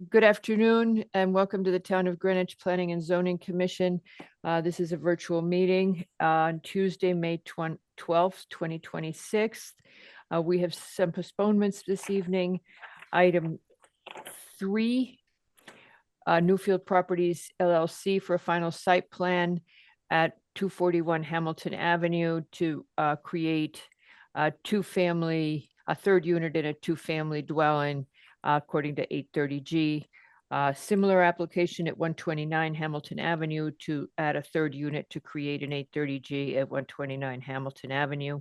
Good afternoon and welcome to the Town of Greenwich Planning and Zoning Commission. This is a virtual meeting on Tuesday, May 12th, 2026. We have some postponements this evening. Item 3, Newfield Properties LLC for a final site plan at 241 Hamilton Avenue to create a third unit in a two-family dwelling according to 830G. Similar application at 129 Hamilton Avenue to add a third unit to create an 830G at 129 Hamilton Avenue.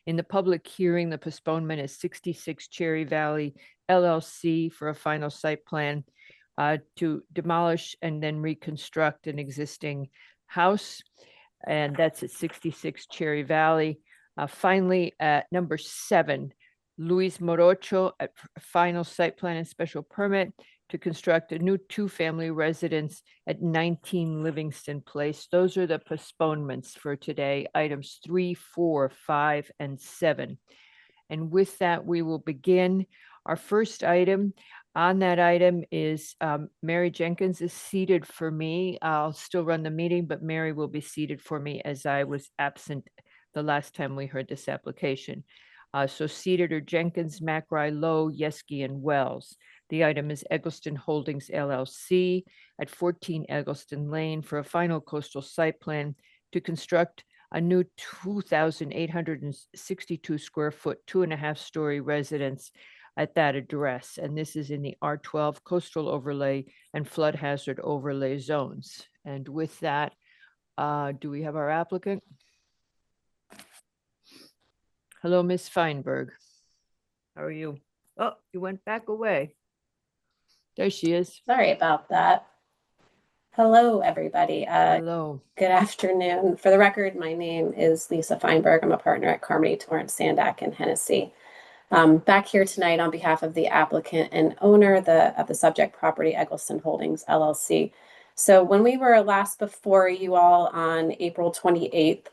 In the public hearing, the postponement is 66 Cherry Valley LLC for a final site plan to demolish and then reconstruct an existing house. And that's at 66 Cherry Valley. Finally, at number 7, Luis Morocho at final site plan and special permit to construct a new two-family residence at 19 Livingston Place. Those are the postponements for today, items 3, 4, 5, and 7. And with that, we will begin. Our first item on that item is Mary Jenkins is seated for me. I'll still run the meeting, but Mary will be seated for me as I was absent the last time we heard this application. So seated are Jenkins, McRae, Lowe, Yeski, and Wells. The item is Eggleston Holdings LLC at 14 Eggleston Lane for a final coastal site plan to construct a new 2,862 square foot, 2.5-story residence at that address. And this is in the R12 coastal overlay and flood hazard overlay zones. And with that, do we have our applicant? Hello, Ms. Feinberg. How are you? Oh, you went back away. There she is. Sorry about that. Hello, everybody. Hello. Good afternoon. For the record, my name is Lisa Feinberg. I'm a partner at Carmody, Torrance, Sandak, and Hennessy. Back here tonight on behalf of the applicant and owner of the subject property, Eggleston Holdings, LLC. So when we were last before you all on April 28th,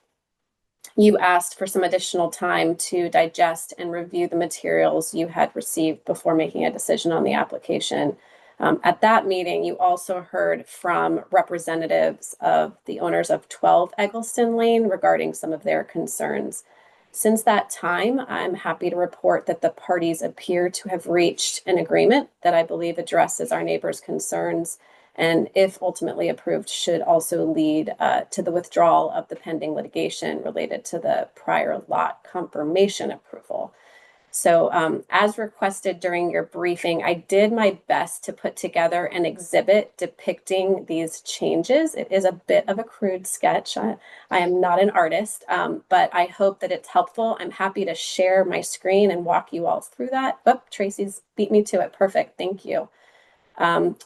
you asked for some additional time to digest and review the materials you had received before making a decision on the application. At that meeting, you also heard from representatives of the owners of 12 Eggleston Lane regarding some of their concerns. Since that time, I'm happy to report that the parties appear to have reached an agreement that I believe addresses our neighbors' concerns, and if ultimately approved, should also lead to the withdrawal of the pending litigation related to the prior lot confirmation approval. So as requested during your briefing, I did my best to put together an exhibit depicting these changes. It is a bit of a crude sketch. I am not an artist, but I hope that it's helpful. I'm happy to share my screen and walk you all through that. Oh, Tracy's beat me to it. Perfect. Thank you.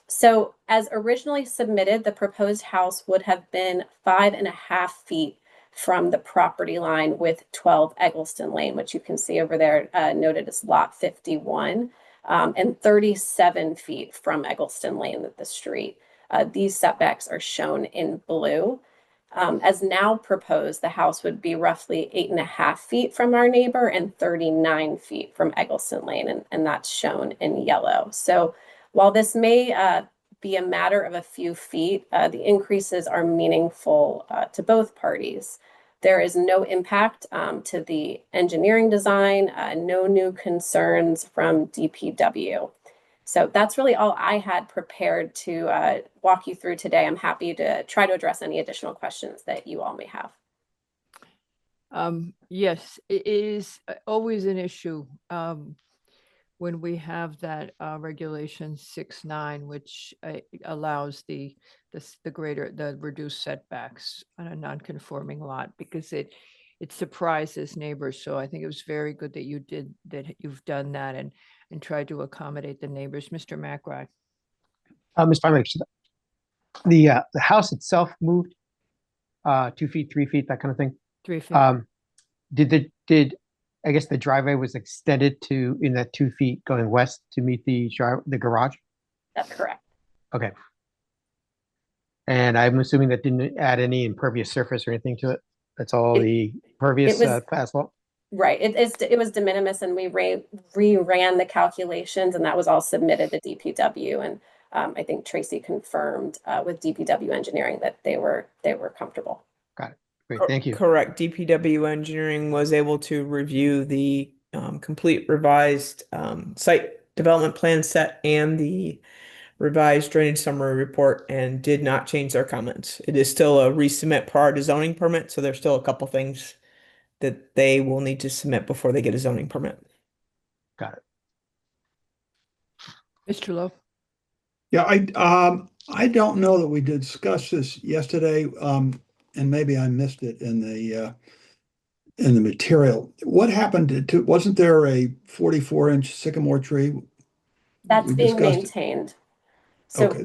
So as originally submitted, the proposed house would have been 5.5 feet from the property line with 12 Eggleston Lane, which you can see over there noted as lot 51, and 37 feet from Eggleston Lane at the street. These setbacks are shown in blue. As now proposed, the house would be roughly 8.5 feet from our neighbor and 39 feet from Eggleston Lane, and that's shown in yellow. So while this may be a matter of a few feet, the increases are meaningful to both parties. There is no impact to the engineering design, no new concerns from DPW. So that's really all I had prepared to walk you through today. I'm happy to try to address any additional questions that you all may have. Yes, it is always an issue when we have that regulation 6.9, which allows the reduced setbacks on a non-conforming lot, because it surprises neighbors. So I think it was very good that you've done that and tried to accommodate the neighbors. Mr. McRae. Ms. Feinberg, the house itself moved 2 feet, 3 feet, that kind of thing. 3 feet. Did I guess the driveway was extended to in that 2 feet going west to meet the garage? That's correct. Okay. And I'm assuming that didn't add any impervious surface or anything to it. That's all the pervious asphalt. Right. It was de minimis, and we reran the calculations, and that was all submitted to DPW. And I think Tracy confirmed with DPW engineering that they were comfortable. Got it. Great, thank you. Correct. DPW engineering was able to review the complete revised site development plan set and the revised drainage summary report and did not change their comments. It is still a resubmit prior to zoning permit, so there's still a couple things that they will need to submit before they get a zoning permit. Got it. Mr. Lowe? Yeah, I don't know that we discussed this yesterday, and maybe I missed it in the material. What happened to, wasn't there a 44-inch sycamore tree? That's We being discussed it. maintained. So Okay,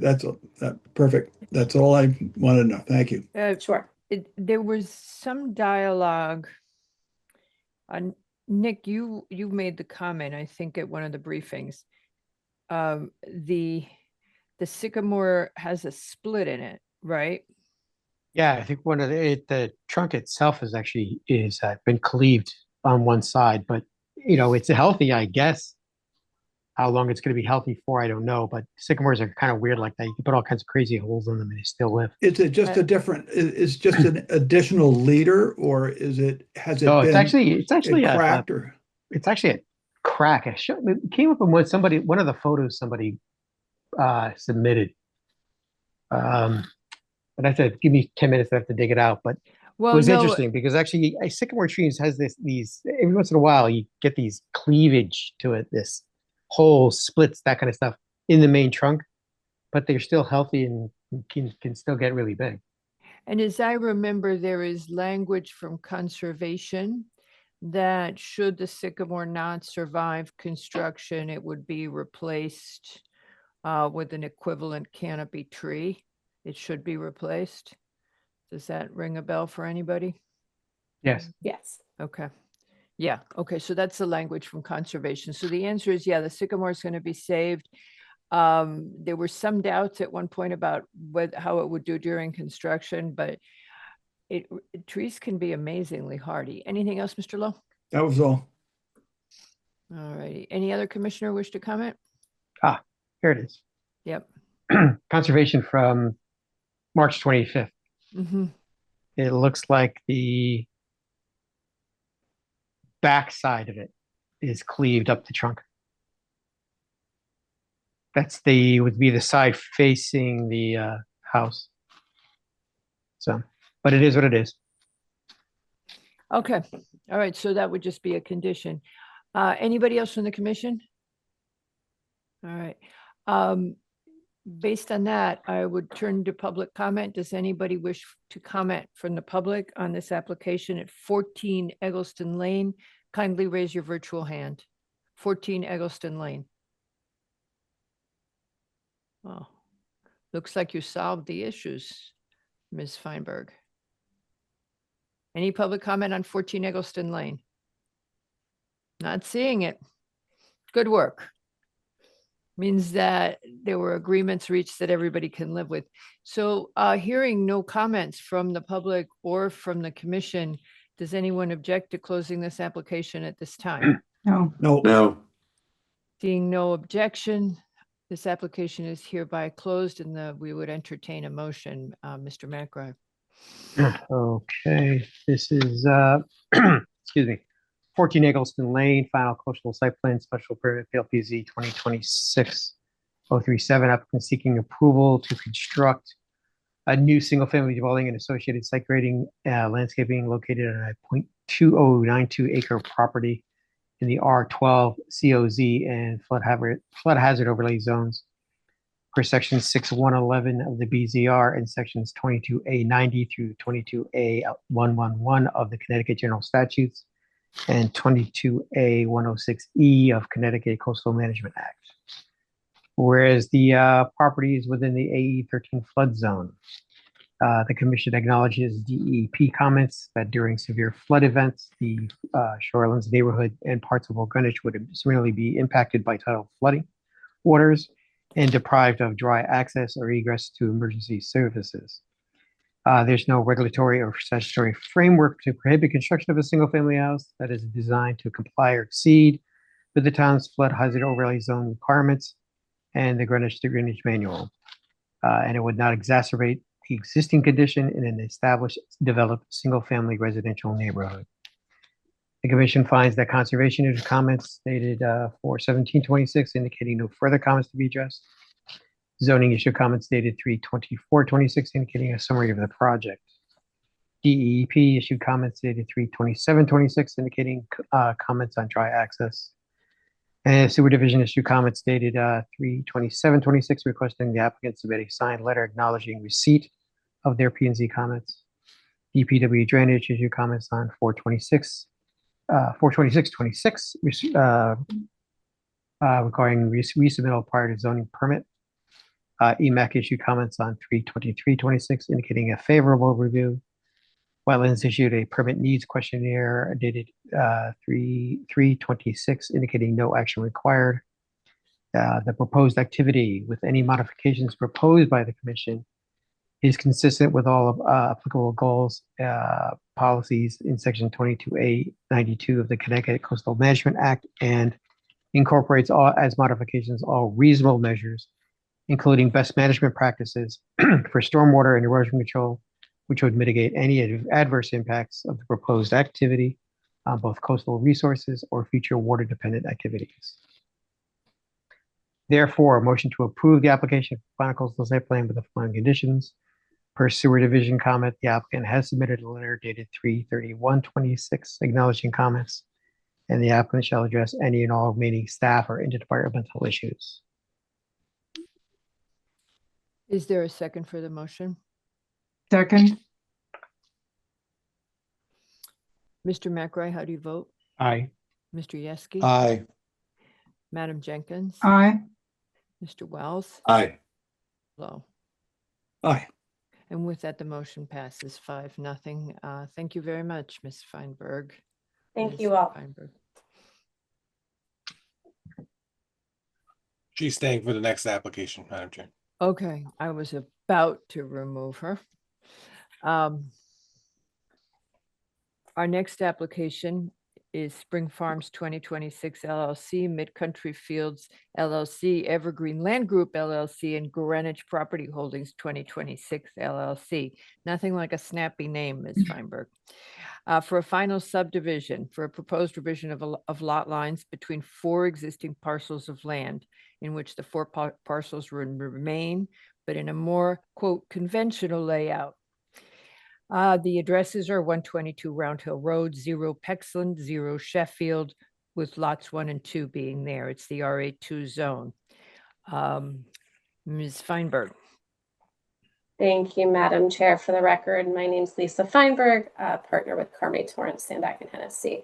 perfect. That's all I wanted to know. Thank you. sure. There was some dialogue. Nick, you made the comment, I think, at one of the briefings. The sycamore has a split in it, right? Yeah, I think one of the trunk itself is actually been cleaved on one side, but it's healthy, I guess. How long it's going to be healthy for, I don't know. But sycamores are kind of weird like that. You can put all kinds of crazy holes in them and they still live. Is it just is just an additional leader, or has it No, been it's actually a cracked or? it's actually a crack. It came up in one of the photos somebody submitted. But I have to give me 10 minutes. I have to dig it out. But Well, it was no, interesting because actually a sycamore tree has these every once in a while you get these cleavage to it, this whole splits, that kind of stuff in the main trunk, but they're still healthy and can still get really big. and as I remember, there is language from conservation that should the sycamore not survive construction, it would be replaced with an equivalent canopy tree. It should be replaced. Does that ring a bell for anybody? Yes. Yes. Okay. Yeah. Okay. So that's the language from conservation. So the answer is, yeah, the sycamore is going to be saved. There were some doubts at one point about how it would do during construction, but trees can be amazingly hardy. Anything else, Mr. Lowe? That was all. All righty. Any other commissioner wish to comment? Here it is. Yep. Conservation from March 25th. Mm-hmm. It looks like the back side of it is cleaved up the trunk. Would be the side facing the house. So, but it is what it is. Okay. All right. So that would just be a condition. Anybody else from the commission? All right. Based on that, I would turn to public comment. Does anybody wish to comment from the public on this application at 14 Eggleston Lane? Kindly raise your virtual hand. 14 Eggleston Lane. Oh, looks like you solved the issues, Ms. Feinberg. Any public comment on 14 Eggleston Lane? Not seeing it. Good work. Means that there were agreements reached that everybody can live with. So hearing no comments from the public or from the commission, does anyone object to closing this application at this time? No. No. Seeing no objection, this application is hereby closed and we would entertain a motion, Mr. McGrath. Okay, this is excuse me, 14 Eggleston Lane, final coastal site plan, special permit, PLPZ 2026-037, applicant seeking approval to construct a new single-family dwelling and associated site grading, landscaping located on a 0.2092 acre property in the R12 COZ and flood hazard overlay zones per section 6111 of the BZR and sections 22A90 through 22A111 of the Connecticut General Statutes and 22A106E of Connecticut Coastal Management Act. Whereas the property is within the AE13 flood zone. The commission acknowledges DEP comments that during severe flood events, the Shorelands neighborhood and parts of Old Greenwich would similarly be impacted by tidal flooding waters and deprived of dry access or egress to emergency services. There's no regulatory or statutory framework to prohibit construction of a single-family house that is designed to comply or exceed with the town's flood hazard overlay zone requirements. and the Greenwich Drainage Manual. And it would not exacerbate the existing condition in an established, developed, single-family residential neighborhood. The commission finds that conservation issued comments dated for 17/26, indicating no further comments to be addressed. Zoning issued comments dated 3/24/26, indicating a summary of the project. DEP issued comments dated 3/27/26, indicating comments on dry access. And Sewer Division issued comments dated 3/27/26, requesting the applicant submit a signed letter acknowledging receipt of their P&Z comments. DPW Drainage issued comments on 4/26/26, requiring resubmittal prior to zoning permit. EMAC issued comments on 3/23/26, indicating a favorable review. Wetlands issued a permit needs questionnaire dated 3/3/26, indicating no action required. The proposed activity with any modifications proposed by the commission is consistent with all of applicable goals, policies in section 22A92 of the Connecticut Coastal Management Act, and incorporates all as modifications all reasonable measures, including best management practices for stormwater and erosion control, which would mitigate any adverse impacts of the proposed activity on both coastal resources or future water-dependent activities. Therefore, a motion to approve the application of final coastal site plan with the following conditions. Per Sewer Division comment, the applicant has submitted a letter dated 3/31/26 acknowledging comments, and the applicant shall address any and all remaining staff or interdepartmental issues. Is there a second for the motion? Second, Mr. McRae, how do you vote? Aye. Mr. Yeski? Aye. Madam Jenkins? aye. Mr. Wells? Aye. Low. Aye. And with that, the motion passes 5-0. Thank you very much, Ms. Feinberg. Thank Ms. you all. Feinberg. She's staying for the next application, Madam Chair. Okay, I was about to remove her. Our next application is Spring Farms 2026 LLC, Mid-Country Fields LLC, Evergreen Land Group LLC, and Greenwich Property Holdings 2026 LLC. Nothing like a snappy name, Ms. Feinberg. For a final subdivision for a proposed revision of lot lines between 4 existing parcels of land in which the 4 parcels remain, but in a more, quote, conventional layout. The addresses are 122 Round Hill Road, 0 Pexland, 0 Sheffield, with lots 1 and 2 being there. It's the RA2 zone. Ms. Feinberg. Thank you, Madam Chair. For the record, my name is Lisa Feinberg, partner with Carmody, Torrance, Sandak, and Hennessy.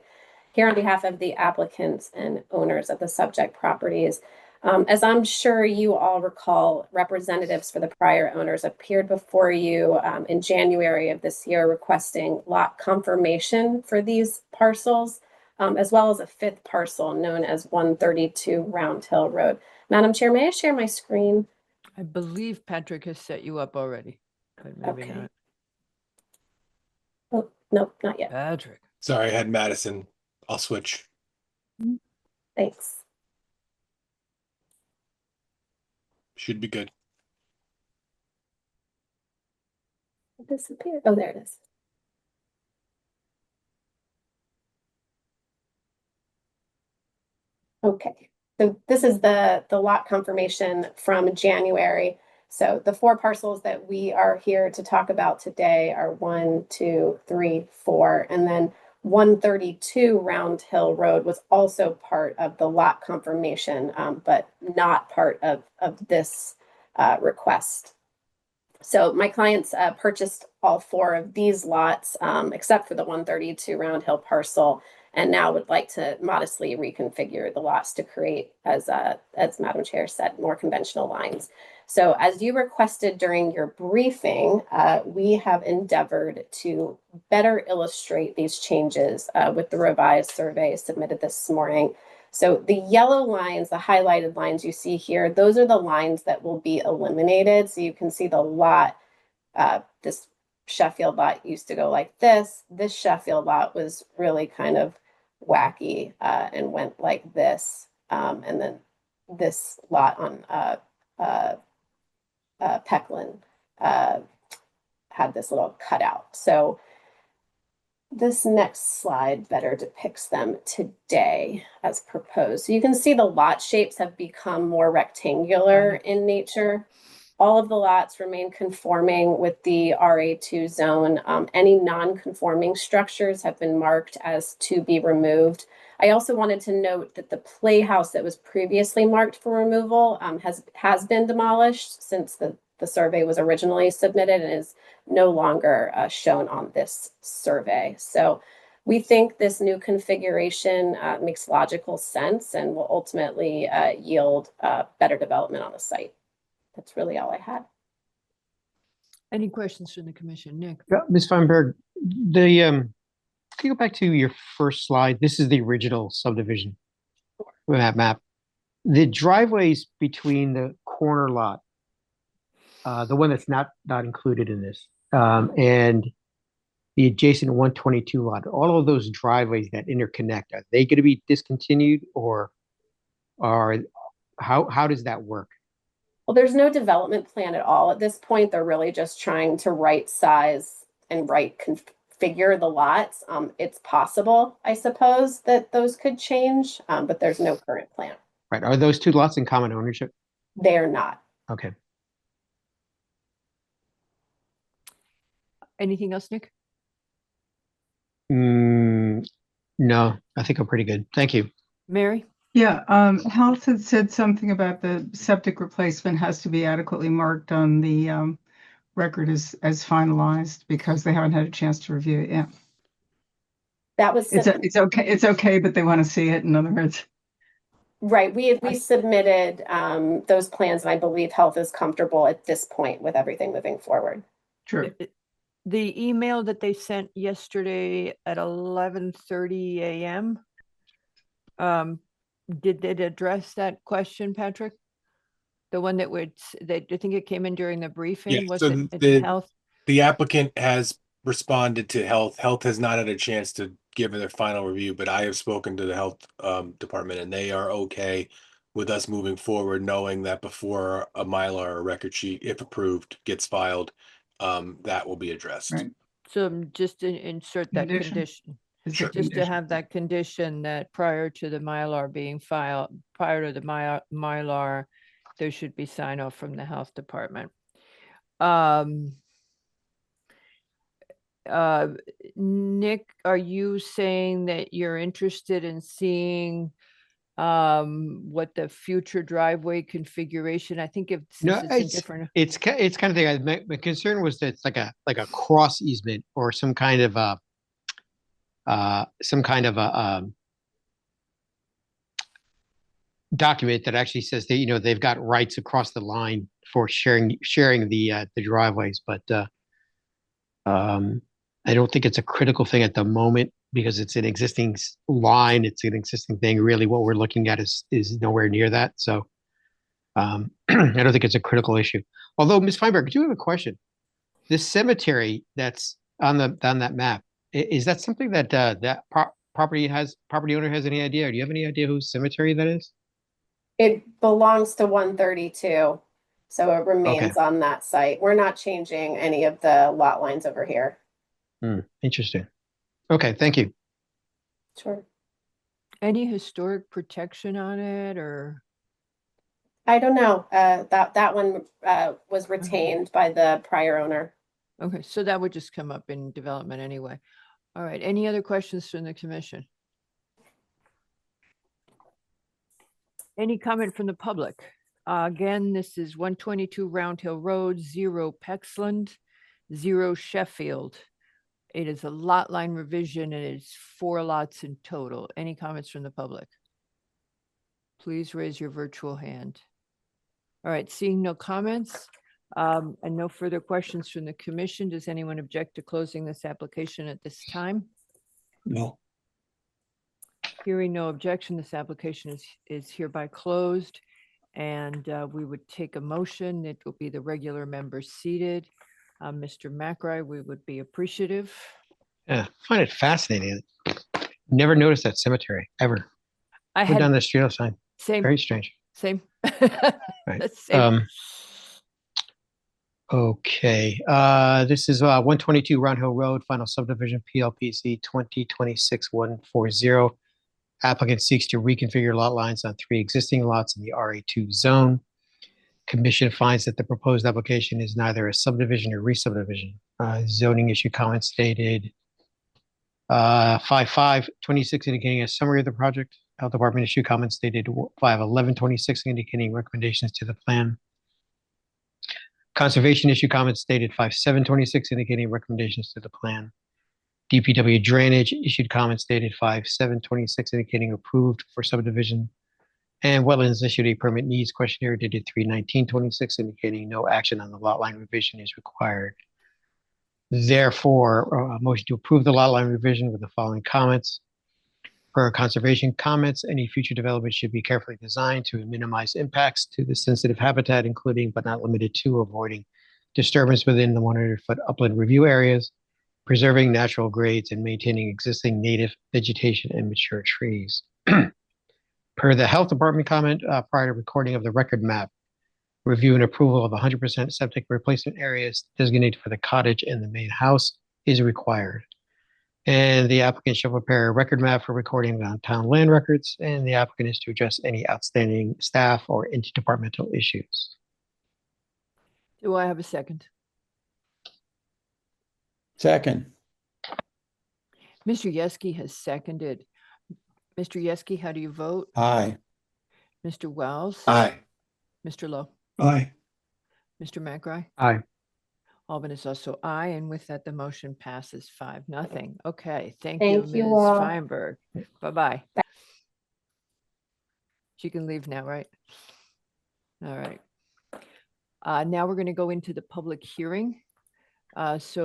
Here on behalf of the applicants and owners of the subject properties. As I'm sure you all recall, representatives for the prior owners appeared before you in January of this year requesting lot confirmation for these parcels, as well as a 5th parcel known as 132 Round Hill Road. Madam Chair, may I share my screen? I believe Patrick has set you up already, but maybe Okay. not. Oh, no, not yet. Patrick. Sorry, I had Madison. I'll switch. Thanks. Should be good. It disappeared. Oh, there it is. Okay, so this is the lot confirmation from January. So the 4 parcels that we are here to talk about today are 1, 2, 3, 4, and then 132 Round Hill Road was also part of the lot confirmation, but not part of this request. So my clients purchased all 4 of these lots, except for the 132 Round Hill parcel, and now would like to modestly reconfigure the lots to create, as Madam Chair said, more conventional lines. So as you requested during your briefing, we have endeavored to better illustrate these changes with the revised survey submitted this morning. So the yellow lines, the highlighted lines you see here, those are the lines that will be eliminated. So you can see the lot, this Sheffield lot used to go like this. This Sheffield lot was really kind of wacky and went like this. And then this lot on Peckland had this little cutout. So this next slide better depicts them today as proposed. So you can see the lot shapes have become more rectangular in nature. All of the lots remain conforming with the RA2 zone. Any non-conforming structures have been marked as to be removed. I also wanted to note that the playhouse that was previously marked for removal has been demolished since the survey was originally submitted and is no longer shown on this survey. So we think this new configuration makes logical sense and will ultimately yield better development on the site. That's really all I had. Any questions from the commission? Nick? Yeah, Ms. Feinberg, can you go back to your first slide? This is the original subdivision map. The driveways between the corner lot, the one that's not included in this, and the adjacent 122 lot, all of those driveways that interconnect, are they going to be discontinued, or how does that work? Well, there's no development plan at all. At this point, they're really just trying to right size and configure the lots. It's possible, I suppose, that those could change, but there's no current plan. Right. Are those two lots in common ownership? They are not. Okay. Anything else, Nick? No, I think I'm pretty good. Thank you. Mary? Yeah, Health had said something about the septic replacement has to be adequately marked on the record as finalized because they haven't had a chance to review it yet. That was It's okay. It's okay, but they want to see it. In other words, right. We submitted those plans, and I believe Health is comfortable at this point with everything moving forward. true. The email that they sent yesterday at 11:30 a.m. Did it address that question, Patrick? The one that I think it came in during the briefing. Yeah, Was so it the Health? The applicant has responded to Health. Health has not had a chance to give their final review, but I have spoken to the Health department, and they are okay with us moving forward, knowing that before a Mylar or record sheet, if approved, gets filed, that will be addressed. Right. So just to insert that Condition? condition, Is Sure. it just to condition? have that condition that prior to the Mylar being filed, prior to the Mylar, there should be sign off from the Health Department. Nick, are you saying that you're interested in seeing what the future driveway configuration? I think if No, since it's in different. it's kind of thing. My concern was that it's like a cross easement or some kind of a document that actually says that they've got rights across the line for sharing the driveways, but I don't think it's a critical thing at the moment because it's an existing line. It's an existing thing. Really, what we're looking at is nowhere near that. So I don't think it's a critical issue. Although, Ms. Feinberg, I do have a question. This cemetery that's on that map, is that something that property owner has any idea? Or do you have any idea whose cemetery that is? It belongs to 132, so it remains on that site. We're not changing any of the lot lines over here. Interesting. Okay, thank you. Sure. Any historic protection on it or? I don't know. That one was retained by the prior owner. Okay, so that would just come up in development anyway. All right, any other questions from the commission? Any comment from the public? Again, this is 122 Round Hill Road, 0 Pexland, 0 Sheffield. It is a lot line revision and it's 4 lots in total. Any comments from the public? Please raise your virtual hand. All right, seeing no comments and no further questions from the commission, does anyone object to closing this application at this time? No. Hearing no objection, this application is hereby closed. And we would take a motion. It will be the regular members seated. Mr. McRae, we would be appreciative. Yeah, I find it fascinating. Never noticed that cemetery ever. I Put down had the street sign. same, Very strange. Same. Right. Same. Okay, this is 122 Round Hill Road, final subdivision, PLPC 2026-140. Applicant seeks to reconfigure lot lines on 3 existing lots in the RA2 zone. Commission finds that the proposed application is neither a subdivision or re-subdivision. Zoning issue comments dated 5/5/26 indicating a summary of the project. Health Department issue comments dated 5/11/26 indicating recommendations to the plan. Conservation issue comments dated 5/7/26 indicating recommendations to the plan. DPW drainage issued comments dated 5/7/26 indicating approved for subdivision. And wetlands issued a permit needs questionnaire dated 3/19/26 indicating no action on the lot line revision is required. Therefore, a motion to approve the lot line revision with the following comments. Per conservation comments, any future development should be carefully designed to minimize impacts to the sensitive habitat, including but not limited to avoiding disturbance within the 100-foot upland review areas, preserving natural grades, and maintaining existing native vegetation and mature trees. Per the Health Department comment, prior to recording of the record map, review and approval of 100% septic replacement areas designated for the cottage and the main house is required. And the applicant shall prepare a record map for recording on town land records, and the applicant is to address any outstanding staff or interdepartmental issues. Do I have a second? Second. Mr. Yeski has seconded. Mr. Yeski, how do you vote? Aye. Mr. Wells? Aye. Mr. Lowe? Aye. Mr. McRae? Aye. Albin is also aye, and with that, the motion passes 5-0. Okay, thank you, Thank you Ms. all. Feinberg. Bye-bye. She can leave now, right? All right. Now we're going to go into the public hearing. Ms.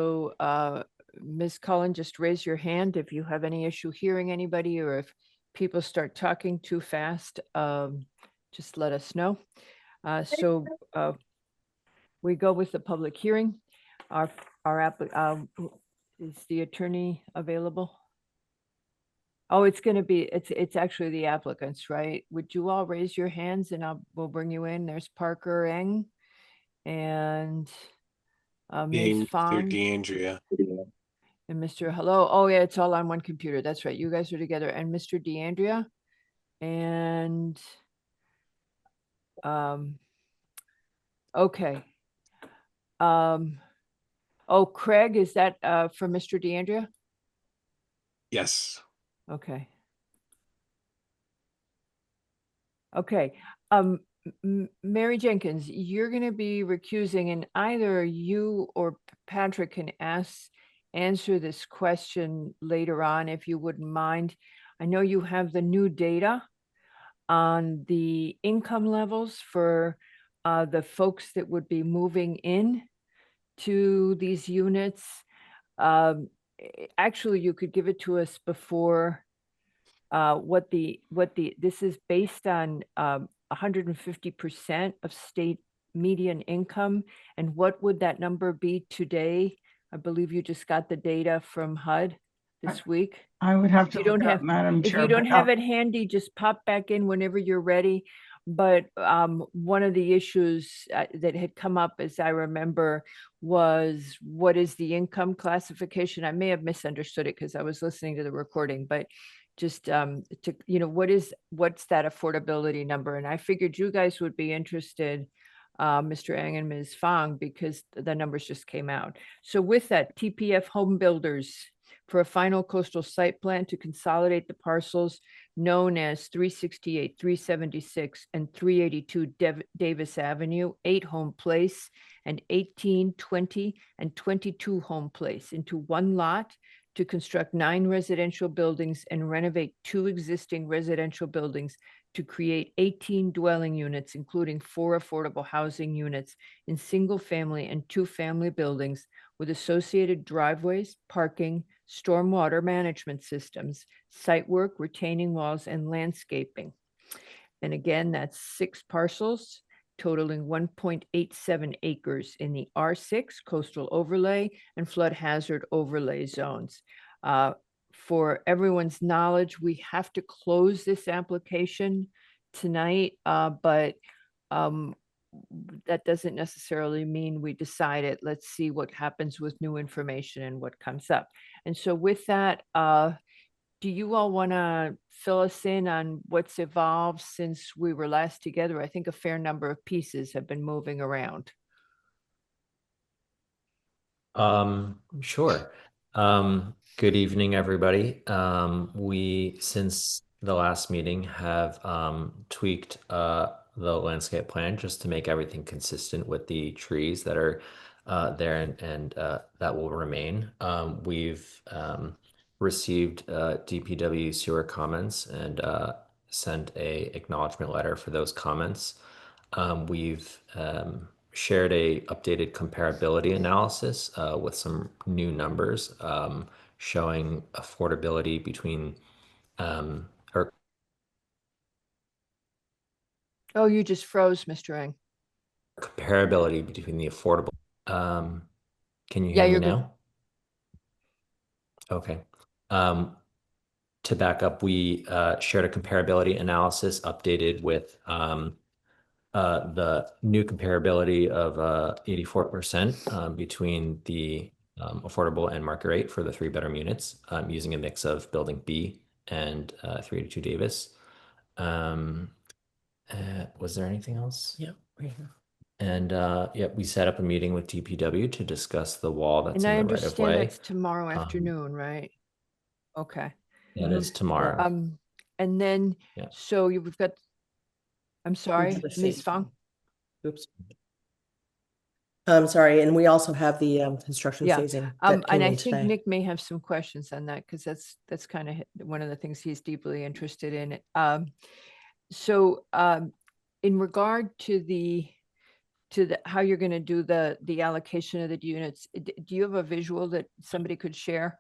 Cullen, just raise your hand if you have any issue hearing anybody, or if people start talking too fast, just let us know. We go with the public hearing. Is the attorney available? Oh, it's actually the applicants, right? Would you all raise your hands and we'll bring you in. There's Parker Eng and Ms. Mr. Fong DeAndrea. and Mr. Hello. Oh yeah, it's all on one computer. That's right. You guys are together. And Mr. DeAndrea and okay. Oh, Craig, is that for Mr. DeAndrea? Yes. Okay. Okay. Mary Jenkins, you're going to be recusing, and either you or Patrick can answer this question later on, if you wouldn't mind. I know you have the new data on the income levels for the folks that would be moving in to these units. Actually, you could give it to us before this is based on 150% of state median income. And what would that number be today? I believe you just got the data from HUD this week. I would have If to you look don't it up, have- Madam If Chair. you don't but, have it handy, just pop back in whenever you're ready. But one of the issues that had come up, as I remember, was what is the income classification? I may have misunderstood it because I was listening to the recording, but just what's that affordability number? And I figured you guys would be interested, Mr. Eng and Ms. Fong, because the numbers just came out. So with that, TPF Home Builders for a final coastal site plan to consolidate the parcels known as 368, 376, and 382 Davis Avenue, 8 Home Place, and 18, 20, and 22 Home Place into one lot to construct 9 residential buildings and renovate 2 existing residential buildings to create 18 dwelling units, including 4 affordable housing units in single-family and 2-family buildings with associated driveways, parking, stormwater management systems, site work, retaining walls, and landscaping. And again, that's 6 parcels totaling 1.87 acres in the R6 coastal overlay and flood hazard overlay zones. For everyone's knowledge, we have to close this application tonight, but that doesn't necessarily mean we decide it. Let's see what happens with new information and what comes up. And so with that, do you all want to fill us in on what's evolved since we were last together? I think a fair number of pieces have been moving around. Sure. Good evening, everybody. We, since the last meeting, have tweaked the landscape plan just to make everything consistent with the trees that are there and that will remain. We've received DPW sewer comments and sent a acknowledgement letter for those comments. We've shared a updated comparability analysis with some new numbers showing affordability between or Oh, you just froze, Mr. Eng. comparability between the affordable. Can you Yeah, hear me you're good. now? Okay. To back up, we shared a comparability analysis updated with the new comparability of 84% between the affordable and market rate for the 3-bedroom units using a mix of building B and 382 Davis. Was there anything else? Yeah, right here. And yeah, we set up a meeting with DPW to discuss the wall that's And I in the right of understand way. that's tomorrow afternoon, right? Okay. That is tomorrow. And then, Yeah. so we've got, I'm sorry, Ms. received Fong? Oops. I'm sorry, and we also have the construction Yeah, phasing and that came I in think today. Nick may have some questions on that, because that's kind of one of the things he's deeply interested in. So in regard to the how you're going to do the allocation of the units, do you have a visual that somebody could share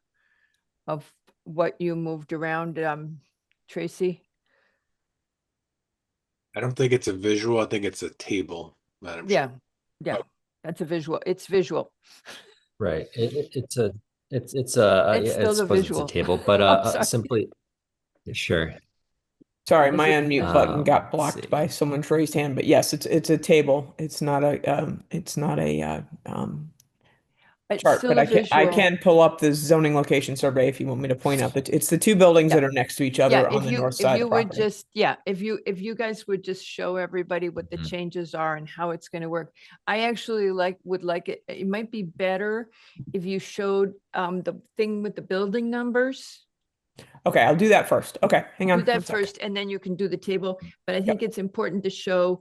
of what you moved around, Tracy? I don't think it's a visual. I think it's a table, Madam Chair. Yeah, that's a visual. It's visual. Right. It's a It's yeah, still I the suppose it's a visual. table, but I'm sorry. simply sure. Sorry, Is my it- unmute button got Let's blocked by see. someone's raised hand, but yes, it's a table. It's not a It's chart, still but a I visual. can pull up the zoning location survey if you want me to point out that it's the two buildings Yeah. that are next to each Yeah, other on if the you, north if side you of the would property. just, yeah, if you guys would just show everybody what the Mm. changes are and how it's gonna work. I actually would like it, it might be better if you showed the thing with the building numbers. Okay, I'll do that first. Okay, hang on. Do that one second. first, and then you can do the table. But I think it's important to show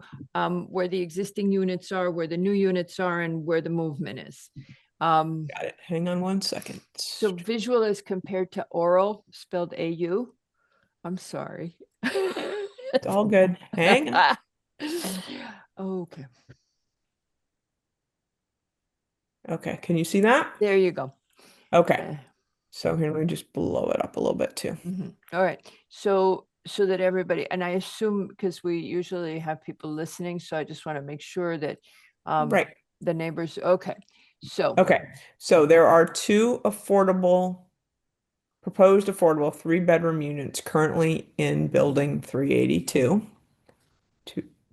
where the existing units are, where the new units are, and where the movement is. Got it. Hang on 1 second. So visual is compared to oral, spelled AU. I'm sorry. It's all good. Hang on. Okay, Okay, can you see that? there you go. Okay, so here, let me just blow it up a little bit too. All right, so that everybody, and I assume, because we usually have people listening, so I just want to make sure that Right. the neighbors, okay, so. Okay, so there are proposed affordable 3-bedroom units currently in building 382.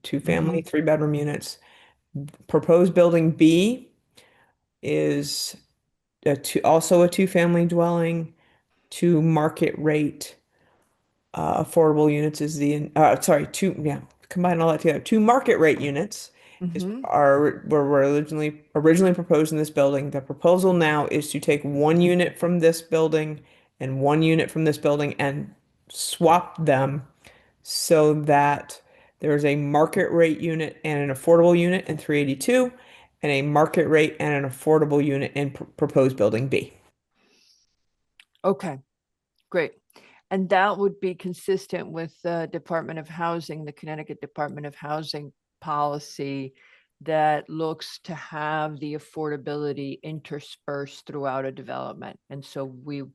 Two-family, 3-bedroom units. Proposed building B is also a 2-family dwelling. 2 market rate affordable units is combine all that together. 2 market rate units Mhm. were originally proposed in this building. The proposal now is to take 1 unit from this building and 1 unit from this building and swap them so that there's a market rate unit and an affordable unit in 382 and a market rate and an affordable unit in proposed building B. Okay, great. And that would be consistent with the Department of Housing, the Connecticut Department of Housing policy that looks to have the affordability interspersed throughout a development. And so we're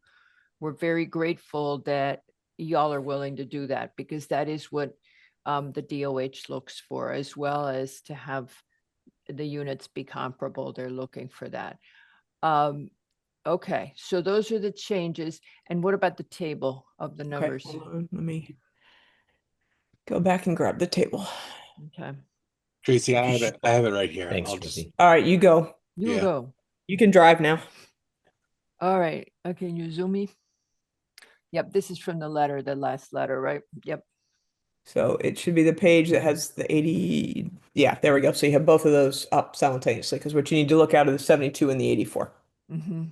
very grateful that y'all are willing to do that, because that is what the DOH looks for, as well as to have the units be comparable. They're looking for that. Okay, so those are the changes. And what about the table of the Okay, numbers? hold on, let me. go back and grab the table. Okay, Tracy, I have it right here. Thanks, I'll just, Tracy. All right, you go. you Yeah. go. You can drive now. All right, okay, you zoom me? Yep, this is from the letter, the last letter, right? Yep, So it should be the page that has the 80. Yeah, there we go. So you have both of those up simultaneously because what you need to look at are the 72 and the 84. mm-hmm.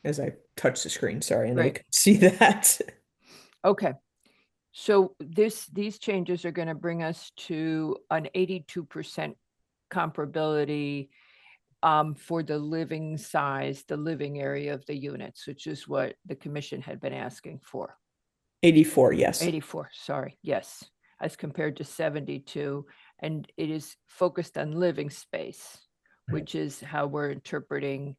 As I touch the screen, sorry, I know you Right. can see that. Okay, so these changes are going to bring us to an 82% comparability for the living size, the living area of the units, which is what the commission had been asking for. 84, yes. 84, sorry, yes, as compared to 72. And it is focused on living space, which is how we're interpreting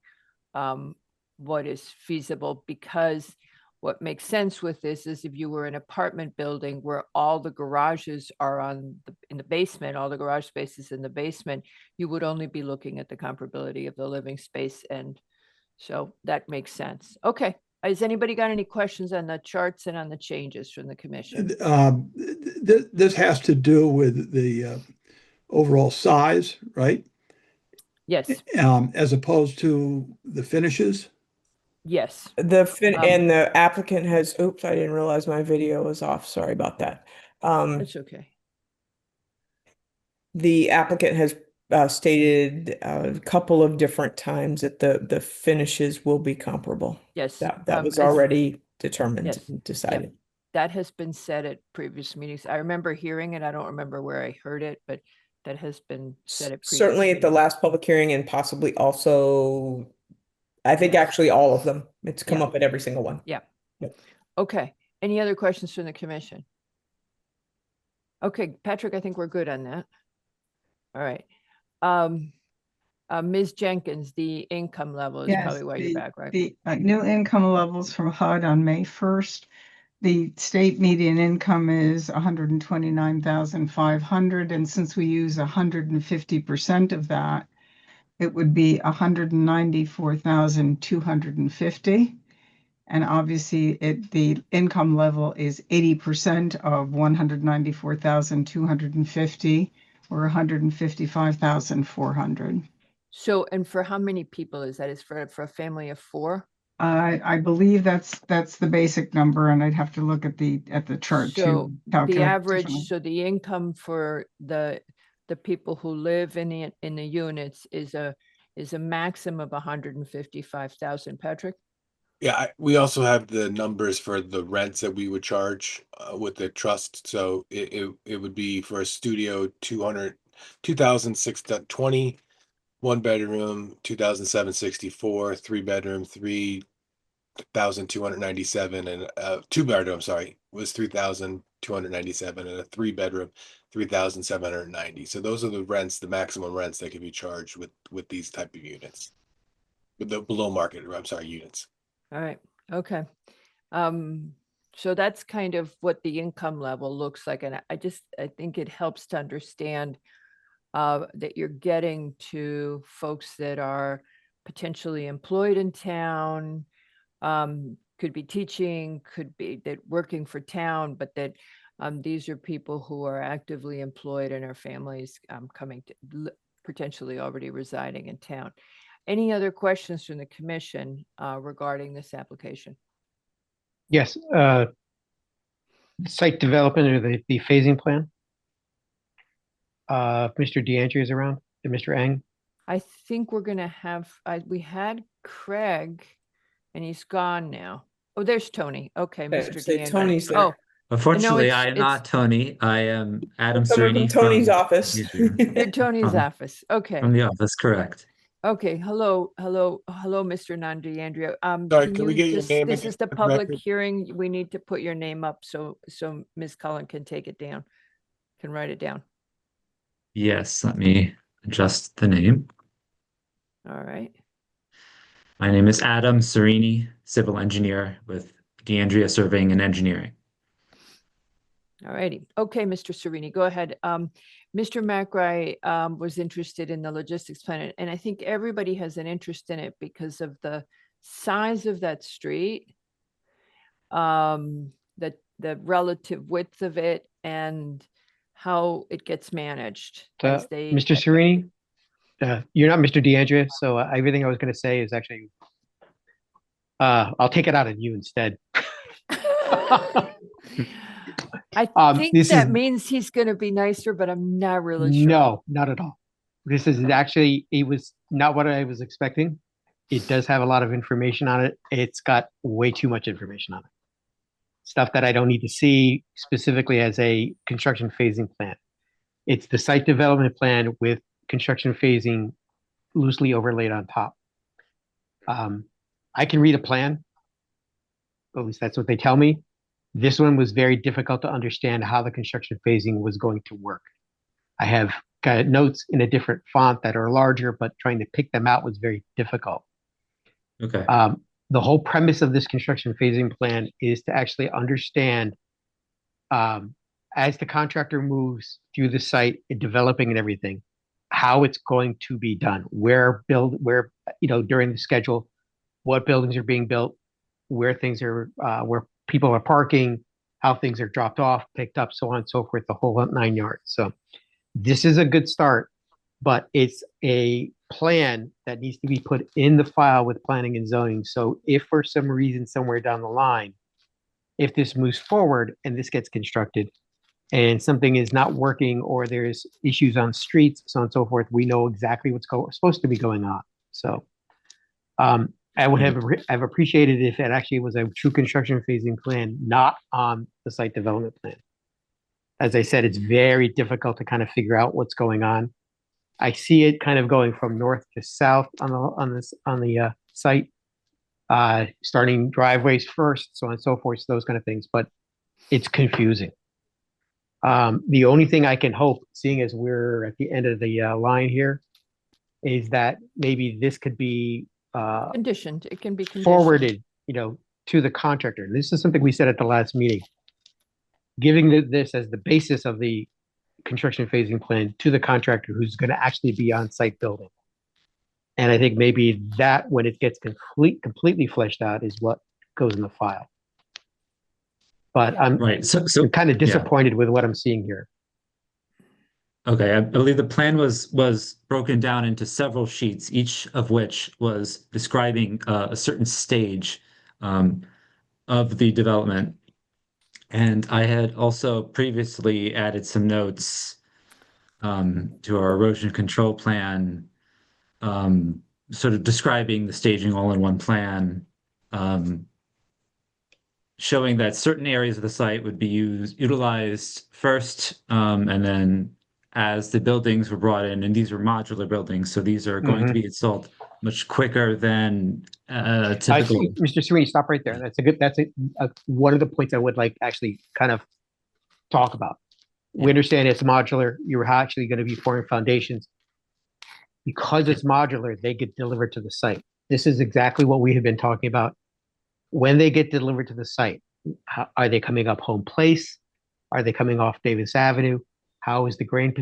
what is feasible, because what makes sense with this is if you were an apartment building where all the garages are in the basement, all the garage spaces in the basement, you would only be looking at the comparability of the living space. And so that makes sense. Okay. Has anybody got any questions on the charts and on the changes from the commission? This has to do with the overall size, right? Yes, As opposed to the finishes. yes. And the applicant has, oops, I didn't realize my video was off. Sorry about that. That's okay. The applicant has stated a couple of different times that the finishes will be comparable. Yes. That was as- already determined Yes, and decided. That has been said at previous meetings. I remember hearing it. I don't remember where I heard it, but that has been said at previous Certainly at the meetings. last public hearing and possibly also, I think Yes. actually all of them. It's come Yeah. up at every single one. Yeah. Yep. Okay. Any other questions from the commission? Okay, Patrick, I think we're good on that. All right. Ms. Jenkins, the income level is Yes, probably why you're back, right? The new income levels from HUD on May 1st. The state median income is 129,500, and since we use 150% of that, it would be 194,250. And obviously the income level is 80% of 194,250 or 155,400. So, and for how many people is that? Is for a family of 4? I believe that's the basic number, and I'd have to look at the chart So to the calculate average, differently. so the income for the people who live in the units is a maximum of 155,000, Patrick? yeah, we also have the numbers for the rents that we would charge with the trust. So it would be for a studio 2,620, 1 bedroom 2,764, 3 bedroom 3,297, and 2 bedroom, sorry, was 3,297, and a 3 bedroom 3,790. So those are the rents, the maximum rents that can be charged with these type of units, with the below market, I'm sorry, units. All right, okay. So that's kind of what the income level looks like. And I think it helps to understand that you're getting to folks that are potentially employed in town, could be teaching, could be that working for town, but that these are people who are actively employed and are families coming to potentially already residing in town. Any other questions from the commission regarding this application? Yes, site development or the phasing plan. Mr. DeAndrea is around, and Mr. Ang. I think we're gonna have, we had Craig and he's gone now. Oh, there's Tony. Okay, Okay, Mr. so DeAndrea. Tony's there. Oh, Unfortunately, it's- I am it's- not Tony. I am Adam Someone Serini from Tony's from office. Newsroom. you're Tony's from- office. Okay. From the office, correct. Okay, hello, Mr. DeAndrea. Sorry, can we get your name This again is the for the public record? hearing. We need to put your name up so Ms. Cullen can take it down, can write it down. Yes, let me adjust the name. All right. My name is Adam Serini, civil engineer with DeAndrea Surveying and Engineering. All righty. Okay, Mr. Serini, go ahead. Mr. McRae was interested in the logistics plan, and I think everybody has an interest in it because of the size of that street, the relative width of it, and how it gets managed as they. Mr. Serini, you're not Mr. DeAndrea, so everything I was going to say is actually, I'll take it out on you instead. I think this that is- means he's going to be nicer, but I'm not really sure. No, not at all. This is actually, it was not what I was expecting. It does have a lot of information on it. It's got way too much information on it. Stuff that I don't need to see specifically as a construction phasing plan. It's the site development plan with construction phasing loosely overlaid on top. I can read a plan. At least that's what they tell me. This one was very difficult to understand how the construction phasing was going to work. I have got notes in a different font that are larger, but trying to pick them out was very difficult. Okay. The whole premise of this construction phasing plan is to actually understand, as the contractor moves through the site, developing and everything, how it's going to be done, where during the schedule, what buildings are being built, where things are, where people are parking, how things are dropped off, picked up, so on and so forth, the whole 9 yards. So this is a good start, but it's a plan that needs to be put in the file with planning and zoning. So if for some reason somewhere down the line, if this moves forward and this gets constructed and something is not working or there's issues on streets, so on and so forth, we know exactly what's supposed to be going on. So I would have appreciated if it actually was a true construction phasing plan, not on the site development plan. As I said, it's very difficult to kind of figure out what's going on. I see it kind of going from north to south on the site, starting driveways first, so on and so forth, those kind of things. But it's confusing. The only thing I can hope, seeing as we're at the end of the line here, is that maybe this could be Conditioned. It can be conditioned. forwarded, to the contractor. And this is something we said at the last meeting. Giving this as the basis of the construction phasing plan to the contractor who's going to actually be on site building. And I think maybe that, when it gets completely fleshed out, is what goes in the file. But I'm Right. So kind of yeah. disappointed with what I'm seeing here. Okay, I believe the plan was broken down into several sheets, each of which was describing a certain stage of the development. And I had also previously added some notes to our erosion control plan, sort of describing the staging all in one plan, showing that certain areas of the site would be utilized first, and then as the buildings were brought in, and these were modular buildings, so these are going to be installed much quicker than typical. Mr. Serini, stop right there. That's one of the points I would like actually kind of talk about. We understand it's modular. You're actually going to be pouring foundations. Because it's modular, they get delivered to the site. This is exactly what we have been talking about. When they get delivered to the site, are they coming up Home Place? Are they coming off Davis Avenue? How is the crane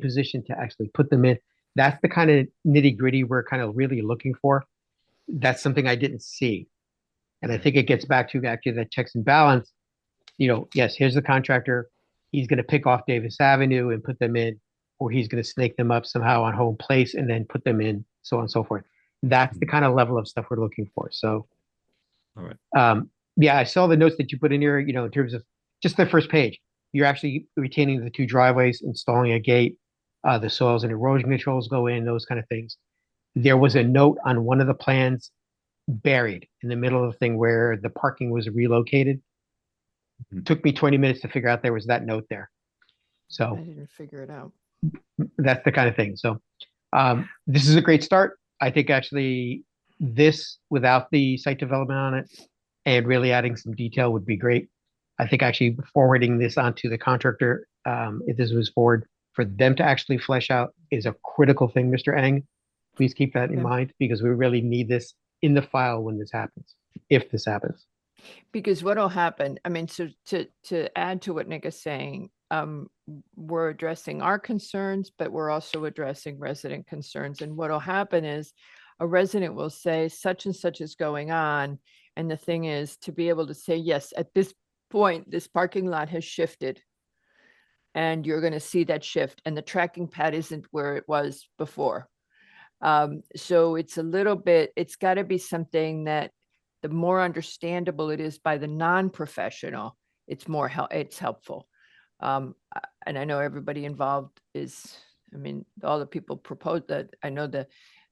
position to actually put them in? That's the kind of nitty gritty we're kind of really looking for. That's something I didn't see. And I think it gets back to actually that checks and balance. Yes, here's the contractor. He's going to pick off Davis Avenue and put them in, or he's going to snake them up somehow on Home Place and then put them in, so on and so forth. That's the kind of level of stuff we're looking for. So, all right. Yeah, I saw the notes that you put in here, in terms of just the first page. You're actually retaining the 2 driveways, installing a gate, the soils and erosion controls go in, those kind of things. There was a note on one of the plans buried in the middle of the thing where the parking was relocated. Took me 20 minutes to figure out there was that note there. So I didn't figure it out. that's the kind of thing. So this is a great start. I think actually this, without the site development on it and really adding some detail, would be great. I think actually forwarding this onto the contractor, if this was forward, for them to actually flesh out is a critical thing, Mr. Eng. Please keep that in mind, because we really need this in the file when this happens, if this happens. Because what'll happen, I mean, so to add to what Nick is saying, we're addressing our concerns, but we're also addressing resident concerns. And what'll happen is a resident will say such and such is going on. And the thing is to be able to say, yes, at this point, this parking lot has shifted. And you're going to see that shift, and the tracking pad isn't where it was before. So it's a little bit, it's got to be something that the more understandable it is by the non-professional, it's it's helpful. And I know everybody involved is, I mean, all the people proposed that, I know the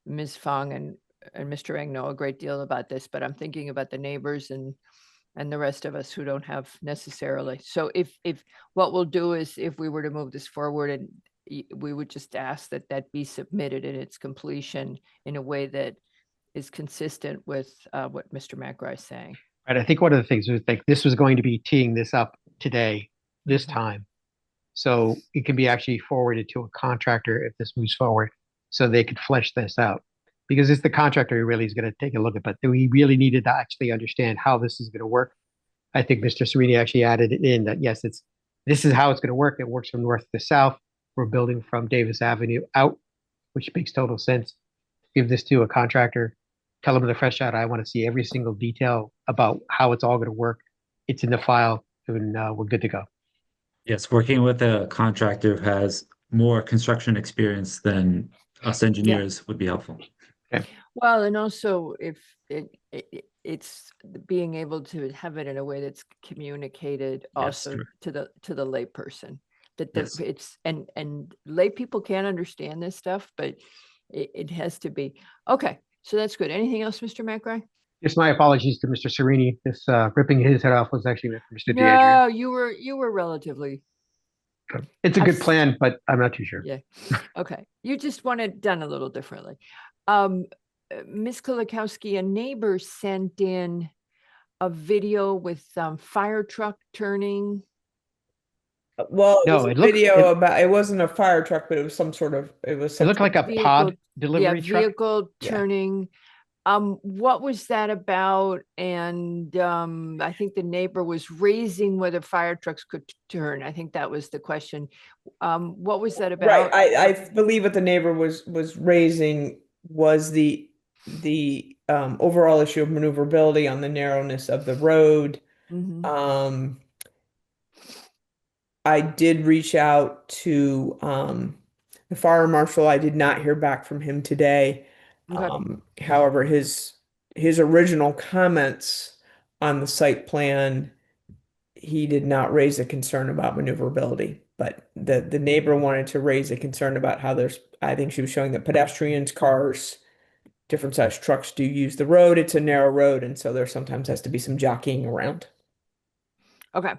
Ms. Fong and Mr. Eng know a great deal about this, but I'm thinking about the neighbors and the rest of us who don't have necessarily. So if what we'll do is, if we were to move this forward, and we would just ask that that be submitted in its completion in a way that is consistent with what Mr. McRae is saying. Right. I think one of the things was like this was going to be teeing this up today, this time. So it can be actually forwarded to a contractor if this moves forward, so they could flesh this out. Because it's the contractor who really is going to take a look at, but we really needed to actually understand how this is going to work. I think Mr. Serini actually added it in that, yes, this is how it's going to work. It works from north to south. We're building from Davis Avenue out, which makes total sense. Give this to a contractor, tell them to fresh out. I want to see every single detail about how it's all going to work. It's in the file, and we're good to go. Yes, working with a contractor who has more construction experience than us engineers would be helpful. Well, and also if it's being able to have it in a way that's communicated also true. to the lay person, that Yes. it's, and lay people can't understand this stuff, but it has to be. Okay, so that's good. Anything else, Mr. McRae? Just my apologies to Mr. Serini. This ripping his head off was actually meant for Mr. DeAndrea. No, you were relatively, It's a I've good s- plan, but I'm not too sure. yeah. Okay, you just want it done a little differently. Ms. Kulikowski, a neighbor sent in a video with fire truck turning. Well, it No, was a it looks- video it- about, it wasn't a fire truck, but it was some sort of, it was It some looked sort like a vehicle- pod delivery truck. Vehicle Yeah. turning. What was that about? And I think the neighbor was raising whether fire trucks could turn. I think that was the question. What was that about? Right, I believe what the neighbor was raising was the overall issue of maneuverability on the narrowness of the road. Mhm. I did reach out to the fire marshal. I did not hear back from him today. Okay. However, his original comments on the site plan, he did not raise a concern about maneuverability, but the neighbor wanted to raise a concern about how there's, I think she was showing that pedestrians, cars, different size trucks do use the road. It's a narrow road, and so there sometimes has to be some jockeying around. Okay.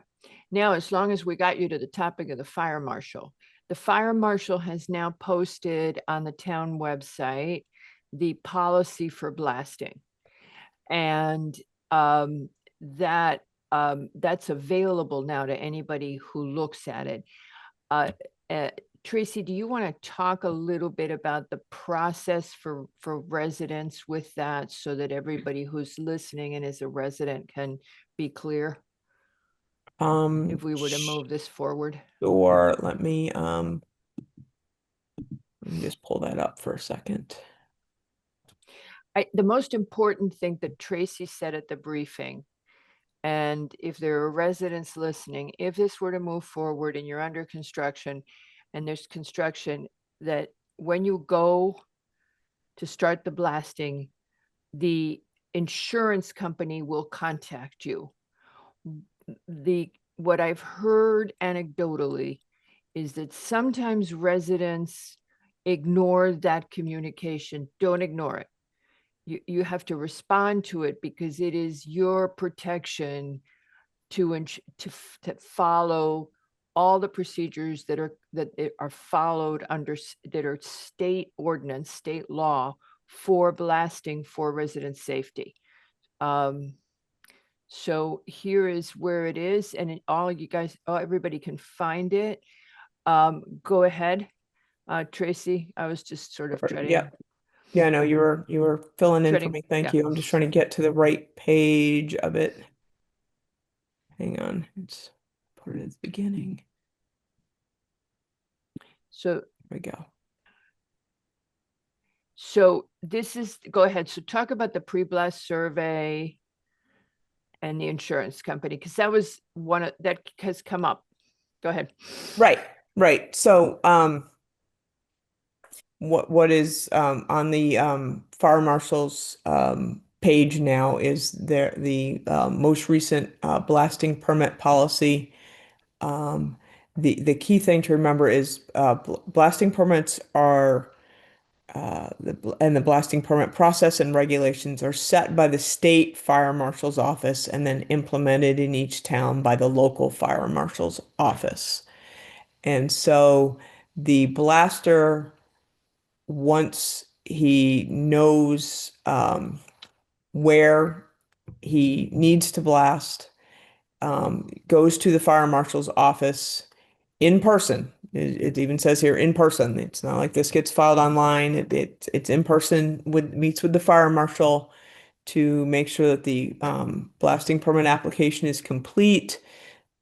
Now, as long as we got you to the topic of the fire marshal, the fire marshal has now posted on the town website the policy for blasting. And that's available now to anybody who looks at it. Tracy, do you want to talk a little bit about the process for residents with that, so that everybody who's listening and is a resident can be clear if we were to move this forward? Or let me just pull that up for a second. The most important thing that Tracy said at the briefing, and if there are residents listening, if this were to move forward and you're under construction and there's construction, that when you go to start the blasting, the insurance company will contact you. What I've heard anecdotally is that sometimes residents ignore that communication. Don't ignore it. You have to respond to it, because it is your protection to follow all the procedures that are followed under that are state ordinance, state law for blasting for resident safety. So here is where it is, and all you guys, everybody can find it. Go ahead, Tracy. I was just sort of trying. Yeah, no, you were filling in for Treading- me. Thank yeah. you. I'm just trying to get to the right page of it. Hang on. It's put it at the beginning. So There we go. So this is, go ahead. So talk about the pre-blast survey and the insurance company, because that was that has come up. Go ahead. Right. So, what is on the fire marshal's page now is the most recent blasting permit policy. The key thing to remember is blasting permits are the blasting permit process and regulations are set by the state fire marshal's office and then implemented in each town by the local fire marshal's office. And so the blaster, once he knows where he needs to blast, goes to the fire marshal's office in person. It even says here in person. It's not like this gets filed online. It's in person, meets with the fire marshal to make sure that the blasting permit application is complete,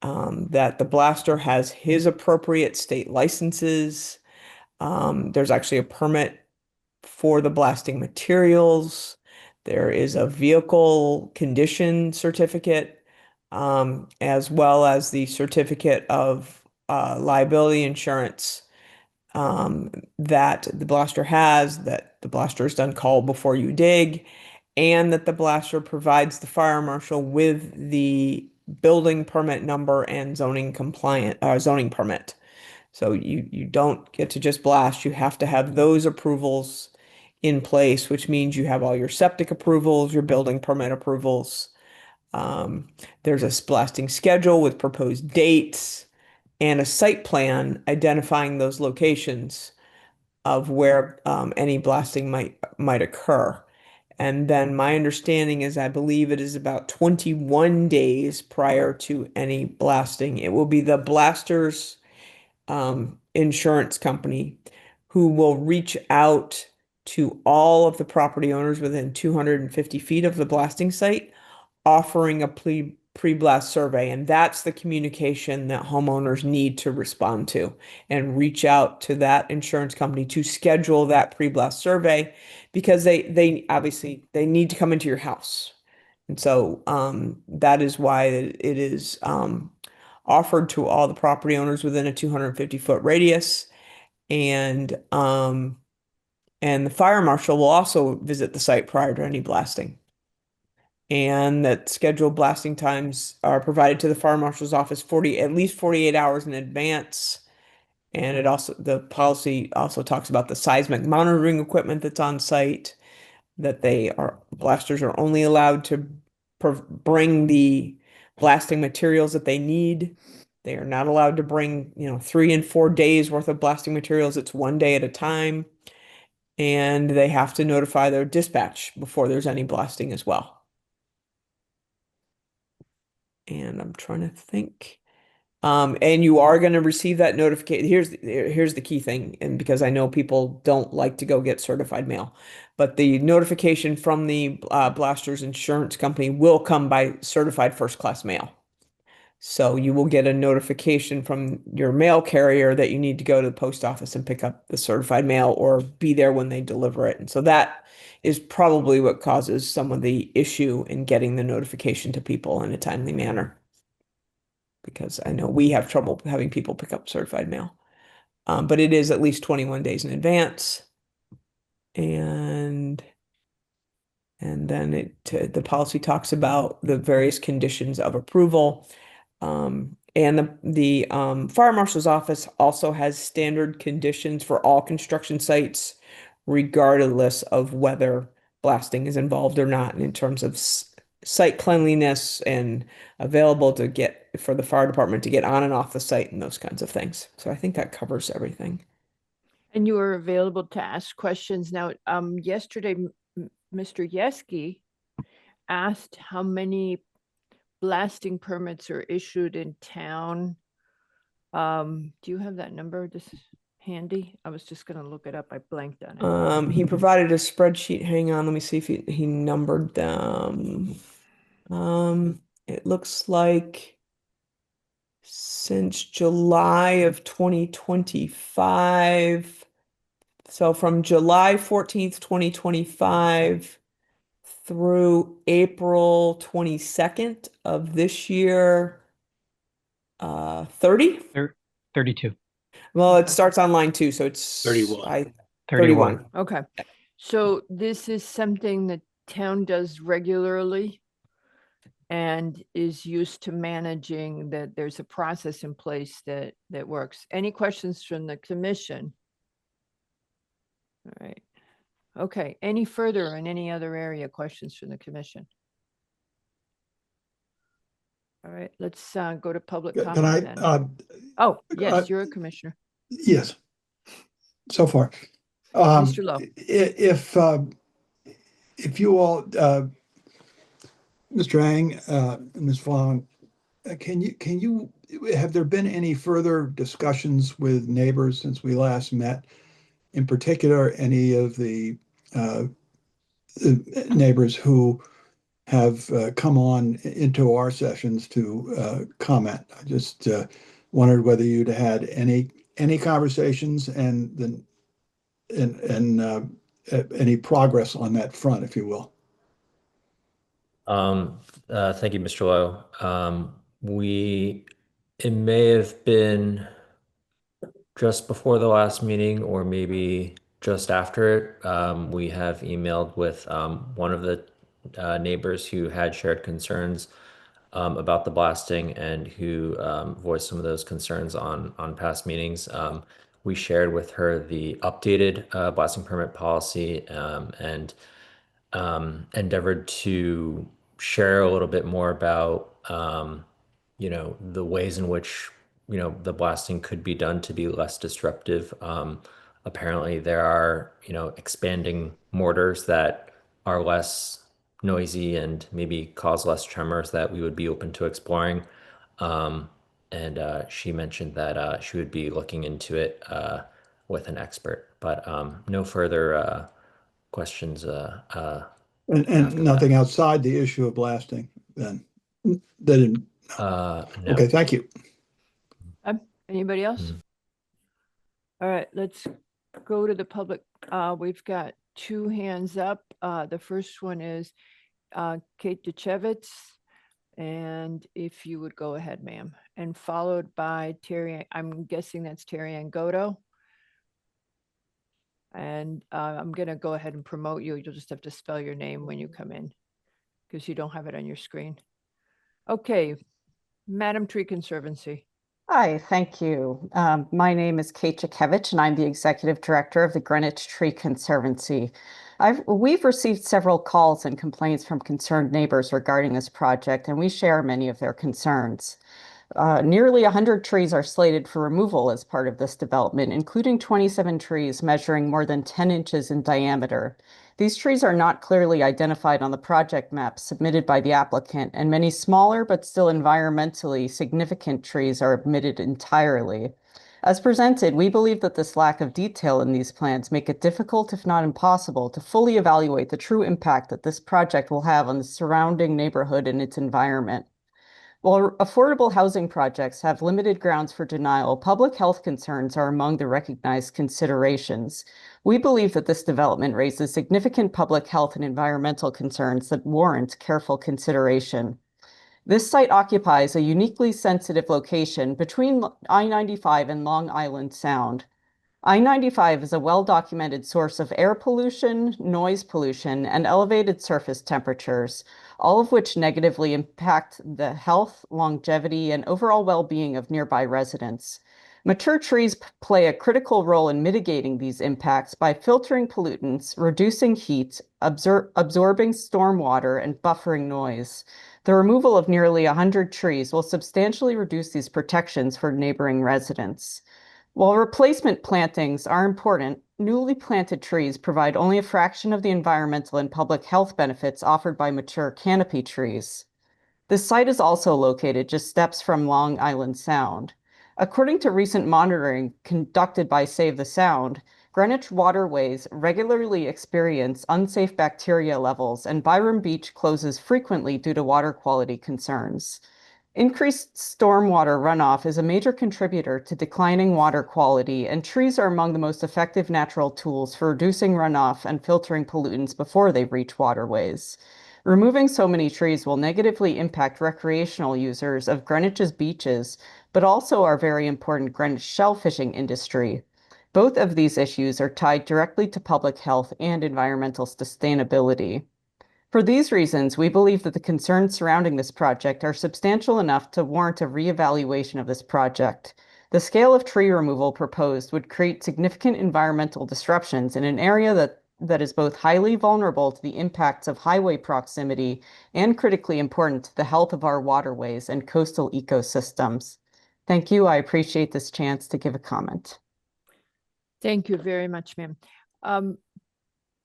that the blaster has his appropriate state licenses. There's actually a permit for the blasting materials. There is a vehicle condition certificate, as well as the certificate of liability insurance that the blaster has, that the blaster has done call before you dig, and that the blaster provides the fire marshal with the building permit number and zoning compliant zoning permit. So you don't get to just blast, you have to have those approvals in place, which means you have all your septic approvals, your building permit approvals. There's a blasting schedule with proposed dates and a site plan identifying those locations of where any blasting might occur. And then my understanding is I believe it is about 21 days prior to any blasting. It will be the blaster's insurance company who will reach out to all of the property owners within 250 feet of the blasting site, offering a pre-blast survey. And that's the communication that homeowners need to respond to and reach out to that insurance company to schedule that pre-blast survey, because they obviously they need to come into your house. And so that is why it is offered to all the property owners within a 250-foot radius. And the fire marshal will also visit the site prior to any blasting. And that scheduled blasting times are provided to the fire marshal's office at least 48 hours in advance. And the policy also talks about the seismic monitoring equipment that's on site, that blasters are only allowed to bring the blasting materials that they need. They are not allowed to bring, 3 and 4 days worth of blasting materials. It's 1 day at a time. And they have to notify their dispatch before there's any blasting as well. And I'm trying to think. And you are going to receive that notification. Here's the key thing, and because I know people don't like to go get certified mail, but the notification from the blaster's insurance company will come by certified first class mail. So you will get a notification from your mail carrier that you need to go to the post office and pick up the certified mail or be there when they deliver it. And so that is probably what causes some of the issue in getting the notification to people in a timely manner. Because I know we have trouble having people pick up certified mail. But it is at least 21 days in advance. And then the policy talks about the various conditions of approval. And the fire marshal's office also has standard conditions for all construction sites, regardless of whether blasting is involved or not, in terms of site cleanliness and available for the fire department to get on and off the site and those kinds of things. So I think that covers everything. And you are available to ask questions. Now, yesterday, Mr. Yeski asked how many blasting permits are issued in town. Do you have that number just handy? I was just going to look it up. I blanked on it. He provided a spreadsheet. Hang on, let me see if he numbered them. It looks like since July of 2025, so from July 14th, 2025 through April 22nd of this year, 30? 32. Well, it starts on line 2, so it's 31. 31. Okay. So this is something the town does regularly and is used to managing that there's a process in place that works. Any questions from the commission? All right. Okay. Any further in any other area questions from the commission? All right, let's go to public Can comment then. Oh, yes, you're a commissioner. Yes, so far. Mr. Lowe. If you all, Mr. Ang, Ms. Vaughn, have there been any further discussions with neighbors since we last met? In particular, any of the neighbors who have come on into our sessions to comment? I just wondered whether you'd had any conversations and any progress on that front, if you will. Thank you, Mr. Lowe. It may have been just before the last meeting or maybe just after it. We have emailed with one of the neighbors who had shared concerns about the blasting and who voiced some of those concerns on past meetings. We shared with her the updated blasting permit policy and endeavored to share a little bit more about the ways in which the blasting could be done to be less disruptive. Apparently there are expanding mortars that are less noisy and maybe cause less tremors that we would be open to exploring. And she mentioned that she would be looking into it with an expert, but no further questions. And nothing outside the issue of blasting then? No. No. Okay, thank you. Anybody else? Mhm. All right, let's go to the public. We've got 2 hands up. The first one is Kate Duchevitz. And if you would go ahead, ma'am, and followed by Terry, I'm guessing that's Terry Angoto. And I'm going to go ahead and promote you. You'll just have to spell your name when you come in because you don't have it on your screen. Okay, Madam Tree Conservancy. Hi, thank you. My name is Kate Jakevich, and I'm the Executive Director of the Greenwich Tree Conservancy. We've received several calls and complaints from concerned neighbors regarding this project, and we share many of their concerns. Nearly 100 trees are slated for removal as part of this development, including 27 trees measuring more than 10 inches in diameter. These trees are not clearly identified on the project map submitted by the applicant, and many smaller but still environmentally significant trees are omitted entirely. As presented, we believe that this lack of detail in these plans make it difficult, if not impossible, to fully evaluate the true impact that this project will have on the surrounding neighborhood and its environment. While affordable housing projects have limited grounds for denial, public health concerns are among the recognized considerations. We believe that this development raises significant public health and environmental concerns that warrant careful consideration. This site occupies a uniquely sensitive location between I-95 and Long Island Sound. I-95 is a well-documented source of air pollution, noise pollution, and elevated surface temperatures, all of which negatively impact the health, longevity, and overall well-being of nearby residents. Mature trees play a critical role in mitigating these impacts by filtering pollutants, reducing heat, absorbing stormwater, and buffering noise. The removal of nearly 100 trees will substantially reduce these protections for neighboring residents. While replacement plantings are important, newly planted trees provide only a fraction of the environmental and public health benefits offered by mature canopy trees. This site is also located just steps from Long Island Sound. According to recent monitoring conducted by Save the Sound, Greenwich waterways regularly experience unsafe bacteria levels, and Byram Beach closes frequently due to water quality concerns. Increased stormwater runoff is a major contributor to declining water quality, and trees are among the most effective natural tools for reducing runoff and filtering pollutants before they reach waterways. Removing so many trees will negatively impact recreational users of Greenwich's beaches, but also our very important Greenwich shell fishing industry. Both of these issues are tied directly to public health and environmental sustainability. For these reasons, we believe that the concerns surrounding this project are substantial enough to warrant a reevaluation of this project. The scale of tree removal proposed would create significant environmental disruptions in an area that is both highly vulnerable to the impacts of highway proximity and critically important to the health of our waterways and coastal ecosystems. Thank you. I appreciate this chance to give a comment. Thank you very much, ma'am.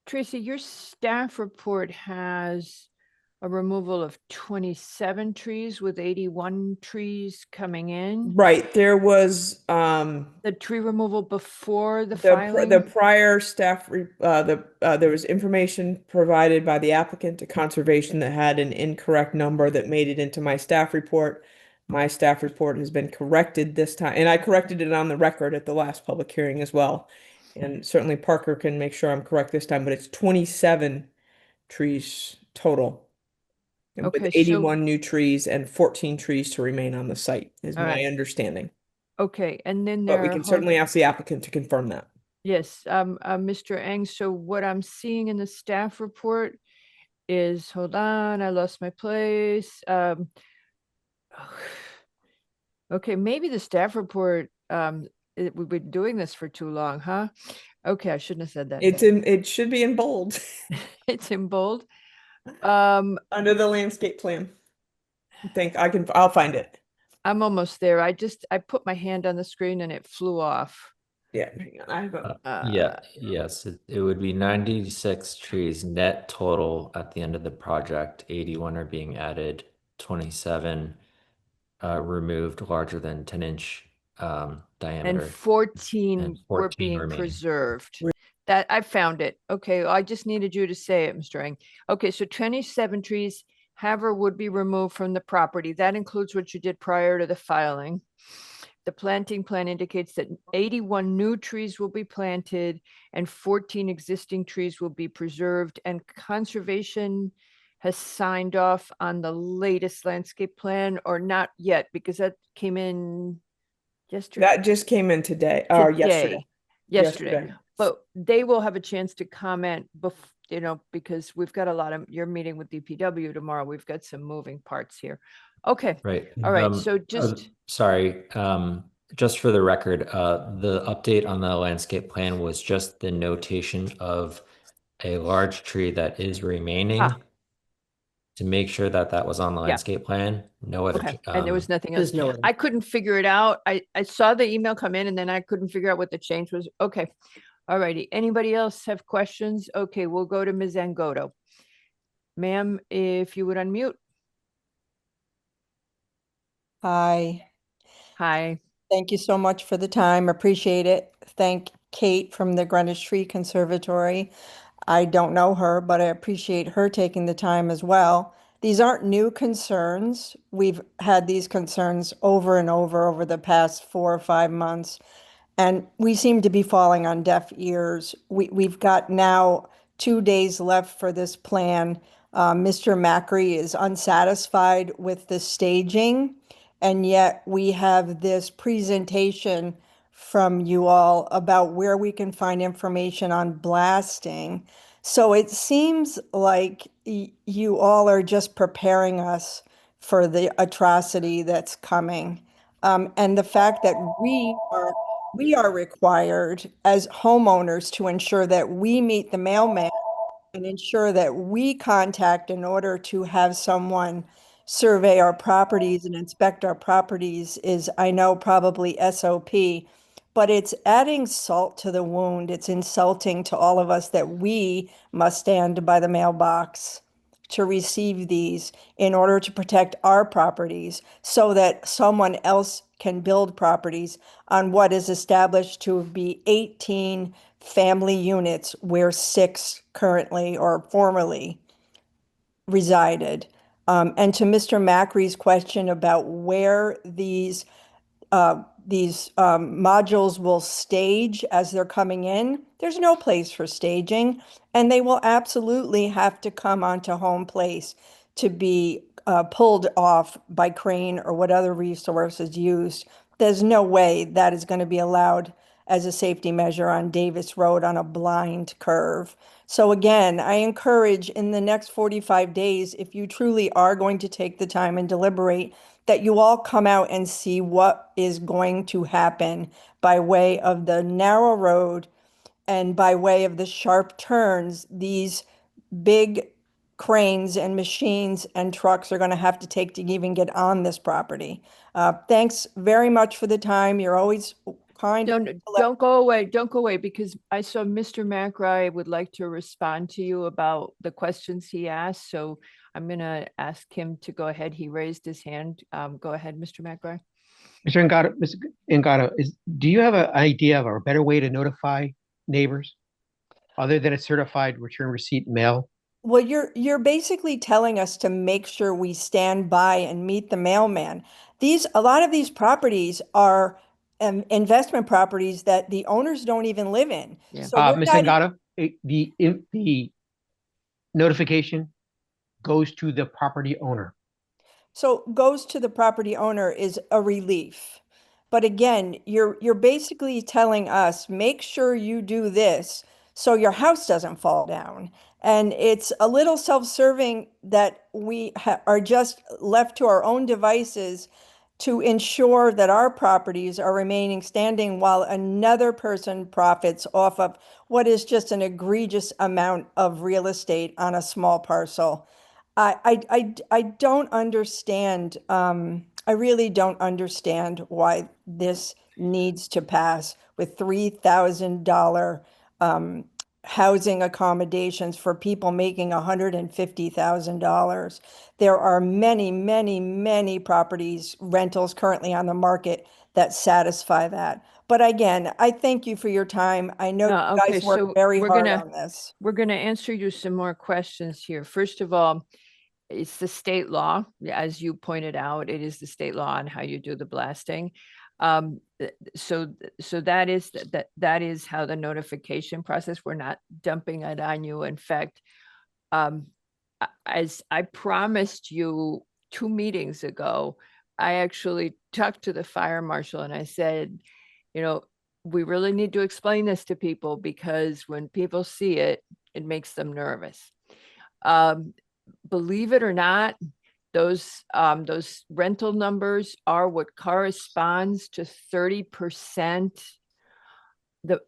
Tracy, your staff report has a removal of 27 trees with 81 trees coming in. Right, there was The tree removal before the the filing? prior staff there was information provided by the applicant to conservation that had an incorrect number that made it into my staff report. My staff report has been corrected this time, and I corrected it on the record at the last public hearing as well. And certainly Parker can make sure I'm correct this time, but it's 27 trees total. and Okay, With so- 81 new trees and 14 trees to remain on the site, is All my right. understanding. Okay, and then But we there can are, certainly ask the applicant to confirm that. yes, Mr. Eng, so what I'm seeing in the staff report is, hold on, I lost my place. Okay, maybe the staff report, we've been doing this for too long, huh? Okay, I shouldn't have said that. It should be in bold It's in bold. under the landscape plan. I'll find it. I'm almost there. I put my hand on the screen and it flew off. Yeah, hang on. I have a Yes, it would be 96 trees net total at the end of the project. 81 are being added, 27 removed larger than 10-inch And diameter. 14 and were 14 being remaining. preserved. That I found it. Okay, I just needed you to say it, Mr. Eng. Okay, so 27 trees have or would be removed from the property. That includes what you did prior to the filing. The planting plan indicates that 81 new trees will be planted and 14 existing trees will be preserved, and conservation has signed off on the latest landscape plan, or not yet, because that came in yesterday. That just came in today or yesterday. Yesterday. But they will have a chance to comment because we've got you're meeting with DPW tomorrow. We've got some moving parts here. Okay. Right. All right. So just, sorry, just for the record, the update on the landscape plan was just the notation of a large tree that is remaining to make sure that that was on the landscape plan. No other. okay. And there was nothing else. There's no other. I couldn't figure it out. I saw the email come in and then I couldn't figure out what the change was. Okay. All righty. Anybody else have questions? Okay, we'll go to Ms. Angoto. Ma'am, if you would unmute. Hi, Hi. thank you so much for the time. Appreciate it. Thank Kate from the Greenwich Tree Conservatory. I don't know her, but I appreciate her taking the time as well. These aren't new concerns. We've had these concerns over and over the past 4 or 5 months, and we seem to be falling on deaf ears. We've got now 2 days left for this plan. Mr. Macri is unsatisfied with the staging, and yet we have this presentation from you all about where we can find information on blasting. So it seems like you all are just preparing us for the atrocity that's coming. And the fact that we are required as homeowners to ensure that we meet the mailman and ensure that we contact in order to have someone survey our properties and inspect our properties is, I know, probably SOP, but it's adding salt to the wound. It's insulting to all of us that we must stand by the mailbox to receive these in order to protect our properties so that someone else can build properties on what is established to be 18 family units where 6 currently or formerly resided. And to Mr. Macri's question about where these modules will stage as they're coming in, there's no place for staging, and they will absolutely have to come onto home place to be pulled off by crane or what other resources used, there's no way that is going to be allowed as a safety measure on Davis Road on a blind curve. So again, I encourage in the next 45 days, if you truly are going to take the time and deliberate, that you all come out and see what is going to happen by way of the narrow road and by way of the sharp turns. These big cranes and machines and trucks are going to have to take to even get on this property. Thanks very much for the time. You're always kind. Don't go away. Don't go away, because I saw Mr. McRae would like to respond to you about the questions he asked. So I'm going to ask him to go ahead. He raised his hand. Go ahead, Mr. McRae. Mr. Ngata, do you have an idea of a better way to notify neighbors other than a certified return receipt mail? Well, you're basically telling us to make sure we stand by and meet the mailman. A lot of these properties are investment properties that the owners don't even live in. Yeah. So we're Ms. not Ngata, the notification goes to the property owner. So goes to the property owner is a relief. But again, you're basically telling us, make sure you do this so your house doesn't fall down. And it's a little self-serving that we are just left to our own devices to ensure that our properties are remaining standing while another person profits off of what is just an egregious amount of real estate on a small parcel. I don't understand. I really don't understand why this needs to pass with $3,000 housing accommodations for people making $150,000. There are many, many, many properties, rentals currently on the market that satisfy that. But again, I thank you for your time. I know you Okay, guys work so very we're hard gonna- on this. We're going to answer you some more questions here. First of all, it's the state law. As you pointed out, it is the state law on how you do the blasting. So that is how the notification process. We're not dumping it on you. In fact, as I promised you 2 meetings ago, I actually talked to the fire marshal and I said, we really need to explain this to people, because when people see it, it makes them nervous. Believe it or not, those rental numbers are what corresponds to 30%,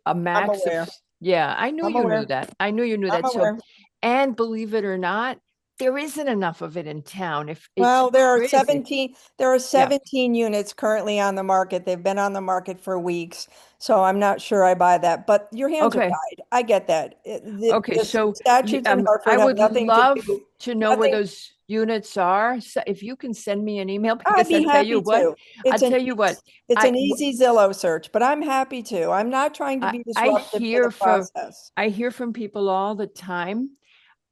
a max aware. of, yeah, I knew I'm you aware. knew that. I knew you knew I'm that. So, aware. and believe it or not, there isn't enough of it in town. Well, there are crazy. 17 units currently on the market. They've been on the market for weeks. So I'm not sure I buy that, but your hands are Okay. tied. I get that. Okay, so statutes in Hartford I have would nothing love to do. to know where nothing- those units are. So if you can send me an email, I'd because be I'll tell happy you what, to. I'll tell you what, It's I- an easy Zillow search, but I'm happy to. I'm not trying to be I disruptive to hear the process. I hear from people all the time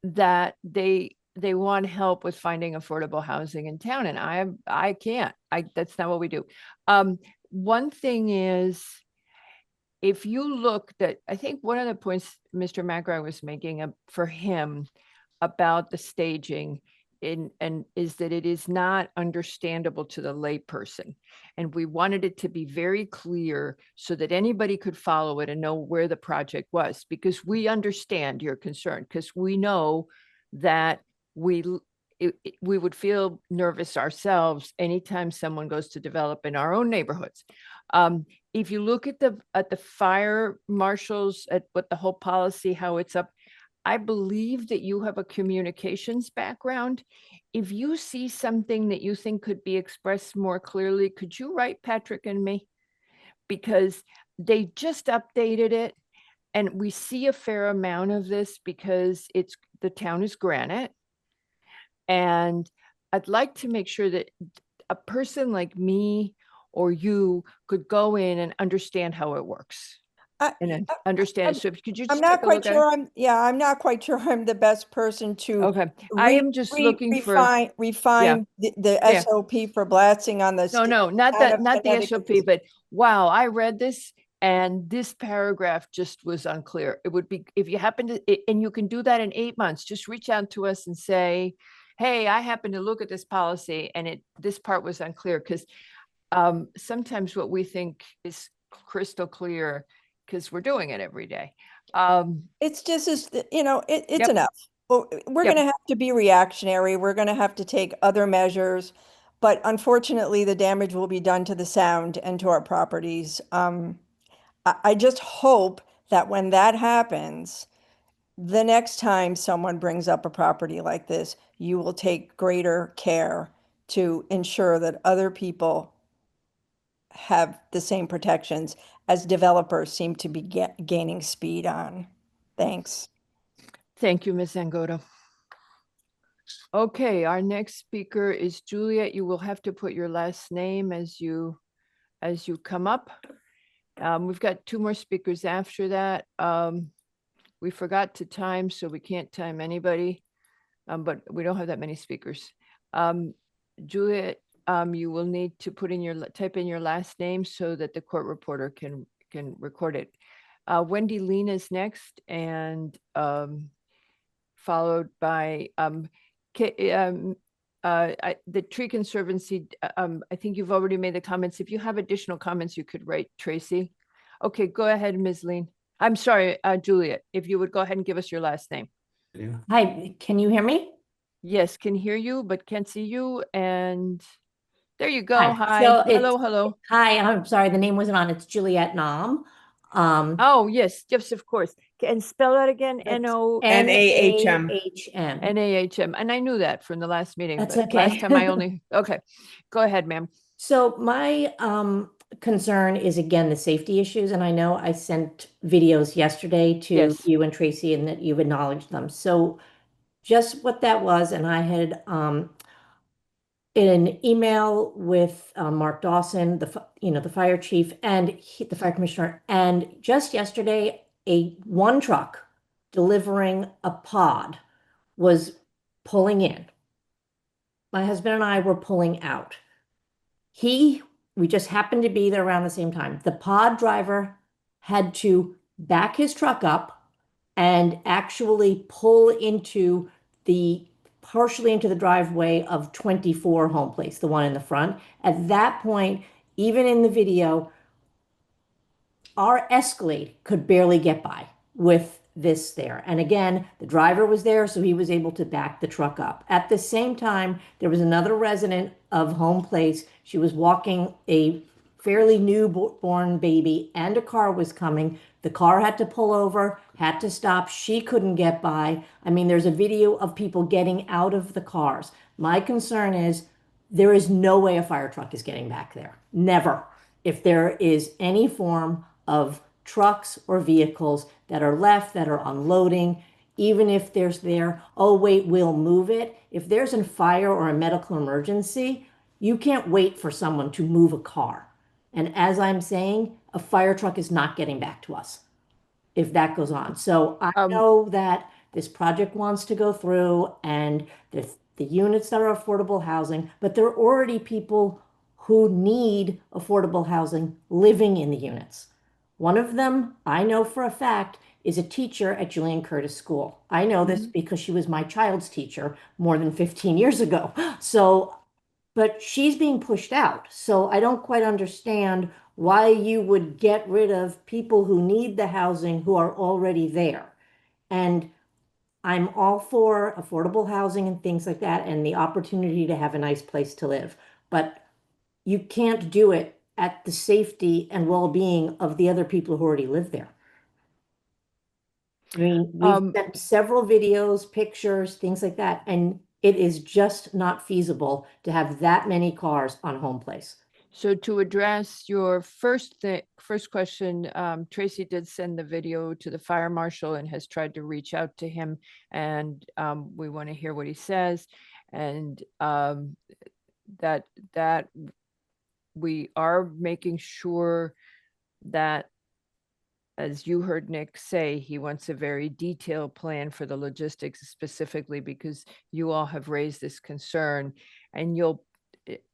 that they want help with finding affordable housing in town, and I can't. That's not what we do. One thing is, if you look that, I think one of the points Mr. McRae was making for him about the staging and is that it is not understandable to the layperson. And we wanted it to be very clear so that anybody could follow it and know where the project was, because we understand your concern, because we know that we would feel nervous ourselves anytime someone goes to develop in our own neighborhoods. If you look at the fire marshals, at what the whole policy, how it's up, I believe that you have a communications background. If you see something that you think could be expressed more clearly, could you write Patrick and me? Because they just updated it, and we see a fair amount of this because the town is Granite. And I'd like to make sure that a person like me or you could go in and understand how it works. And understand. So could you just I'm not take a quite look at sure. it? I'm not quite sure I'm the best person to. Okay, I am just looking for refine the Yeah. SOP for blasting on the. no, not the SOP, but wow, I read this and this paragraph just was unclear. It would be, if you happen to, and you can do that in 8 months, just reach out to us and say, hey, I happened to look at this policy and this part was unclear, because sometimes what we think is crystal clear, because we're doing it every day. It's just, it's Yep. enough. Well, we're Yep. going to have to be reactionary. We're going to have to take other measures. But unfortunately, the damage will be done to the sound and to our properties. I just hope that when that happens, the next time someone brings up a property like this, you will take greater care to ensure that other people have the same protections as developers seem to be gaining speed on. Thanks. Thank you, Ms. Angoto. Okay, our next speaker is Juliet. You will have to put your last name as you come up. We've got 2 more speakers after that. We forgot to time, so we can't time anybody, but we don't have that many speakers. Juliet, you will need to type in your last name so that the court reporter can record it. Wendy Lean is next, and followed by the Tree Conservancy. I think you've already made the comments. If you have additional comments, you could write Tracy. Okay, go ahead, Ms. Lean. I'm sorry, Juliet, if you would go ahead and give us your last name. Hi, can you hear me? Yes, can hear you, but can't see you. And there you go. Hi. Hi. So Hello, hello. Hi, I'm sorry, the name wasn't on. It's Juliet Nam. Oh, yes, of course. And spell that again. That's N-A-H-M. N-A-H-M. N-A-H-M. And I knew that from the last meeting. That's but okay. Last time I only, okay. Go ahead, ma'am. So my concern is, again, the safety issues. And I know I sent videos yesterday to Yes. you and Tracy, and that you've acknowledged them. So just what that was, and I had in an email with Mark Dawson, the fire chief, and the fire commissioner, and just yesterday, one truck delivering a pod was pulling in. My husband and I were pulling out. We just happened to be there around the same time. The pod driver had to back his truck up and actually pull partially into the driveway of 24 Home Place, the one in the front. At that point, even in the video, our Escalade could barely get by with this there. And again, the driver was there, so he was able to back the truck up. At the same time, there was another resident of Home Place. She was walking a fairly newborn baby, and a car was coming. The car had to pull over, had to stop. She couldn't get by. I mean, there's a video of people getting out of the cars. My concern is there is no way a fire truck is getting back there. Never. If there is any form of trucks or vehicles that are left, that are unloading, even if there's oh, wait, we'll move it. If there's a fire or a medical emergency, you can't wait for someone to move a car. And as I'm saying, a fire truck is not getting back to us if that goes on. So I know that this project wants to go through, and the units that are affordable housing, but there are already people who need affordable housing living in the units. One of them, I know for a fact, is a teacher at Julian Curtis School. I know this because she was my child's teacher more than 15 years ago. So, but she's being pushed out. So I don't quite understand why you would get rid of people who need the housing who are already there. And I'm all for affordable housing and things like that, and the opportunity to have a nice place to live. But you can't do it at the safety and well-being of the other people who already live there. I mean, we've sent several videos, pictures, things like that, and it is just not feasible to have that many cars on Home Place. So to address your first question, Tracy did send the video to the fire marshal and has tried to reach out to him, and we want to hear what he says, and that we are making sure that, as you heard Nick say, he wants a very detailed plan for the logistics, specifically because you all have raised this concern, and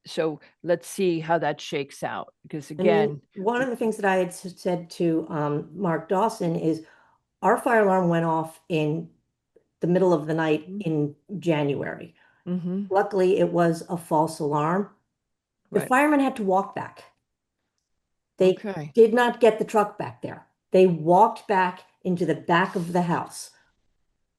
so let's see how that shakes out. Because again, one of the things that I had said to Mark Dawson is our fire alarm went off in the middle of the night in January. Mm-hmm. Luckily, it was a false alarm. The Right. firemen had to walk back. They Okay. did not get the truck back there. They walked back into the back of the house.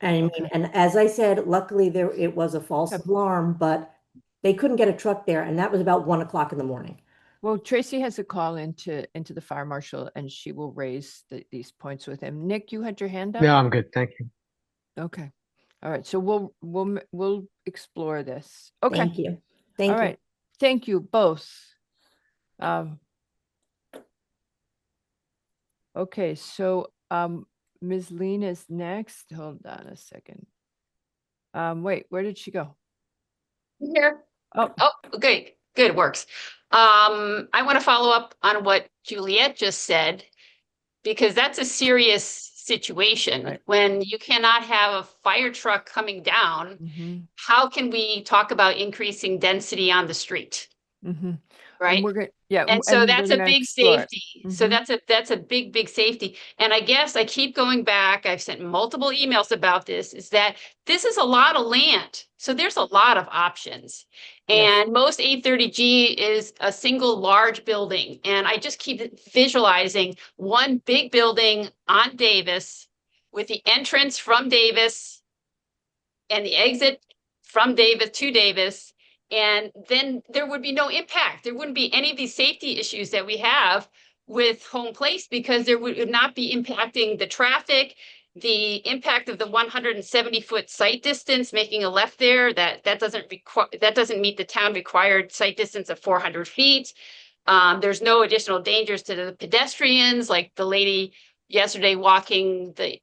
And I mean, Okay. and as I said, luckily it was a false Yep. alarm, but they couldn't get a truck there, and that was about 1 o'clock in the morning. Well, Tracy has a call into the fire marshal, and she will raise these points with him. Nick, you had your hand up? No, I'm good. Thank you. Okay. All right. So we'll explore this. Okay. Thank you. Thank All you. right. Thank you both. Okay. So Ms. Lean is next. Hold on a second. Wait, where did she go? Here. Oh, Okay, good, works. I want to follow up on what Juliet just said, because that's a serious situation. Right. When you cannot have a fire truck coming down, mhm, how can we talk about increasing density on the street, mhm. right? And we're gonna, yeah. And so we're that's a gonna big explore it. safety. So Mhm. that's a big safety. And I guess I keep going back. I've sent multiple emails about this, is that this is a lot of land. So there's a lot of options. Yes. And most 830G is a single large building. And I just keep visualizing one big building on Davis with the entrance from Davis and the exit from Davis to Davis. And then there would be no impact. There wouldn't be any of these safety issues that we have with Home Place, because there would not be impacting the traffic, the impact of the 170-foot site distance, making a left there, that doesn't meet the town required site distance of 400 feet. There's no additional dangers to the pedestrians, like the lady yesterday walking the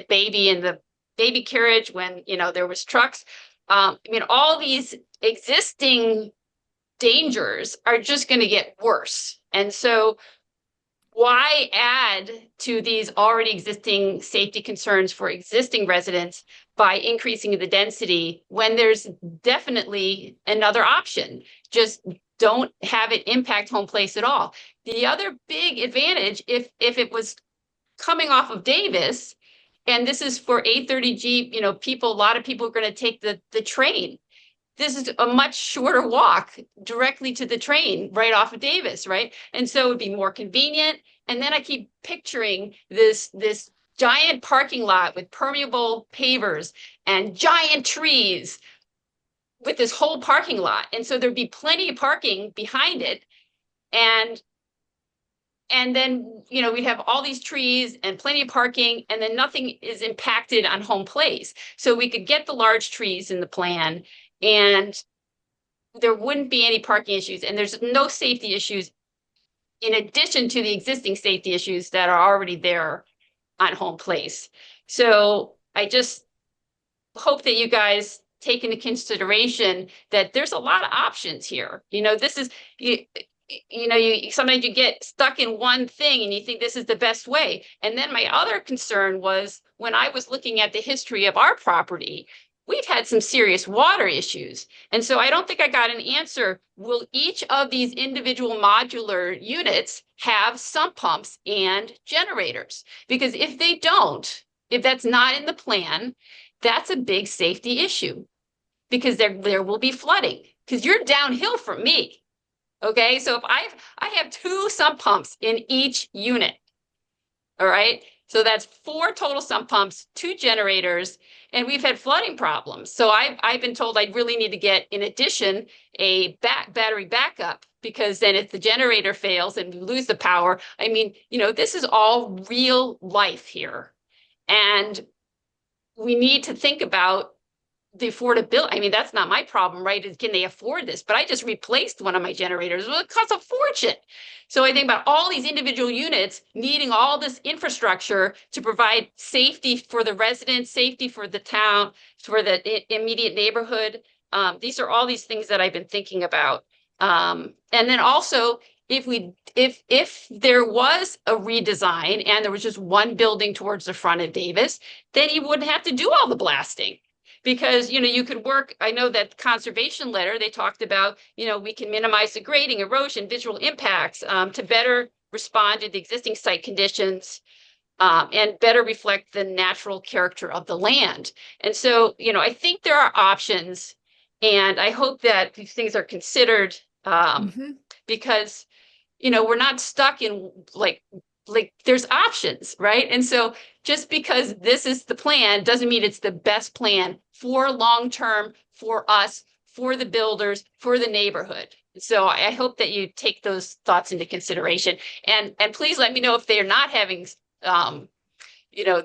baby in the baby carriage when, you know, there was trucks. I mean, all these existing dangers are just going to get worse. And so why add to these already existing safety concerns for existing residents by increasing the density when there's definitely another option? Just don't have it impact Home Place at all. The other big advantage, if it was coming off of Davis, and this is for 830G, you know, a lot of people are going to take the train. This is a much shorter walk directly to the train right off of Davis, right? And so it would be more convenient. And then I keep picturing this giant parking lot with permeable pavers and giant trees with this whole parking lot. And so there'd be plenty of parking behind it. And then, you know, we'd have all these trees and plenty of parking, and then nothing is impacted on Home Place. So we could get the large trees in the plan, and there wouldn't be any parking issues, and there's no safety issues in addition to the existing safety issues that are already there on Home Place. So I just hope that you guys take into consideration that there's a lot of options here. You know, this is, sometimes you get stuck in one thing and you think this is the best way. And then my other concern was, when I was looking at the history of our property, we've had some serious water issues. And so I don't think I got an answer. Will each of these individual modular units have sump pumps and generators? Because if they don't, if that's not in the plan, that's a big safety issue, because there will be flooding, because you're downhill from me. Okay, so if I have 2 sump pumps in each unit, all right, so that's 4 total sump pumps, 2 generators, and we've had flooding problems. So I've been told I really need to get, in addition, a battery backup, because then if the generator fails and we lose the power, I mean, you know, this is all real life here, and we need to think about the affordability. I mean, that's not my problem, right? Can they afford this? But I just replaced one of my generators. Well, it costs a fortune. So I think about all these individual units needing all this infrastructure to provide safety for the residents, safety for the town, for the immediate neighborhood. These are all these things that I've been thinking about. And then also, if there was a redesign and there was just one building towards the front of Davis, then you wouldn't have to do all the blasting. Because, you know, you could work, I know that conservation letter, they talked about, you know, we can minimize the grading, erosion, visual impacts to better respond to the existing site conditions and better reflect the natural character of the land. And so, you know, I think there are options. And I hope that these things are considered, because, you know, we're not stuck in like there's options, right? And so just because this is the plan doesn't mean it's the best plan for long-term, for us, for the builders, for the neighborhood. So I hope that you take those thoughts into consideration, and please let me know if they are not having, you know,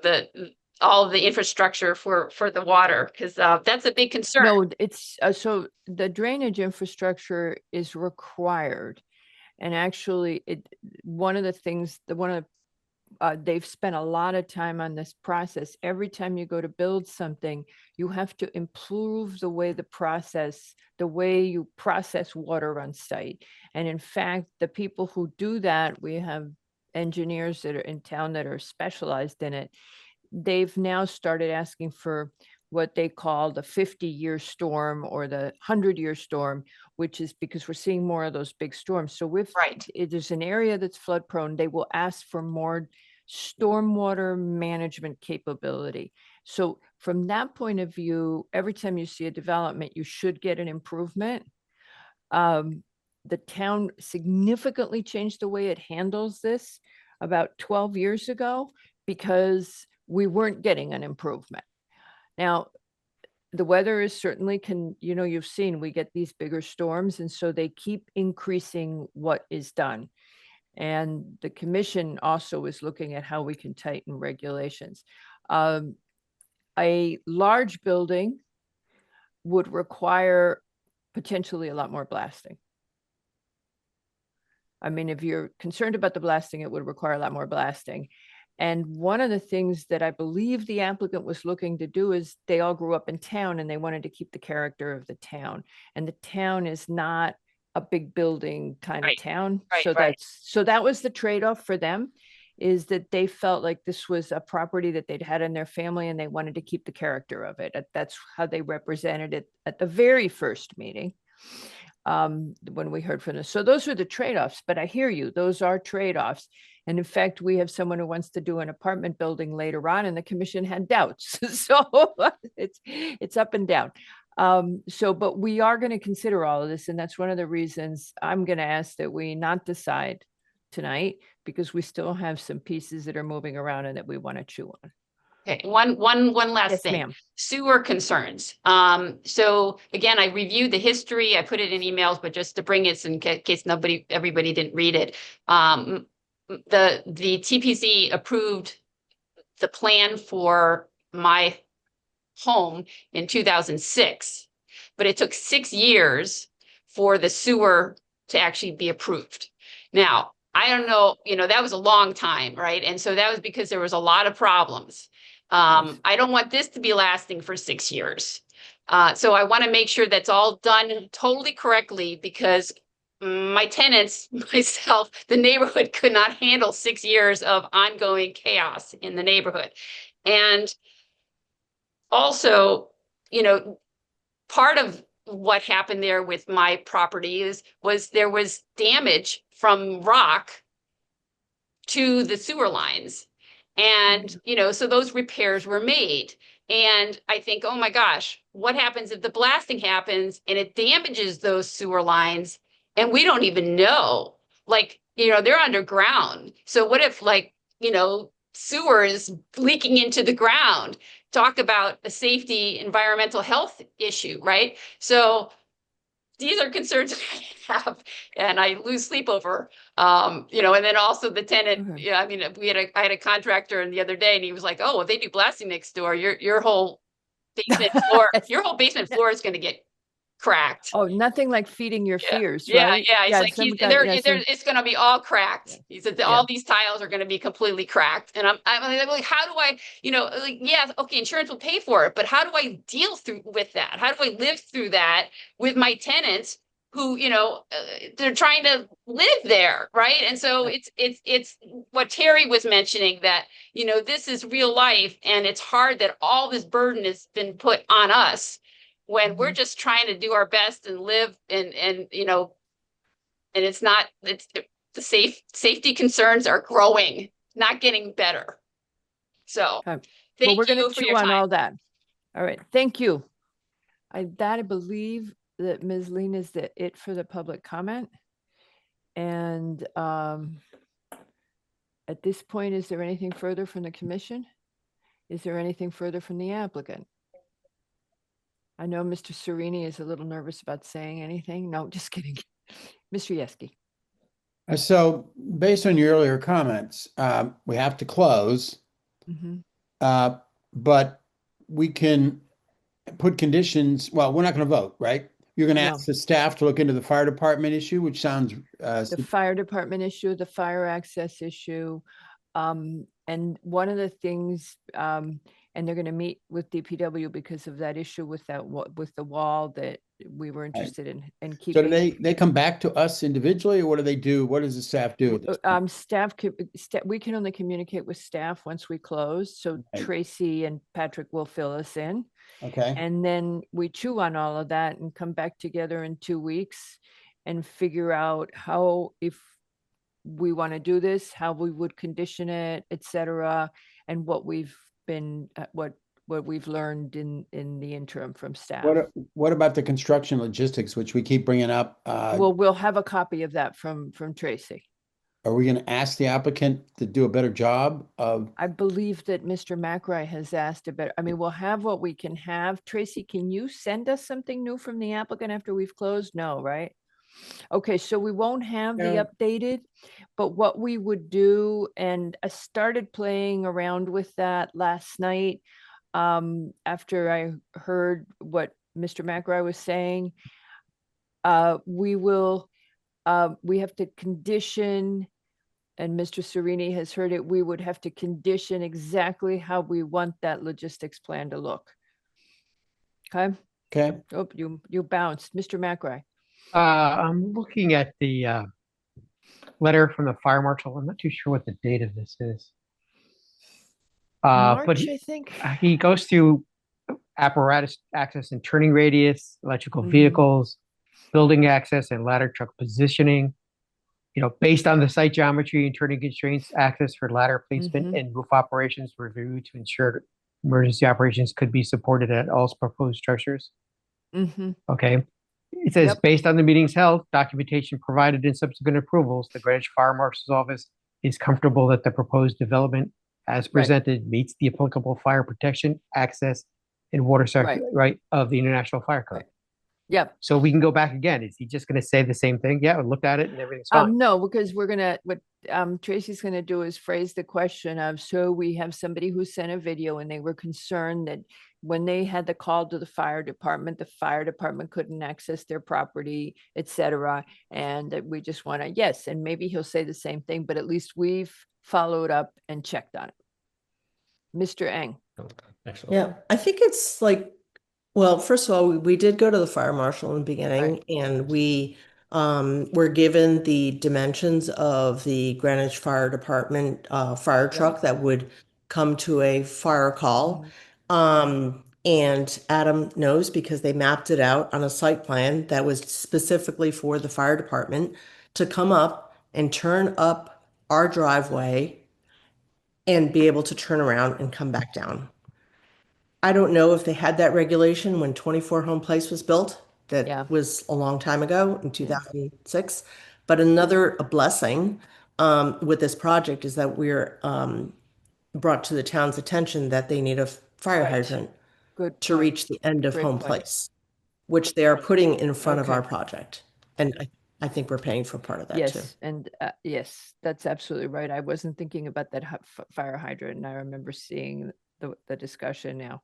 all of the infrastructure for the water, because that's a big concern. No, it's so the drainage infrastructure is required. And actually, one of the things they've spent a lot of time on this process. Every time you go to build something, you have to improve the way you process water on site. And in fact, the people who do that, we have engineers that are in town that are specialized in it. They've now started asking for what they call the 50-year storm or the 100-year storm, which is because we're seeing more of those big storms. So if there's an area that's flood prone, they will ask for more stormwater management capability. So from that point of view, every time you see a development, you should get an improvement. The town significantly changed the way it handles this about 12 years ago because we weren't getting an improvement. Now, the weather is certainly you know, you've seen, we get these bigger storms, and so they keep increasing what is done. And the commission also is looking at how we can tighten regulations. A large building would require potentially a lot more blasting. I mean, if you're concerned about the blasting, it would require a lot more blasting. And one of the things that I believe the applicant was looking to do is they all grew up in town and they wanted to keep the character of the town. And the town is not a big building kind of town. So that was the trade-off for them, is that they felt like this was a property that they'd had in their family and they wanted to keep the character of it. That's how they represented it at the very first meeting. When we heard from them. So those are the trade-offs, but I hear you, those are trade-offs. And in fact, we have someone who wants to do an apartment building later on and the commission had doubts. So it's up and down. But we are going to consider all of this. And that's one of the reasons I'm going to ask that we not decide tonight, because we still have some pieces that are moving around and that we want to chew on. Okay, one last Yes, thing. ma'am. Sewer concerns. So again, I reviewed the history. I put it in emails, but just to bring it in case everybody didn't read it. The TPC approved the plan for my home in 2006, but it took 6 years for the sewer to actually be approved. Now, I don't know, you know, that was a long time, right? And so that was because there was a lot of problems. I don't want this to be lasting for 6 years. So I want to make sure that's all done totally correctly, because my tenants, myself, the neighborhood could not handle 6 years of ongoing chaos in the neighborhood. And also, you know, part of what happened there with my property was there was damage from rock to the sewer lines. And, you know, so those repairs were made. And I think, oh my gosh, what happens if the blasting happens and it damages those sewer lines and we don't even know? Like, you know, they're underground. So what if, like, you know, sewer is leaking into the ground? Talk about a safety, environmental health issue, right? So these are concerns I have, and I lose sleep over, you know, and then also the tenant, yeah, I mean, I had a contractor the other day and he was like, oh, well, they do blasting next door. Your whole basement floor, is going to get cracked. Oh, nothing like feeding your fears, Yeah, right? yeah. It's like it's going to be all cracked. Yeah. He said all these tiles are going to be completely cracked. And I'm like, how do I, you know, like, yeah, okay, insurance will pay for it, but how do I deal with that? How do I live through that with my tenants who, you know, they're trying to live there, right? And so it's what Terry was mentioning, that, you know, this is real life, and it's hard that all this burden has been put on us when we're just trying to do our best and live and you know, and it's the safety concerns are growing, not getting better. So Okay. thank we're you going to for chew your on time. all that. All right. Thank you. I believe that Ms. Lean is it for the public comment. And at this point, is there anything further from the commission? Is there anything further from the applicant? I know Mr. Serini is a little nervous about saying anything. No, just kidding. Mr. Yeski. So based on your earlier comments, we have to close, Mhm. but we can put conditions. Well, we're not going to vote, right? You're going to No. ask the staff to look into the fire department issue, which sounds, The fire department issue, the fire access issue. And one of the things, and they're going to meet with DPW because of that issue with with the wall that we were interested in so do keeping. they come back to us individually, or what do they do? What does the staff do? at this point? Staff, we can only communicate with staff once we close. So Right. Tracy and Patrick will fill us in. Okay. And then we chew on all of that and come back together in 2 weeks and figure out how, if we want to do this, how we would condition it, et cetera, and what we've been, what we've learned in the interim from staff. What about the construction logistics, which we keep bringing up? Well, we'll have a copy of that from Tracy. Are we going to ask the applicant to do a better job of? I believe that Mr. McRae has asked about, I mean, we'll have what we can have. Tracy, can you send us something new from the applicant after we've closed? No, right? Okay, so we won't have the No. updated, but what we would do, and I started playing around with that last night, after I heard what Mr. McRae was saying. We have to condition, and Mr. Serini has heard it, we would have to condition exactly how we want that logistics plan to look. Okay? Okay. Oh, you bounced. Mr. McRae. I'm looking at the letter from the fire marshal. I'm not too sure what the date of this is. But March, I think. he goes through apparatus access and turning radius, electrical Mhm. vehicles, building access and ladder truck positioning. You know, based on the site geometry and turning constraints, access for ladder placement and roof operations reviewed to ensure emergency operations could be supported at all proposed structures. Mhm. Okay. It says, Yep. based on the meetings held, documentation provided in subsequent approvals, the Greenwich Fire Marshal's Office is comfortable that the proposed development as presented meets the applicable fire protection, access, and water right of the International Fire Code. Yep. So we can go back again. Is he just going to say the same thing? Yeah, we looked at it and everything's fine. No, because what Tracy's gonna do is phrase the question of, so we have somebody who sent a video and they were concerned that when they had the call to the fire department couldn't access their property, et cetera. And that we just wanna, yes, and maybe he'll say the same thing, but at least we've followed up and checked on it. Mr. Eng. Actually, Yeah, I think it's like, well, first of all, we did go to the fire marshal in the beginning, and we were given the dimensions of the Greenwich Fire Department fire truck that would come to a fire call. And Adam knows because they mapped it out on a site plan that was specifically for the fire department to come up and turn up our driveway and be able to turn around and come back down. I don't know if they had that regulation when 24 Home Place was built. That was a long time ago in 2006. But another blessing with this project is that we're brought to the town's attention that they need a fire hydrant to reach the end of Home Place, which they are putting in front of our project. And I think we're paying for part of that too. Yes, and yes, that's absolutely right. I wasn't thinking about that fire hydrant, and I remember seeing the discussion now.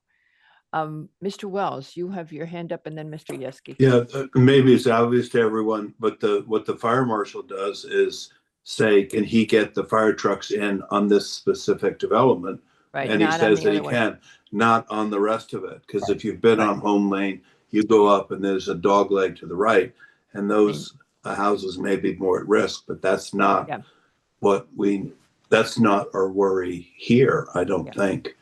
Mr. Wells, you have your hand up, and then Mr. Yeski. Yeah, maybe it's obvious to everyone, but what the fire marshal does is say, can he get the fire trucks in on this specific development? Right, and he not on says the that he other one. can, not on the rest of it. Because if you've been on Home Lane, you go up and there's a dog leg to the right, and those houses may be more at risk, but that's not that's not our worry here, I don't think.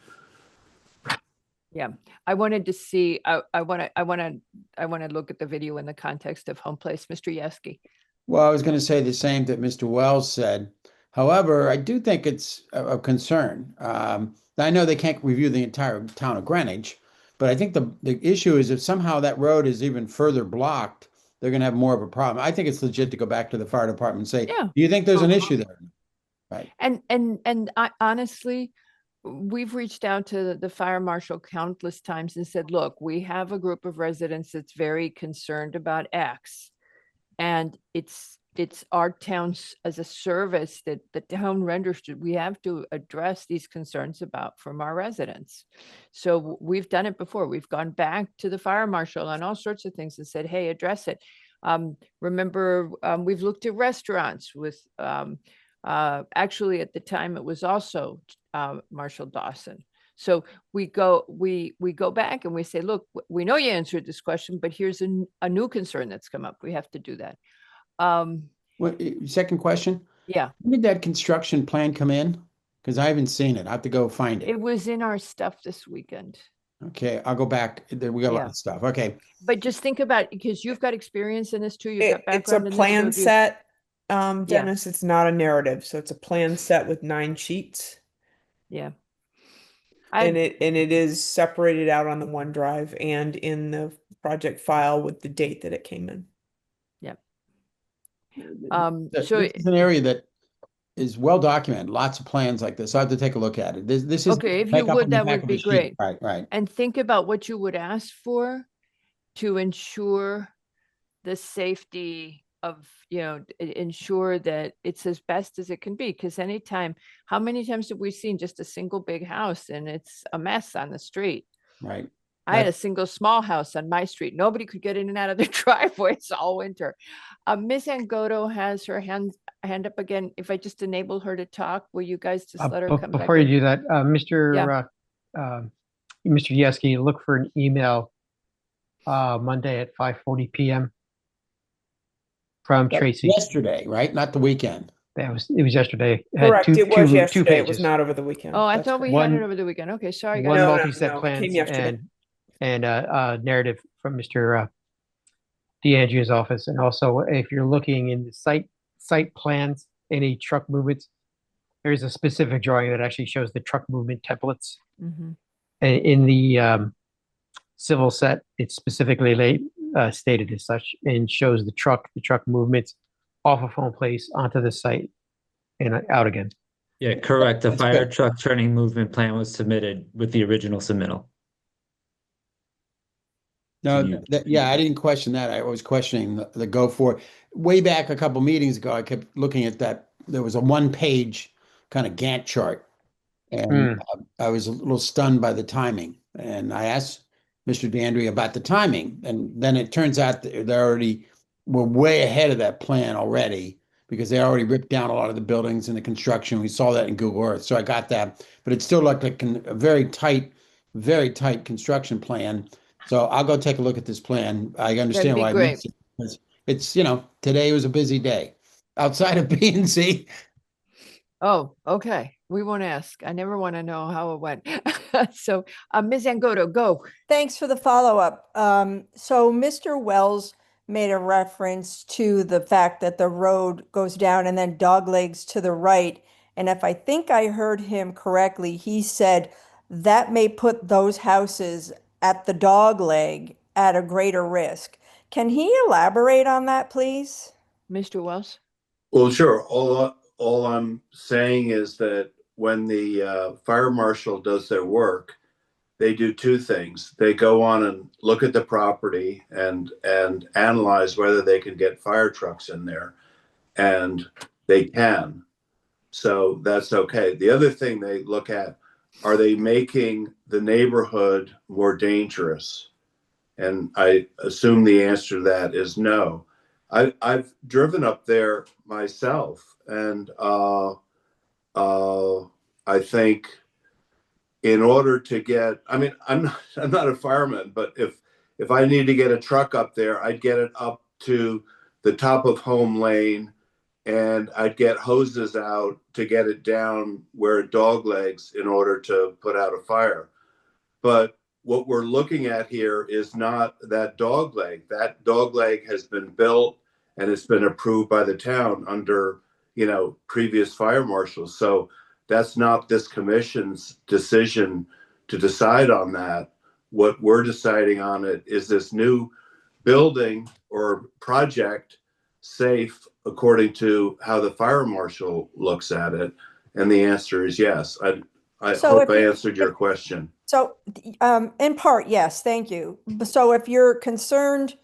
Yeah, I wanted to see, I want to look at the video in the context of Home Place. Mr. Yeski. Well, I was going to say the same that Mr. Wells said. However, I do think it's of concern. I know they can't review the entire town of Greenwich, But I think the issue is if somehow that road is even further blocked, they're gonna have more of a problem. I think it's legit to go back to the fire department and say, Yeah. do you think there's an issue there? Right. And I honestly, we've reached out to the fire marshal countless times and said, look, we have a group of residents that's very concerned about X. And it's our town's as a service that the town renders to, we have to address these concerns about from our residents. So we've done it before. We've gone back to the fire marshal on all sorts of things and said, hey, address it. Remember, we've looked at restaurants with, actually at the time it was also Marshall Dawson. So we go back and we say, look, we know you answered this question, but here's a new concern that's come up. We have to do that. What, second question? Yeah. When did that construction plan come in? Because I haven't seen it. I have to go find it. It was in our stuff this weekend. Okay, I'll go back. We got a lot Yeah. of stuff. Okay. But just think about, because you've got experience in this too. You've got It's a background in this, so plan if you- set, Dennis. It's not a narrative. So it's a plan set with 9 sheets. Yeah. And it is separated out on the OneDrive and in the project file with the date that it came in. Yep. This So is an area that is well documented, lots of plans like this. I have to take a look at it. This is okay, if back you up would, on the that back would of be a sheet. great. Right, right. And think about what you would ask for to ensure the safety of, ensure that it's as best as it can be. Because anytime, how many times have we seen just a single big house and it's a mess on the street? Right. I had a single small house on my street. Nobody could get in and out of their driveways all winter. Ms. Angoto has her hand up again. If I just enable her to talk, will you guys just let her come back? Before you in? do that, Mr. Yeski, look for an email Monday at 5:40 p.m. from That's Tracy. yesterday, right? Not the weekend. It was yesterday. It had Correct. It was two yesterday. It was pages. not over the weekend. Oh, I That's thought we correct. had it over the weekend. Okay, sorry, guys. One No, multi-set no, it plans came yesterday. and a narrative from Mr. DeAndrea's office. And also, if you're looking in the site plans, any truck movements, there's a specific drawing that actually shows the truck movement templates. Mhm. In the civil set, it's specifically stated as such and shows the truck movements off of home place onto the site and out again. Yeah, correct. The That's fire good. truck turning movement plan was submitted with the original submittal. No, Can you- yeah, I didn't question that. I was questioning the go for. Way back a couple meetings ago, I kept looking at that. There was a 1-page kind of Gantt chart. And I was a little stunned by the timing. And I asked Mr. DeAndrea about the timing. And then it turns out that they already were way ahead of that plan already because they already ripped down a lot of the buildings and the construction. We saw that in Google Earth. So I got that. But it still looked like a very tight construction plan. So I'll go take a look at this plan. I understand be why I great. missed it. Because it's, today was a busy day. Outside of P&Z, Oh, okay. We won't ask. I never want to know how it went. So, Ms. Angoto, go. Thanks for the follow-up. So Mr. Wells made a reference to the fact that the road goes down and then doglegs to the right. And if I think I heard him correctly, he said that may put those houses at the dogleg at a greater risk. Can he elaborate on that, please? Mr. Wells? Well, sure. All I'm saying is that when the fire marshal does their work, they do two things. They go on and look at the property and analyze whether they can get fire trucks in there, and they can. So that's okay. The other thing they look at, are they making the neighborhood more dangerous? And I assume the answer to that is no. I've driven up there myself, and I think in order to get, I mean, I'm not a fireman, but if I need to get a truck up there, I'd get it up to the top of home lane, and I'd get hoses out to get it down where it doglegs in order to put out a fire. But what we're looking at here is not that dogleg. That dogleg has been built and it's been approved by the town under, previous fire marshals. So that's not this commission's decision to decide on that. What we're deciding on it is this new building or project safe according to how the fire marshal looks at it? And the answer is yes. I So hope if I you- answered your question. So, in part, yes, thank you. So if you're concerned,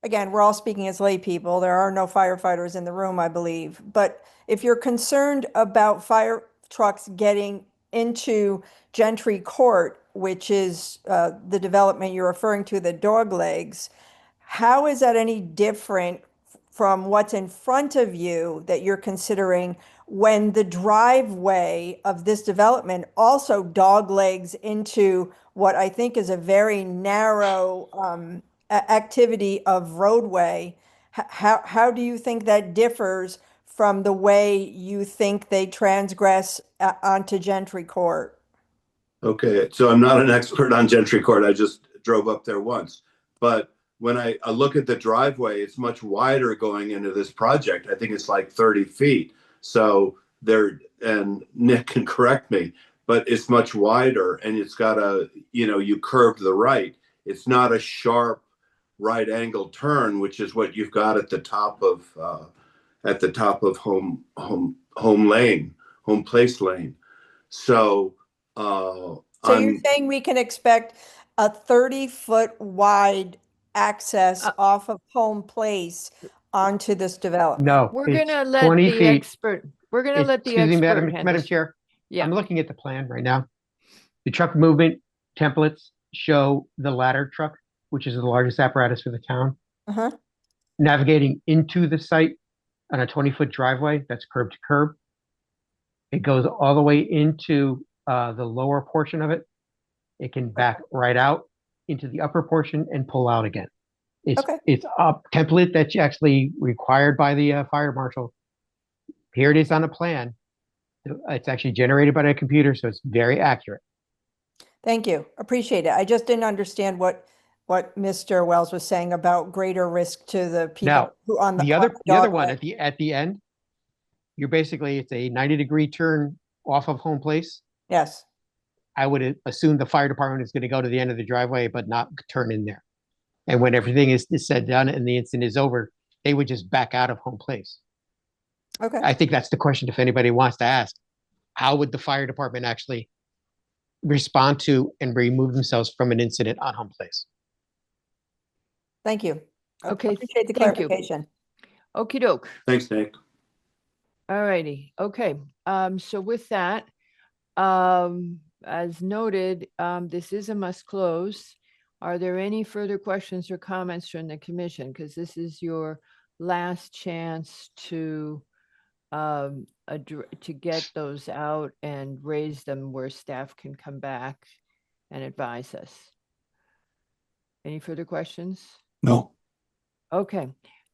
again, we're all speaking as lay people. There are no firefighters in the room, I believe. But if you're concerned about fire trucks getting into Gentry Court, which is the development you're referring to, the dog legs, how is that any different from what's in front of you that you're considering when the driveway of this development also doglegs into what I think is a very narrow activity of roadway? How do you think that differs from the way you think they transgress onto Gentry Court? Okay, so I'm not an expert on Gentry Court. I just drove up there once. But when I look at the driveway, it's much wider going into this project. I think it's like 30 feet. So there, and Nick can correct me, but it's much wider and it's got you curve to the right. It's not a sharp right angle turn, which is what you've got at the top of Home Place Lane. So So you're saying we can expect a 30-foot wide access off of Home Place onto this development? No, We're it's gonna let 20 the feet. expert, we're gonna let the Excuse me, expert Madam handle. Chair. Yeah. I'm looking at the plan right now. The truck movement templates show the ladder truck, which is the largest apparatus for the town, Uh-huh. navigating into the site on a 20-foot driveway that's curb to curb. It goes all the way into the lower portion of it. It can back right out into the upper portion and pull out again. It's a template that's actually required by the fire marshal. Here it is on a plan. It's actually generated by a computer, so it's very accurate. Thank you. Appreciate it. I just didn't understand what Mr. Wells was saying about greater risk to the people Now, who on the on other dog one leg. at the end, you're basically, it's a 90-degree turn off of Home Place. Yes. I would assume the fire department is going to go to the end of the driveway, but not turn in there. And when everything is said done and the incident is over, they would just back out of Home Place. Okay. I think that's the question if anybody wants to ask. How would the fire department actually respond to and remove themselves from an incident on Home Place? Thank you. I Okay, appreciate the thank you. clarification. Okey doke. Thanks, Nick. All righty. Okay. So with that, as noted, this is a must close. Are there any further questions or comments from the commission? Because this is your last chance to get those out and raise them where staff can come back and advise us. Any further questions? No. Okay.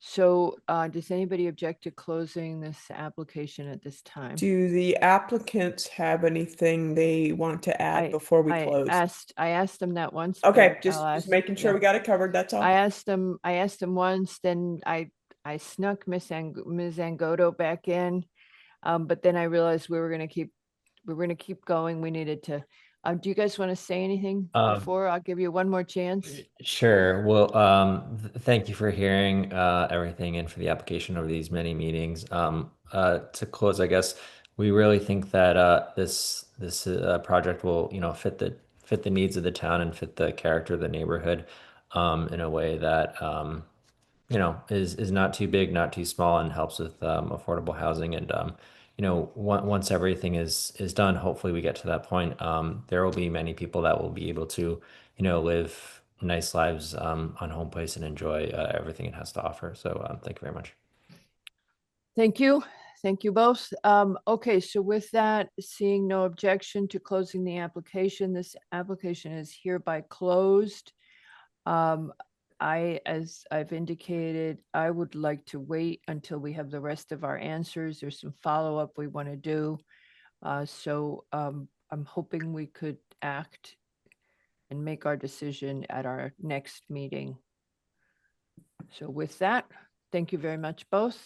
So does anybody object to closing this application at this time? Do the applicants have anything they want to add before we close? I asked them that once. Okay, but just I'll ask- making sure yeah. we got it covered, that's all. I asked them once, then I snuck Ms. Angodo back in. But then I realized we were gonna keep going. We needed to, do you guys want to say anything before? I'll give you one more chance. Sure. Well, thank you for hearing everything and for the application over these many meetings. To close, I guess we really think that this project will, fit the needs of the town and fit the character of the neighborhood in a way that is not too big, not too small, and helps with affordable housing. And once everything is done, hopefully we get to that point. There will be many people that will be able to, live nice lives on Home Place and enjoy everything it has to offer. So thank you very much. Thank you. Thank you both. Okay, so with that, seeing no objection to closing the application, this application is hereby closed. As I've indicated, I would like to wait until we have the rest of our answers. There's some follow-up we want to do. So I'm hoping we could act and make our decision at our next meeting. So with that, thank you very much both.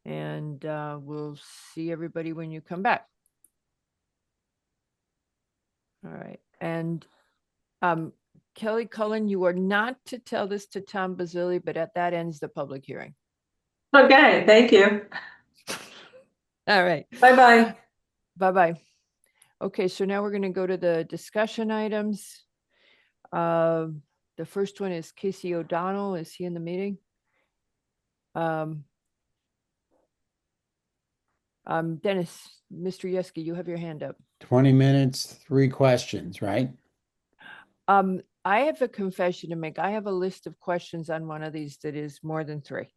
And we'll see everybody when you come back. All right. And Kelly Cullen, you are not to tell this to Tom Basili, but that ends the public hearing. Okay, thank you. All right. Bye-bye. Bye-bye. Okay, so now we're going to go to the discussion items. The first one is Casey O'Donnell. Is he in the meeting? Dennis, Mr. Yeski, you have your hand up. 20 minutes, 3 questions, right? I have a confession to make. I have a list of questions on one of these that is more than 3.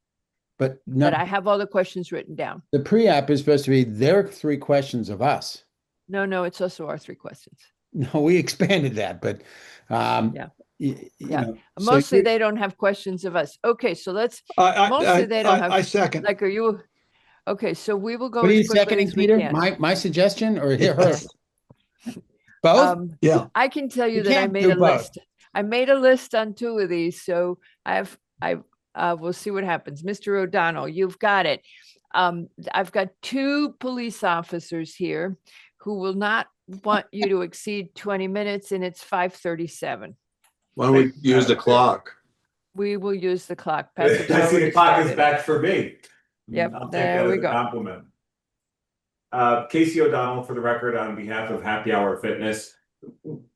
But no, But I have all the questions written down. the pre-app is supposed to be their 3 questions of us. No, it's also our 3 questions. No, we expanded that, but Yeah. you Yeah. know, so Mostly you- they don't have questions of us. Okay, so let's, I mostly they don't have. I second. Like, are you, okay, so we will go What are as you quickly seconding, as we Peter? can. My suggestion or Yes. hers? Both? Yeah. I can tell you You that I can't made do a both. list. I made a list on 2 of these, so we'll see what happens. Mr. O'Donnell, you've got it. I've got 2 police officers here who will not want you to exceed 20 minutes, and it's 5:37. Why don't we use the clock? We will use the clock. I Patrick's see already the clock is started. back for me. Yep, I'll take there that we as a go. compliment. Casey O'Donnell, for the record, on behalf of Happy Hour Fitness.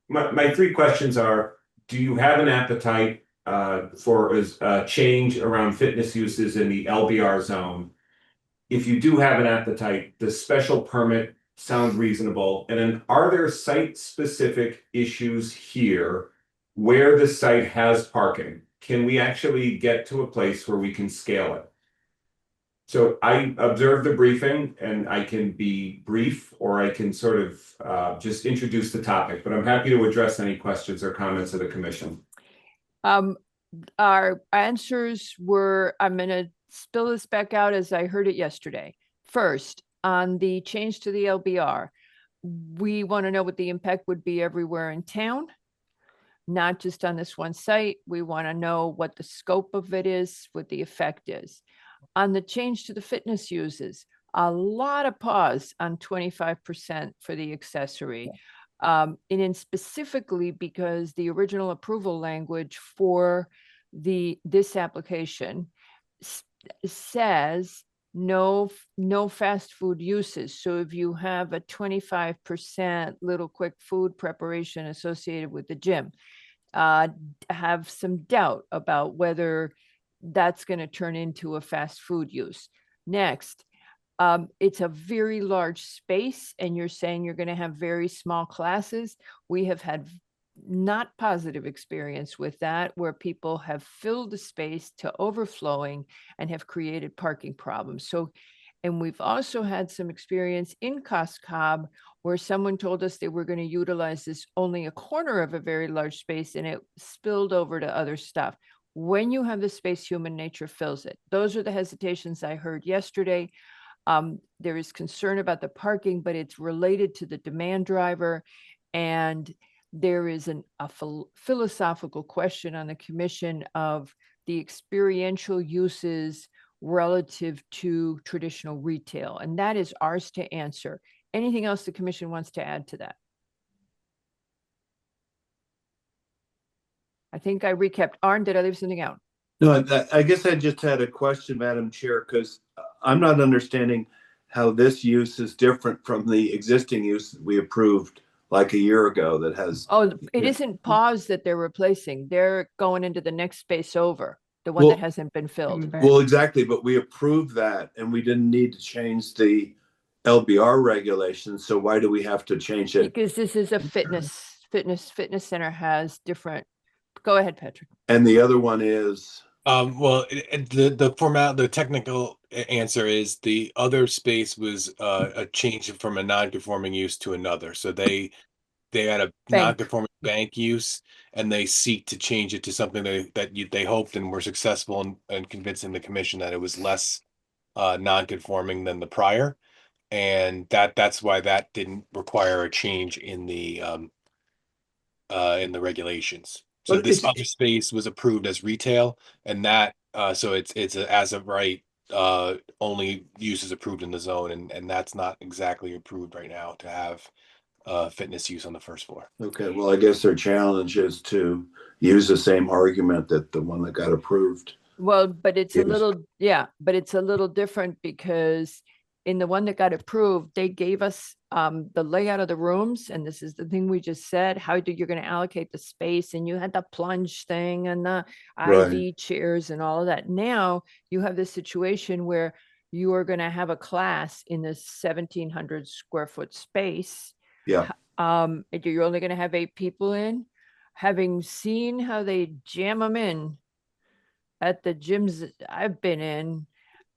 My 3 questions are, do you have an appetite for a change around fitness uses in the LBR zone? If you do have an appetite, does special permit sound reasonable? And then are there site-specific issues here where the site has parking? Can we actually get to a place where we can scale it? So I observed the briefing and I can be brief or I can sort of just introduce the topic, but I'm happy to address any questions or comments of the commission. Our answers were, I'm going to spill this back out as I heard it yesterday. First, on the change to the LBR, we want to know what the impact would be everywhere in town, not just on this one site. We want to know what the scope of it is, what the effect is. On the change to the fitness uses, a lot of pause on 25% for the accessory. And then specifically because the original approval language for this application says no fast food uses. So if you have a 25% little quick food preparation associated with the gym, have some doubt about whether that's going to turn into a fast food use. Next, it's a very large space and you're saying you're going to have very small classes. We have had not positive experience with that, where people have filled the space to overflowing and have created parking problems. So, and we've also had some experience in Cos Cob where someone told us they were going to utilize this only a corner of a very large space and it spilled over to other stuff. When you have the space, human nature fills it. Those are the hesitations I heard yesterday. There is concern about the parking, but it's related to the demand driver. And there is a philosophical question on the commission of the experiential uses relative to traditional retail. And that is ours to answer. Anything else the commission wants to add to that? I think I recapped. Arn, did I leave something out? No, I guess I just had a question, Madam Chair, because I'm not understanding how this use is different from the existing use that we approved like a year ago that has. Oh, it isn't pause that they're replacing. They're going into the next space over, the one Well- that hasn't been filled. Well, exactly, but we approved that and we didn't need to change the LBR regulations. So why do we have to change it? Because this is a fitness center has different. Go ahead, Patrick. And the other one is. Well, the technical answer is the other space was a change from a non-conforming use to another. So they had a non-conforming bank use, and they seek to change it to something they hoped and were successful in convincing the commission that it was less non-conforming than the prior, and that's why that didn't require a change in the regulations. So But this it's- other space was approved as retail, and that so it's as of right only uses approved in the zone, and that's not exactly approved right now to have fitness use on the first floor. Okay, well, I guess their challenge is to use the same argument that the one that got approved. Well, but it's a Yes. little, yeah, but it's a little different because in the one that got approved, they gave us the layout of the rooms, and this is the thing we just said, how you're going to allocate the space, and you had the plunge thing and the Right. IV chairs and all of that. Now you have this situation where you are going to have a class in this 1,700 square foot space. Yeah. And you're only going to have 8 people in. Having seen how they jam them in at the gyms that I've been in,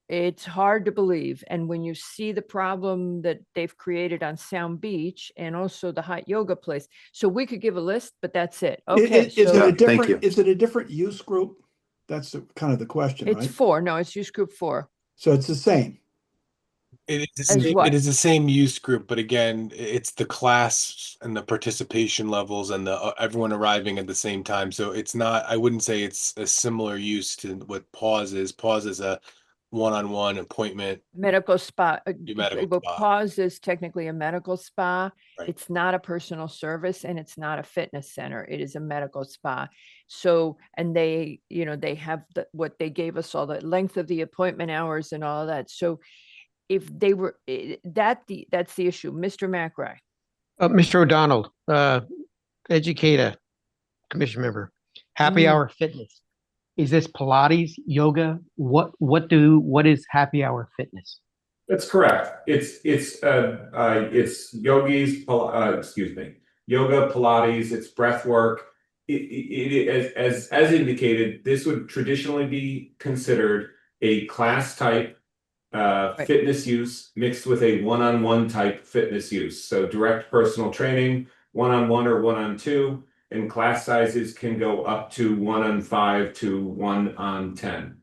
it's hard to believe. And when you see the problem that they've created on Sound Beach and also the hot yoga place, so we could give a list, but that's it. Okay, Is it so a thank you. different, is it a different use group? That's kind of the question, it's right? 4. No, it's use group 4. So it's the same. It is the As same, what? it is the same use group, but again, it's the class and the participation levels and the everyone arriving at the same time. So it's not, I wouldn't say it's a similar use to what Pause is. Pause is a one-on-one appointment. Medical spa. Medical Well, spa. Pause is technically a medical spa. Right. It's not a personal service and it's not a fitness center. It is a medical spa. So, and they, you know, they have what they gave us, all the length of the appointment hours and all of that. So if they were that's the issue. Mr. McRae. Mr. O'Donnell, educator, commission member, happy hour fitness. Is this Pilates, yoga? What is happy hour fitness? That's correct. It's yogis, yoga, Pilates, it's breath work. As indicated, this would traditionally be considered a class type fitness use mixed with a one-on-one type fitness use. So direct personal training, one-on-one or one-on-2, and class sizes can go up to 1-on-5 to 1-on-10.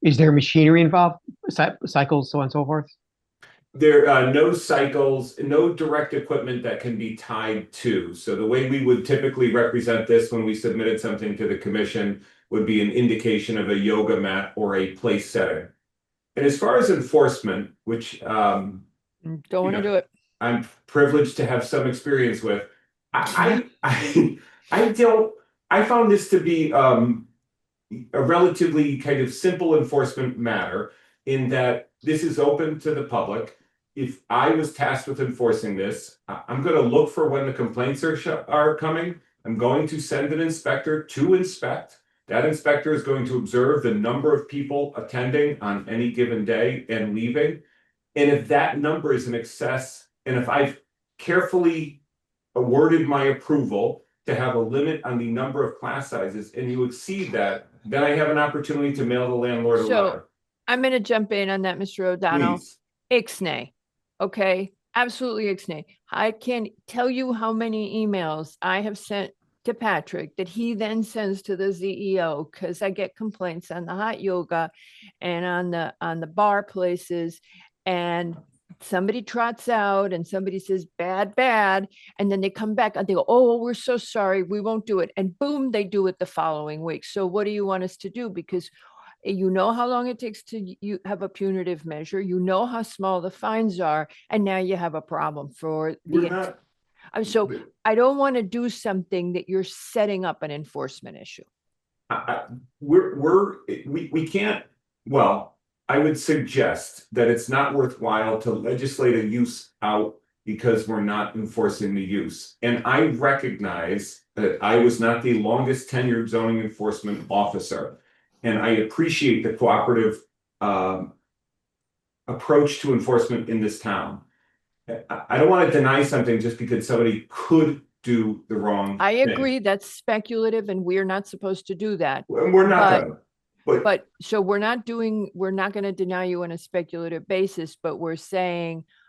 Is there machinery involved? Cycles, so on and so forth? There are no cycles, no direct equipment that can be tied to. So the way we would typically represent this when we submitted something to the commission would be an indication of a yoga mat or a place setting. And as far as enforcement, which Don't want to do it. I'm privileged to have some experience with, I found this to be a relatively kind of simple enforcement matter in that this is open to the public. If I was tasked with enforcing this, I'm going to look for when the complaints are coming. I'm going to send an inspector to inspect. That inspector is going to observe the number of people attending on any given day and leaving. And if that number is in excess, and if I've carefully awarded my approval to have a limit on the number of class sizes and you exceed that, then I have an opportunity to mail the landlord a So letter. I'm going to jump in on that, Mr. O'Donnell. Please. Ixnay. Okay. Absolutely ixnay. I can't tell you how many emails I have sent to Patrick that he then sends to the CEO because I get complaints on the hot yoga and on the bar places, and somebody trots out and somebody says bad, and then they come back and they go, oh, we're so sorry, we won't do it. And boom, they do it the following week. So what do you want us to do? Because you know how long it takes to you have a punitive measure, you know how small the fines are, and now you have a problem for We're the not, so I don't want to do something that you're setting up an enforcement issue. we can't, well, I would suggest that it's not worthwhile to legislate a use out because we're not enforcing the use. And I recognize that I was not the longest tenured zoning enforcement officer. And I appreciate the cooperative approach to enforcement in this town. I don't want to deny something just because somebody could do the wrong I thing. agree, that's speculative and we're not supposed to do that. And we're not gonna. But so we're not going to deny you on a speculative basis, but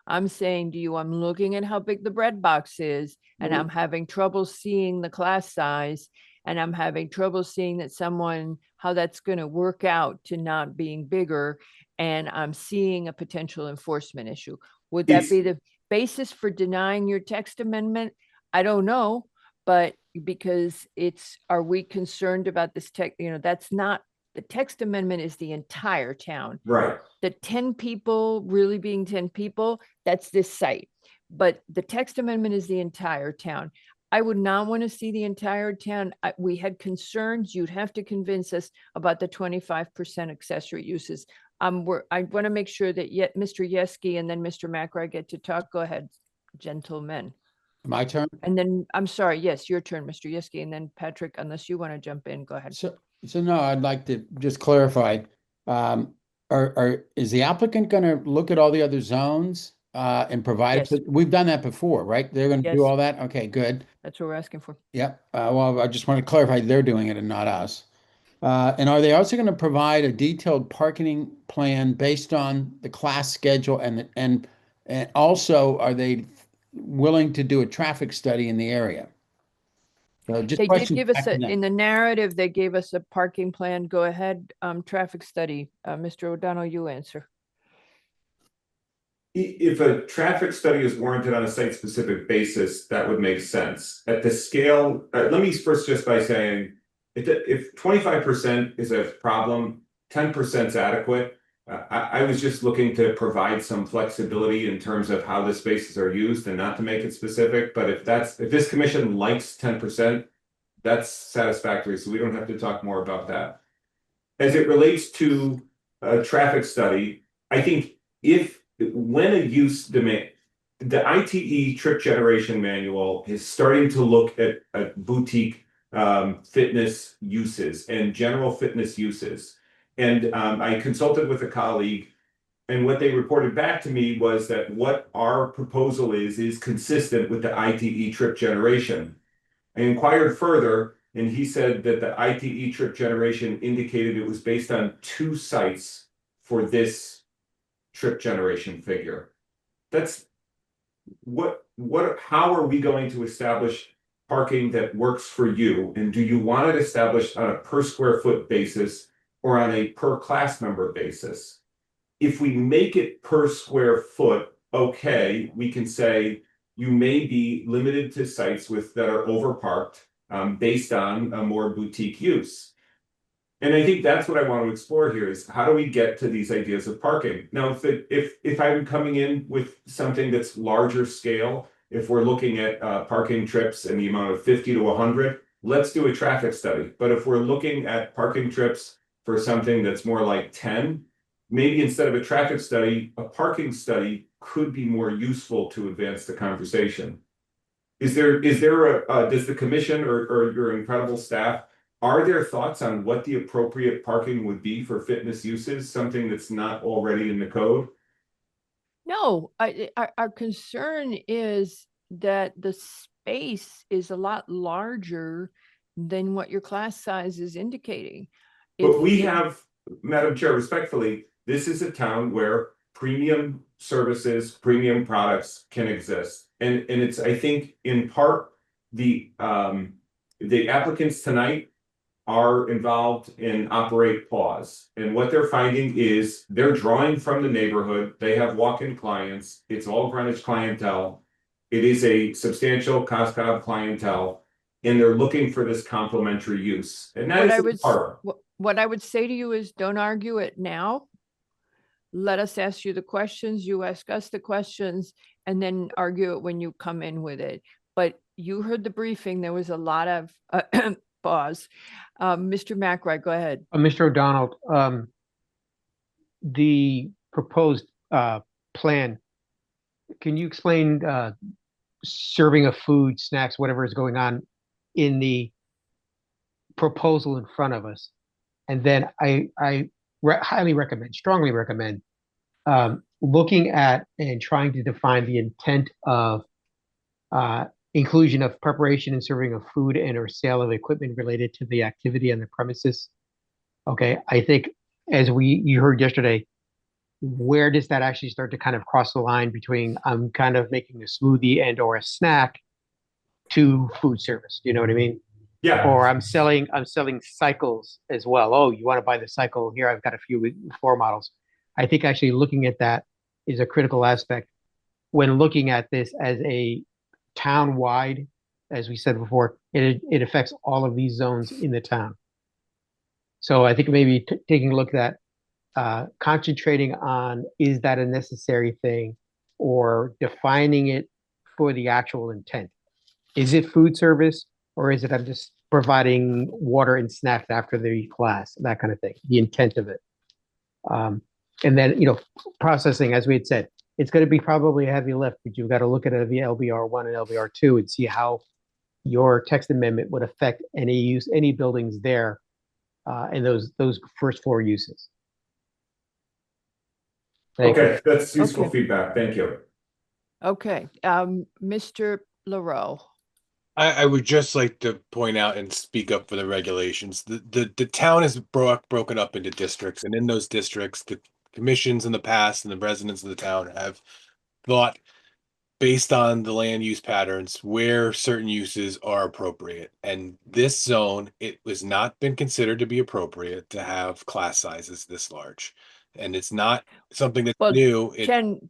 I'm saying to you, I'm looking at how big the bread box is, and I'm having trouble seeing the class size, and I'm having trouble seeing how that's going to work out to not being bigger. And I'm seeing a potential enforcement issue. Would that be the basis for denying your text amendment? I don't know, but because are we concerned about this that's not, the text amendment is the entire town. Right. The 10 people really being 10 people, that's this site. but the text amendment is the entire town. I would not want to see the entire town. We had concerns. You'd have to convince us about the 25% accessory uses. I want to make sure that yet Mr. Yeski and then Mr. McRae get to talk. Go ahead, gentlemen. My turn? And then, I'm sorry, yes, your turn, Mr. Yeski, and then Patrick, unless you want to jump in, go ahead. So no, I'd like to just clarify. Is the applicant going to look at all the other zones and provide it? Yes. We've done that before, right? They're going to Yes. do all that? Okay, good. That's what we're asking for. Yep. Well, I just want to clarify they're doing it and not us. And are they also going to provide a detailed parking plan based on the class schedule and also are they willing to do a traffic study in the area? So just They did questions give us, back to them. in the narrative, they gave us a parking plan. Go ahead, traffic study. Mr. O'Donnell, you answer. If a traffic study is warranted on a site-specific basis, that would make sense. At the scale, let me first just by saying, if 25% is a problem, 10% is adequate. I was just looking to provide some flexibility in terms of how the spaces are used and not to make it specific. But if this commission likes 10%, that's satisfactory. So we don't have to talk more about that. As it relates to a traffic study, I think when a use demand, the ITE trip generation manual is starting to look at boutique fitness uses and general fitness uses. And I consulted with a colleague, and what they reported back to me was that what our proposal is consistent with the ITE trip generation. I inquired further, and he said that the ITE trip generation indicated it was based on 2 sites for this trip generation figure. That's how are we going to establish parking that works for you? And do you want it established on a per square foot basis or on a per class member basis? If we make it per square foot, okay, we can say you may be limited to sites that are overparked based on a more boutique use. And I think that's what I want to explore here is how do we get to these ideas of parking? Now, if I'm coming in with something that's larger scale, if we're looking at parking trips in the amount of 50 to 100, let's do a traffic study. But if we're looking at parking trips for something that's more like 10, maybe instead of a traffic study, a parking study could be more useful to advance the conversation. Does the commission or your incredible staff, are there thoughts on what the appropriate parking would be for fitness uses, something that's not already in the code? No, our concern is that the space is a lot larger than what your class size is indicating. But we have, Madam Chair, respectfully, this is a town where premium services, premium products can exist. And it's, I think, in part, the applicants tonight are involved in Operate Pause. And what they're finding is they're drawing from the neighborhood. They have walk-in clients. It's all Greenwich clientele. It is a substantial COSCOB clientele, and they're looking for this complementary use. And that is part. What I would say to you is don't argue it now. Let us ask you the questions, you ask us the questions, and then argue it when you come in with it. But you heard the briefing. There was a lot of pause. Mr. McRae, go ahead. Mr. O'Donnell, the proposed plan, can you explain serving of food, snacks, whatever is going on in the proposal in front of us? And then I highly recommend, strongly recommend looking at and trying to define the intent of inclusion of preparation and serving of food and or sale of equipment related to the activity on the premises. Okay, I think as you heard yesterday, where does that actually start to kind of cross the line between I'm kind of making a smoothie and or a snack to food service? Do you know what I mean? Yeah. Or I'm selling cycles as well. Oh, you want to buy the cycle? Here, I've got a few floor models. I think actually looking at that is a critical aspect when looking at this as a town-wide, as we said before, it affects all of these zones in the town. So I think maybe taking a look at concentrating on, is that a necessary thing, or defining it for the actual intent. Is it food service, or is it I'm just providing water and snacks after the class, that kind of thing, the intent of it. And then, processing, as we had said, it's going to be probably a heavy lift, but you've got to look at it via LBR1 and LBR2 and see how your text amendment would affect any buildings there, and those first 4 uses. Thank you. Okay, that's useful Okay. feedback. Thank you. Okay, Mr. LaRoe. I would just like to point out and speak up for the regulations. The town is broken up into districts, and in those districts, the commissions in the past and the residents of the town have thought, based on the land use patterns, where certain uses are appropriate. And this zone, it was not been considered to be appropriate to have class sizes this large. And it's not something that's Well, new. 10,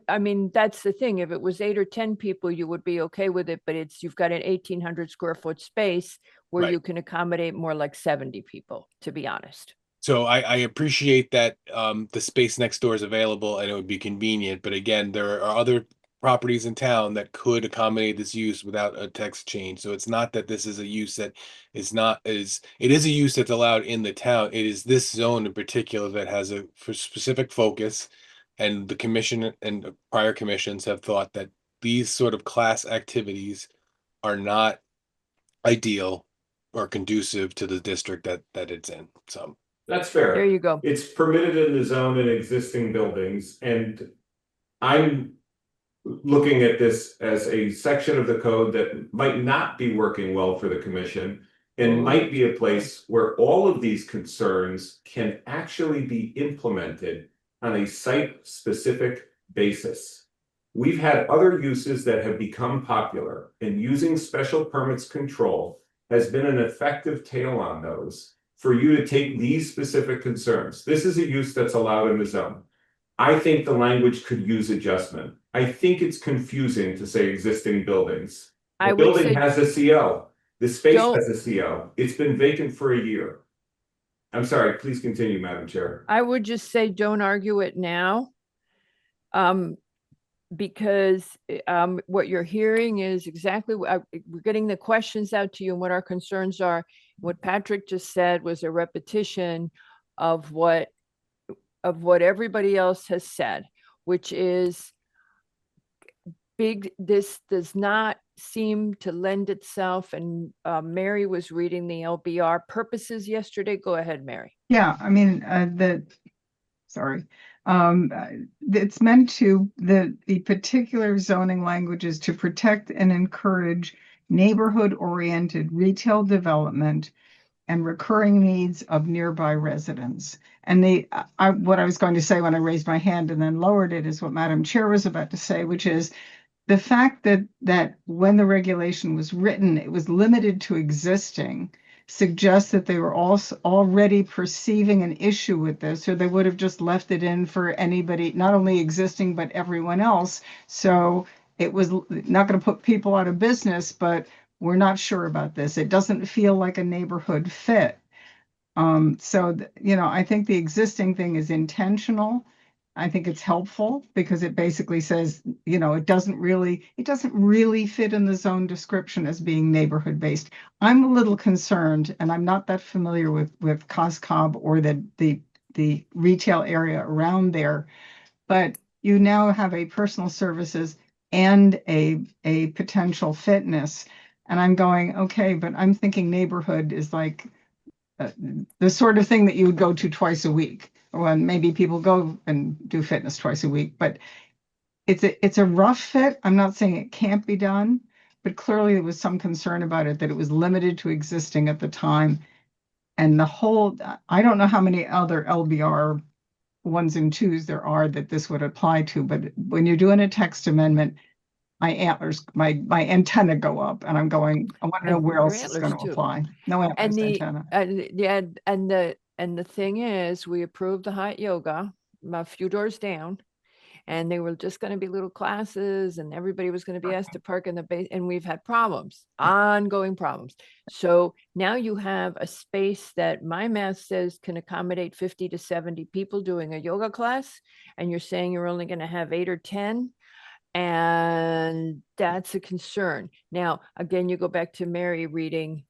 I mean, that's the thing. If it was 8 or 10 people, you would be okay with it, but you've got an 1,800 square foot space where Right. you can accommodate more like 70 people, to be honest. So I appreciate that the space next door is available and it would be convenient, but again, there are other properties in town that could accommodate this use without a text change. So it's not that this is a use that it is a use that's allowed in the town. It is this zone in particular that has a specific focus, and the commission and prior commissions have thought that these sort of class activities are not ideal or conducive to the district that it's in. So That's fair. There you go. It's permitted in the zone in existing buildings, and I'm looking at this as a section of the code that might not be working well for the commission and might be a place where all of these concerns can actually be implemented on a site-specific basis. We've had other uses that have become popular, and using special permits control has been an effective tail on those for you to take these specific concerns. This is a use that's allowed in the zone. I think the language could use adjustment. I think it's confusing to say existing buildings. I The would building say has a CO. The space don't- has a CO. It's been vacant for a year. I'm sorry, please continue, Madam Chair. I would just say, don't argue it now. Because what you're hearing is exactly what we're getting the questions out to you and what our concerns are. What Patrick just said was a repetition of what everybody else has said, which is this does not seem to lend itself. And Mary was reading the LBR purposes yesterday. Go ahead, Mary. Yeah, I mean, it's meant to, the particular zoning language is to protect and encourage neighborhood-oriented retail development and recurring needs of nearby residents. And what I was going to say when I raised my hand and then lowered it is what Madam Chair was about to say, which is the fact that when the regulation was written, it was limited to existing, suggests that they were also already perceiving an issue with this, or they would have just left it in for anybody, not only existing, but everyone else. So it was not going to put people out of business, but we're not sure about this. It doesn't feel like a neighborhood fit. I think the existing thing is intentional. I think it's helpful because it basically says, it doesn't really fit in the zone description as being neighborhood based. I'm a little concerned, and I'm not that familiar with Coscob or the retail area around there, but you now have a personal services and a potential fitness. And I'm going, okay, but I'm thinking neighborhood is like the sort of thing that you would go to twice a week. When maybe people go and do fitness twice a week, but it's a rough fit. I'm not saying it can't be done, but clearly there was some concern about it, that it was limited to existing at the time. And I don't know how many other LBR 1s and 2s there are that this would apply to, but when you're doing a text amendment, my antenna go up, and I'm going, I want to know where Your else it's going antlers to too. apply. No antlers, antenna. And the thing is, we approved the hot yoga a few doors down, and they were just going to be little classes, and everybody was going to be asked to park in the base, and we've had problems, ongoing problems. So now you have a space that my math says can accommodate 50 to 70 people doing a yoga class, and you're saying you're only going to have 8 or 10. And that's a concern. Now, again, you go back to Mary reading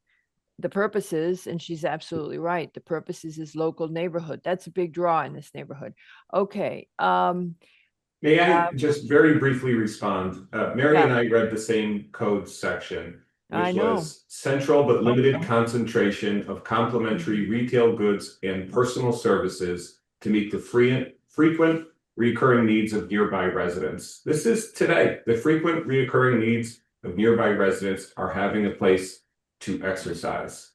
the purposes, and she's absolutely right. The purposes is local neighborhood. That's a big draw in this neighborhood. Okay. May I just very briefly respond? Mary Yeah. and I read the same code section, I which know. was central but limited concentration of complementary retail goods and personal services to meet the frequent recurring needs of nearby residents. This is today. The frequent recurring needs of nearby residents are having a place to exercise.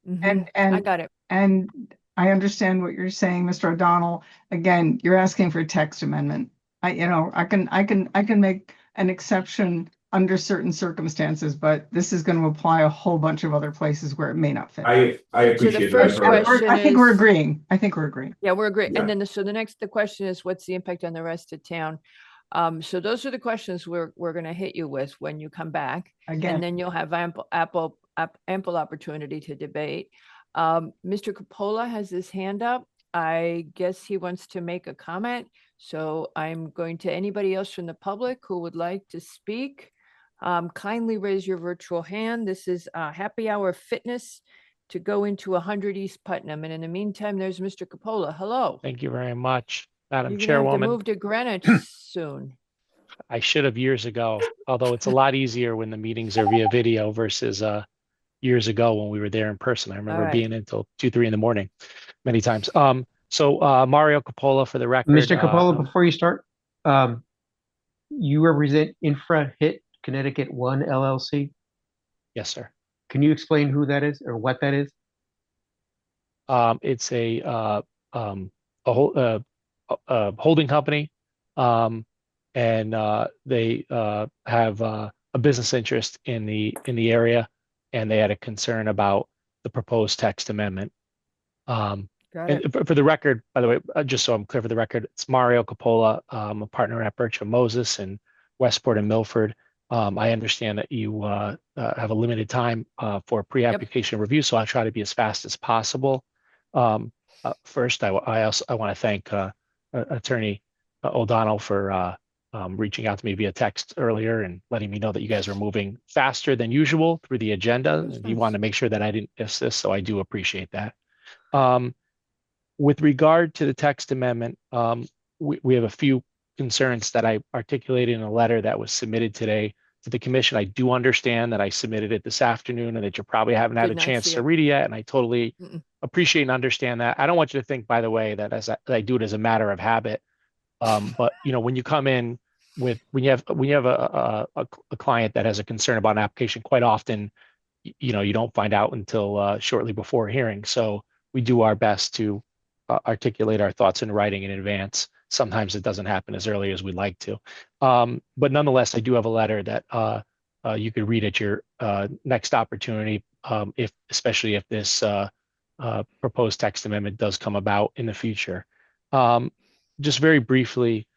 And I got it. And I understand what you're saying, Mr. O'Donnell. Again, you're asking for a text amendment. I can make an exception under certain circumstances, but this is going to apply a whole bunch of other places where it may not fit. I appreciate that. first question I think we're is- agreeing. I think we're agreeing. Yeah, we're agreeing. Yeah. And then the question is, what's the impact on the rest of town? So those are the questions we're going to hit you with when you come back. Again. And then you'll have ample opportunity to debate. Mr. Coppola has his hand up. I guess he wants to make a comment. So I'm going to anybody else from the public who would like to speak. Kindly raise your virtual hand. This is Happy Hour Fitness to go into 100 East Putnam. And in the meantime, there's Mr. Coppola. Hello. Thank you very much, Madam You're gonna have to Chairwoman. move to Greenwich soon. I should have years ago, although it's a lot easier when the meetings are via video versus years ago when we were there in person. I remember right. being until 2, 3 in the morning many times. So Mario Coppola for the record. Mr. Coppola, before you start, you represent InfraHit Connecticut One LLC. Yes, sir. Can you explain who that is or what that is? It's a holding company, and they have a business interest in the area, and they had a concern about the proposed text amendment. Got And it. for the record, by the way, just so I'm clear for the record, it's Mario Coppola, a partner at Bircham Moses and Westport and Milford. I understand that you have a limited time for pre-application review, so I'll try to be as fast as possible. First, I want to thank Attorney O'Donnell for reaching out to me via text earlier and letting me know that you guys are moving faster than usual through the agenda. And he wanted to make sure that I didn't miss this, so I do appreciate that. With regard to the text amendment, we have a few concerns that I articulated in a letter that was submitted today to the commission. I do understand that I submitted it this afternoon and that you probably haven't had a Did not chance see to it. read it yet, and I totally appreciate and understand that. I don't want you to think, by the way, that that I do it as a matter of habit. But when you come in with when you have a client that has a concern about an application, quite often, you don't find out until shortly before hearing. So we do our best to articulate our thoughts in writing in advance. Sometimes it doesn't happen as early as we'd like to. But nonetheless, I do have a letter that you could read at your next opportunity, especially if this proposed text amendment does come about in the future. Just very briefly,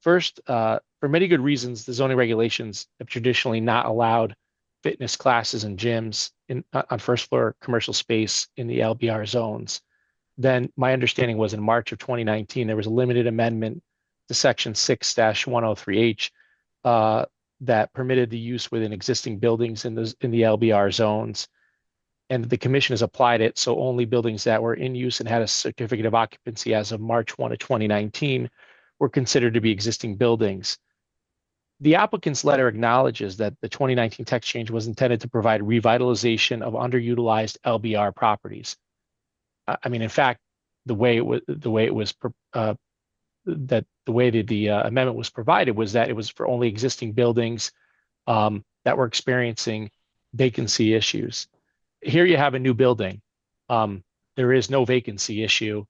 first, for many good reasons, the zoning regulations have traditionally not allowed fitness classes and gyms on first floor commercial space in the LBR zones. Then my understanding was in March of 2019, there was a limited amendment to section 6-103H that permitted the use within existing buildings in the LBR zones. And the commission has applied it. So only buildings that were in use and had a certificate of occupancy as of March 1 of 2019 were considered to be existing buildings. The applicant's letter acknowledges that the 2019 text change was intended to provide revitalization of underutilized LBR properties. I mean, in fact, the way the amendment was provided was that it was for only existing buildings that were experiencing vacancy issues. Here you have a new building. There is no vacancy issue,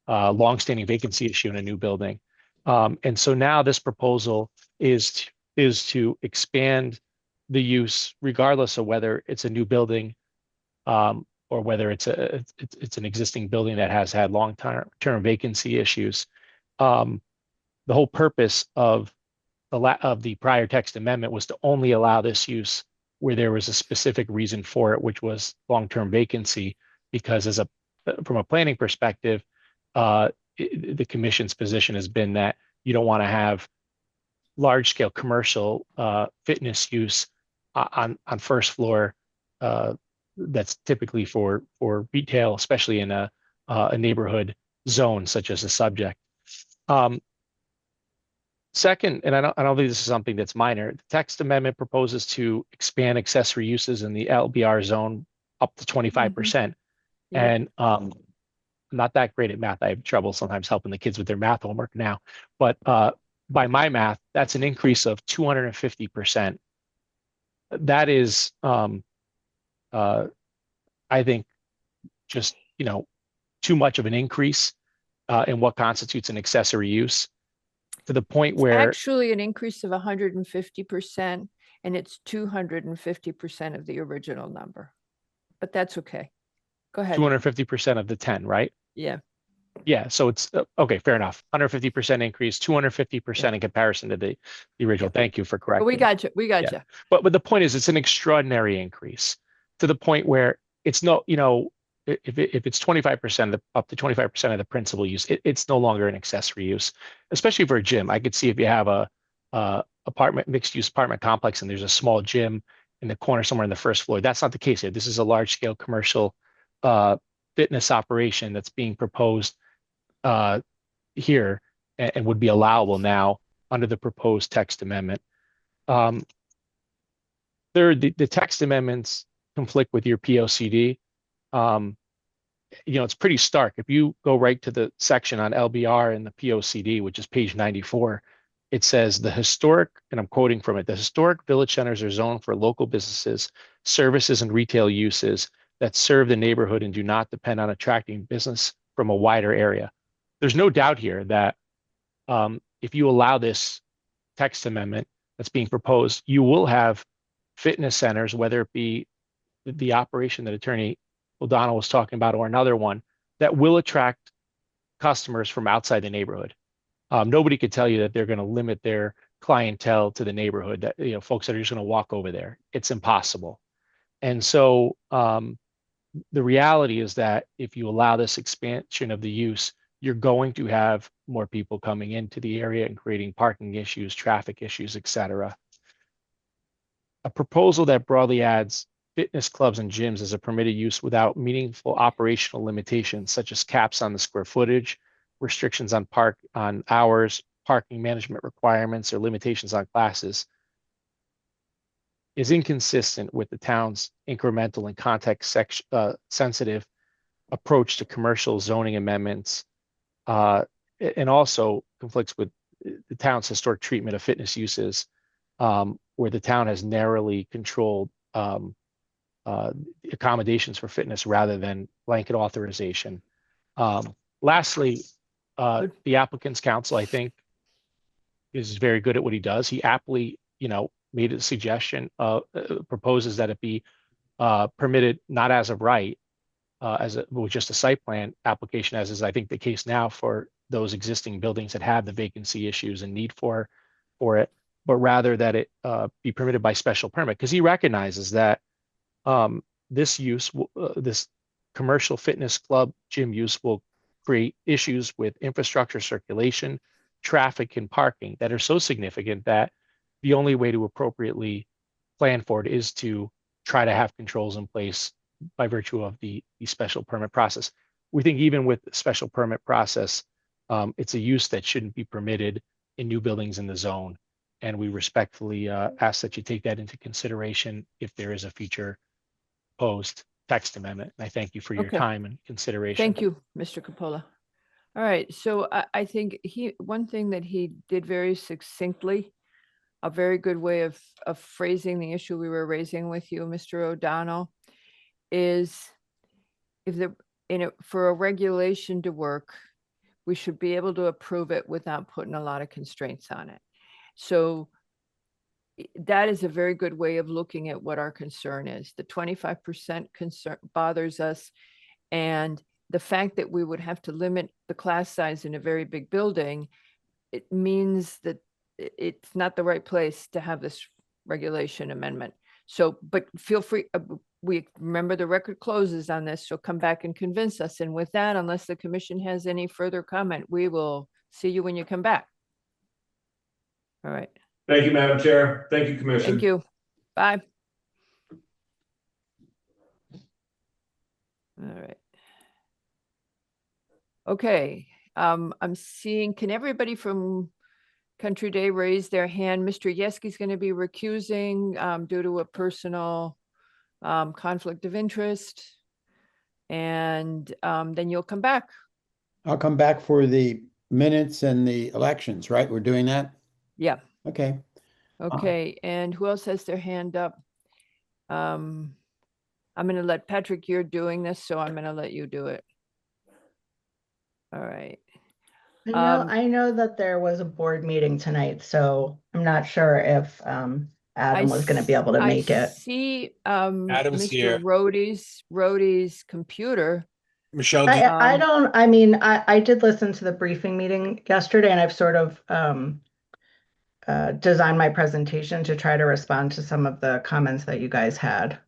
longstanding vacancy issue in a new building. And so now this proposal is to expand the use regardless of whether it's a new building or whether it's an existing building that has had long-term vacancy issues. The whole purpose of the prior text amendment was to only allow this use where there was a specific reason for it, which was long-term vacancy, because from a planning perspective, the commission's position has been that you don't want to have large scale commercial fitness use on first floor that's typically for retail, especially in a neighborhood zone such as the subject. Second, and I don't think this is something that's minor, the text amendment proposes to expand accessory uses in the LBR zone up to 25%. Yeah. And I'm not that great at math. I have trouble sometimes helping the kids with their math homework now. But by my math, that's an increase of 250%. That is, I think, just, too much of an increase in what constitutes an accessory use, to the point where Actually an increase of 150%, and it's 250% of the original number. But that's okay. Go ahead. 250% of the 10, right? Yeah. Yeah, so it's okay, fair enough. 150% increase, 250% in comparison to the original. Thank you for But correcting. we got you. We got Yeah. you. But the point is, it's an extraordinary increase to the point where it's no, if it's 25% up to 25% of the principal use, it's no longer an accessory use, especially for a gym. I could see if you have a mixed use apartment complex and there's a small gym in the corner somewhere in the first floor. That's not the case here. This is a large scale commercial fitness operation that's being proposed here and would be allowable now under the proposed text amendment. The text amendments conflict with your POCD. It's pretty stark. If you go right to the section on LBR and the POCD, which is page 94, it says the historic, and I'm quoting from it, the historic village centers are zoned for local businesses, services, and retail uses that serve the neighborhood and do not depend on attracting business from a wider area. There's no doubt here that if you allow this text amendment that's being proposed, you will have fitness centers, whether it be the operation that Attorney O'Donnell was talking about or another one, that will attract customers from outside the neighborhood. Nobody could tell you that they're going to limit their clientele to the neighborhood, that folks that are just going to walk over there. It's impossible. And so the reality is that if you allow this expansion of the use, you're going to have more people coming into the area and creating parking issues, traffic issues, etc. A proposal that broadly adds fitness clubs and gyms as a permitted use without meaningful operational limitations, such as caps on the square footage, restrictions on hours, parking management requirements, or limitations on classes, is inconsistent with the town's incremental and context sensitive approach to commercial zoning amendments, and also conflicts with the town's historic treatment of fitness uses, where the town has narrowly controlled accommodations for fitness rather than blanket authorization. Lastly, the applicant's counsel, I think, is very good at what he does. He aptly, made a suggestion, proposes that it be permitted not as of right, with just a site plan application, as is I think the case now for those existing buildings that have the vacancy issues and need for it, but rather that it be permitted by special permit, because he recognizes that this use, this commercial fitness club gym use, will create issues with infrastructure, circulation, traffic, and parking that are so significant that the only way to appropriately plan for it is to try to have controls in place by virtue of the special permit process. We think even with the special permit process, it's a use that shouldn't be permitted in new buildings in the zone. And we respectfully ask that you take that into consideration if there is a future proposed text amendment. And I thank you for your Okay. time and consideration. Thank you, Mr. Capola. All right, so I think one thing that he did very succinctly, a very good way of phrasing the issue we were raising with you, Mr. O'Donnell, is for a regulation to work, we should be able to approve it without putting a lot of constraints on it. So that is a very good way of looking at what our concern is. The 25% concern bothers us, and the fact that we would have to limit the class size in a very big building, it means that it's not the right place to have this regulation amendment. So, but feel free, we remember the record closes on this, so come back and convince us. And with that, unless the commission has any further comment, we will see you when you come back. All right. Thank you, Madam Chair. Thank you, Commission. Thank you. Bye. All right. Okay, I'm seeing, can everybody from Country Day raise their hand? Mr. Yeski's going to be recusing due to a personal conflict of interest. And then you'll come back. I'll come back for the minutes and the elections, right? We're doing that? Yeah. Okay. Okay, and who else has their hand up? I'm going to let Patrick, you're doing this, so I'm going to let you do it. All right. I know that there was a board meeting tonight, so I'm not sure if Adam was going to be able to make it. I see Adam's here. Mr. Rody's computer. Michelle, I did listen to the briefing meeting yesterday, and I've sort of designed my presentation to try to respond to some of the comments that you guys had.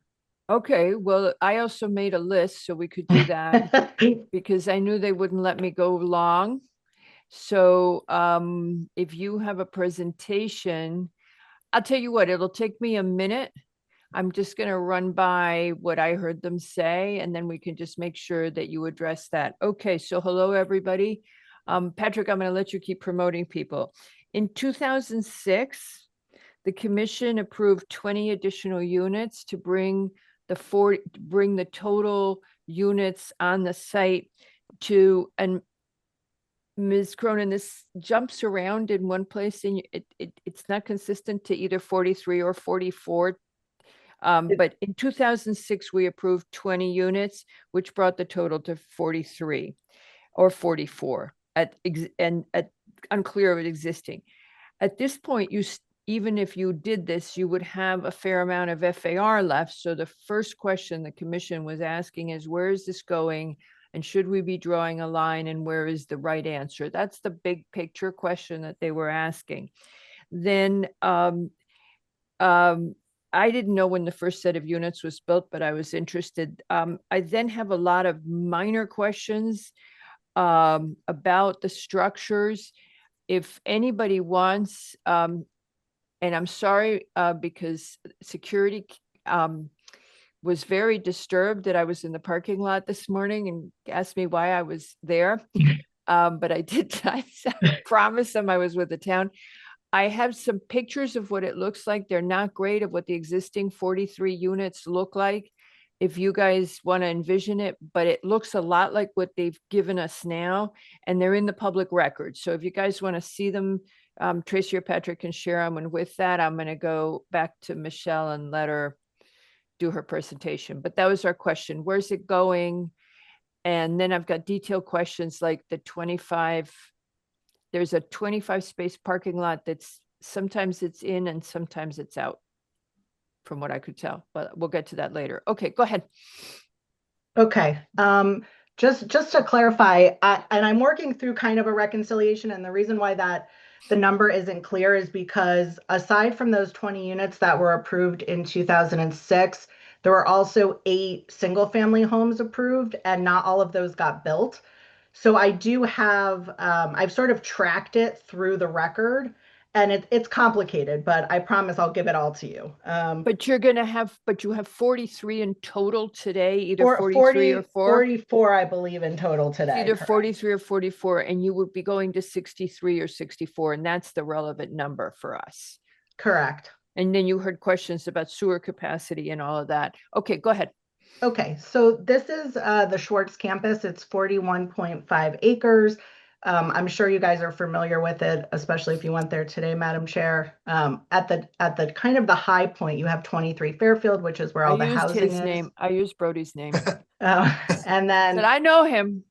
Okay, well, I also made a list so we could do that because I knew they wouldn't let me go long. So if you have a presentation, I'll tell you what, it'll take me a minute. I'm just going to run by what I heard them say, and then we can just make sure that you address that. Okay, so hello, everybody. Patrick, I'm going to let you keep promoting people. In 2006, the commission approved 20 additional units to bring the total units on the site to, and Ms. Cronin, this jumps around in one place and it's not consistent to either 43 or 44. But in 2006, we approved 20 units, which brought the total to 43 or 44 unclear of it existing. At this point, even if you did this, you would have a fair amount of FAR left. So the first question the commission was asking is, where is this going? And should we be drawing a line, and where is the right answer? That's the big picture question that they were asking. Then I didn't know when the first set of units was built, but I was interested. I then have a lot of minor questions about the structures. If anybody wants, and I'm sorry because security was very disturbed that I was in the parking lot this morning and asked me why I was there. But I promised them I was with the town. I have some pictures of what it looks like. They're not great of what the existing 43 units look like, if you guys want to envision it, but it looks a lot like what they've given us now, and they're in the public record. So if you guys want to see them, Tracy or Patrick can share them. And with that, I'm going to go back to Michelle and let her do her presentation. But that was our question. Where's it going? And then I've got detailed questions like the 25. There's a 25 space parking lot that's sometimes it's in and sometimes it's out, from what I could tell, but we'll get to that later. Okay, go ahead. Okay, just to clarify, and I'm working through kind of a reconciliation, and the reason why that the number isn't clear is because aside from those 20 units that were approved in 2006, there were also 8 single family homes approved, and not all of those got built. So I do have, I've sort of tracked it through the record, and it's complicated, but I promise I'll give it all to you. But you have 43 in total today, either 43 or 44, I believe, in total today. Either correct. 43 or 44, and you would be going to 63 or 64, and that's the relevant number for us. Correct. And then you heard questions about sewer capacity and all of that. Okay, go ahead. Okay, so this is the Schwartz campus. It's 41.5 acres. I'm sure you guys are familiar with it, especially if you went there today, Madam Chair. At the kind of the high point, you have 23 Fairfield, which is where all the housing is. Name. I used Brody's name. And then but I know him.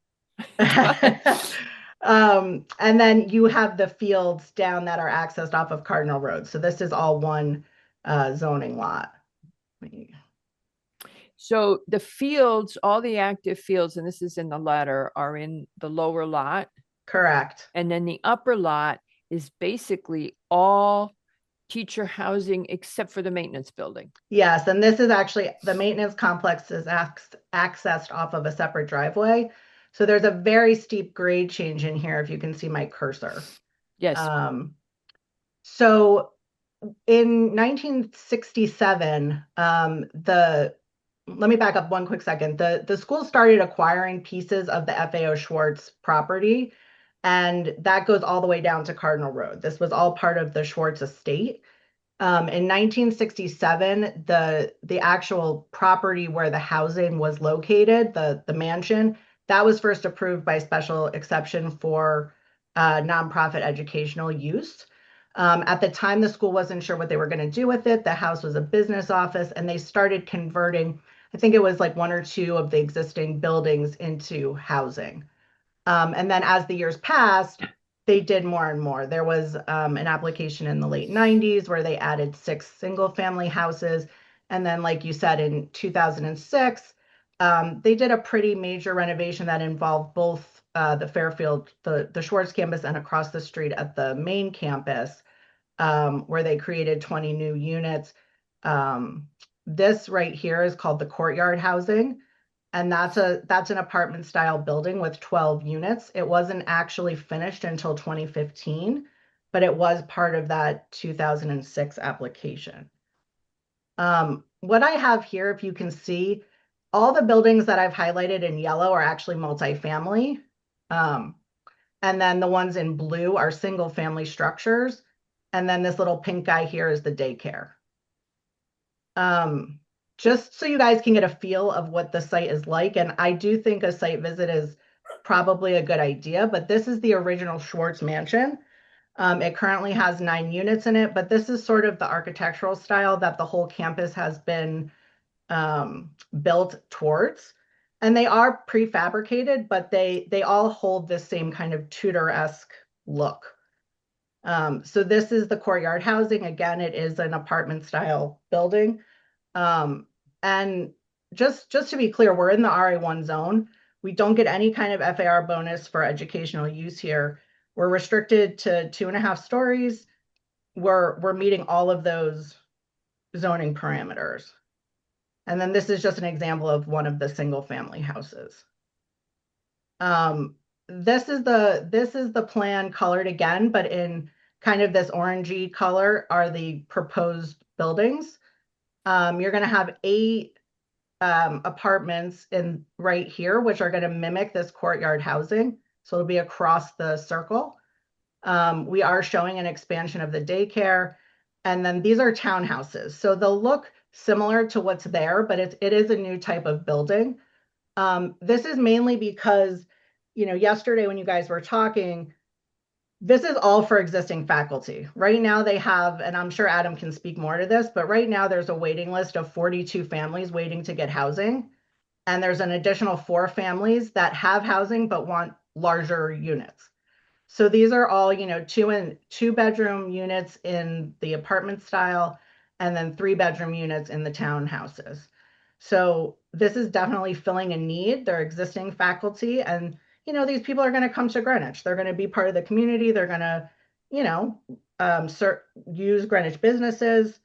And then you have the fields down that are accessed off of Cardinal Road. So this is all one zoning lot. So the fields, all the active fields, and this is in the letter, are in the lower lot. Correct. And then the upper lot is basically all teacher housing except for the maintenance building. Yes, and this is actually, the maintenance complex is accessed off of a separate driveway. So there's a very steep grade change in here, if you can see my cursor. Yes. So in 1967, let me back up one quick second. The school started acquiring pieces of the FAO Schwartz property, and that goes all the way down to Cardinal Road. This was all part of the Schwartz estate. In 1967, the actual property where the housing was located, the mansion, that was first approved by special exception for nonprofit educational use. At the time, the school wasn't sure what they were going to do with it. The house was a business office, and they started converting, I think it was like one or two of the existing buildings into housing. And then as the years passed, they did more and more. There was an application in the late 90s where they added 6 single-family houses. And then, like you said, in 2006, they did a pretty major renovation that involved both the Fairfield, the Schwartz campus, and across the street at the main campus, where they created 20 new units. This right here is called the Courtyard Housing. And that's an apartment style building with 12 units. It wasn't actually finished until 2015, but it was part of that 2006 application. What I have here, if you can see, all the buildings that I've highlighted in yellow are actually multifamily. And then the ones in blue are single family structures. And then this little pink guy here is the daycare. Just so you guys can get a feel of what the site is like. And I do think a site visit is probably a good idea, but this is the original Schwartz mansion. It currently has 9 units in it, but this is sort of the architectural style that the whole campus has been built towards. And they are prefabricated, but they all hold this same kind of Tudor-esque look. So this is the Courtyard Housing. Again, it is an apartment style building. And just to be clear, we're in the RA1 zone. We don't get any kind of FAR bonus for educational use here. We're restricted to 2.5 stories. We're meeting all of those zoning parameters. And then this is just an example of one of the single family houses. This is the plan colored again, but in kind of this orangey color are the proposed buildings. You're going to have 8 apartments in right here, which are going to mimic this Courtyard Housing. So it'll be across the circle. We are showing an expansion of the daycare. And then these are townhouses. So they'll look similar to what's there, but it is a new type of building. This is mainly because, yesterday when you guys were talking, this is all for existing faculty. Right now they have, and I'm sure Adam can speak more to this, but right now there's a waiting list of 42 families waiting to get housing. And there's an additional 4 families that have housing but want larger units. So these are all, 2-bedroom units in the apartment style, and then 3-bedroom units in the townhouses. So this is definitely filling a need. They're existing faculty, and these people are going to come to Greenwich. They're going to be part of the community. They're going to, use Greenwich businesses.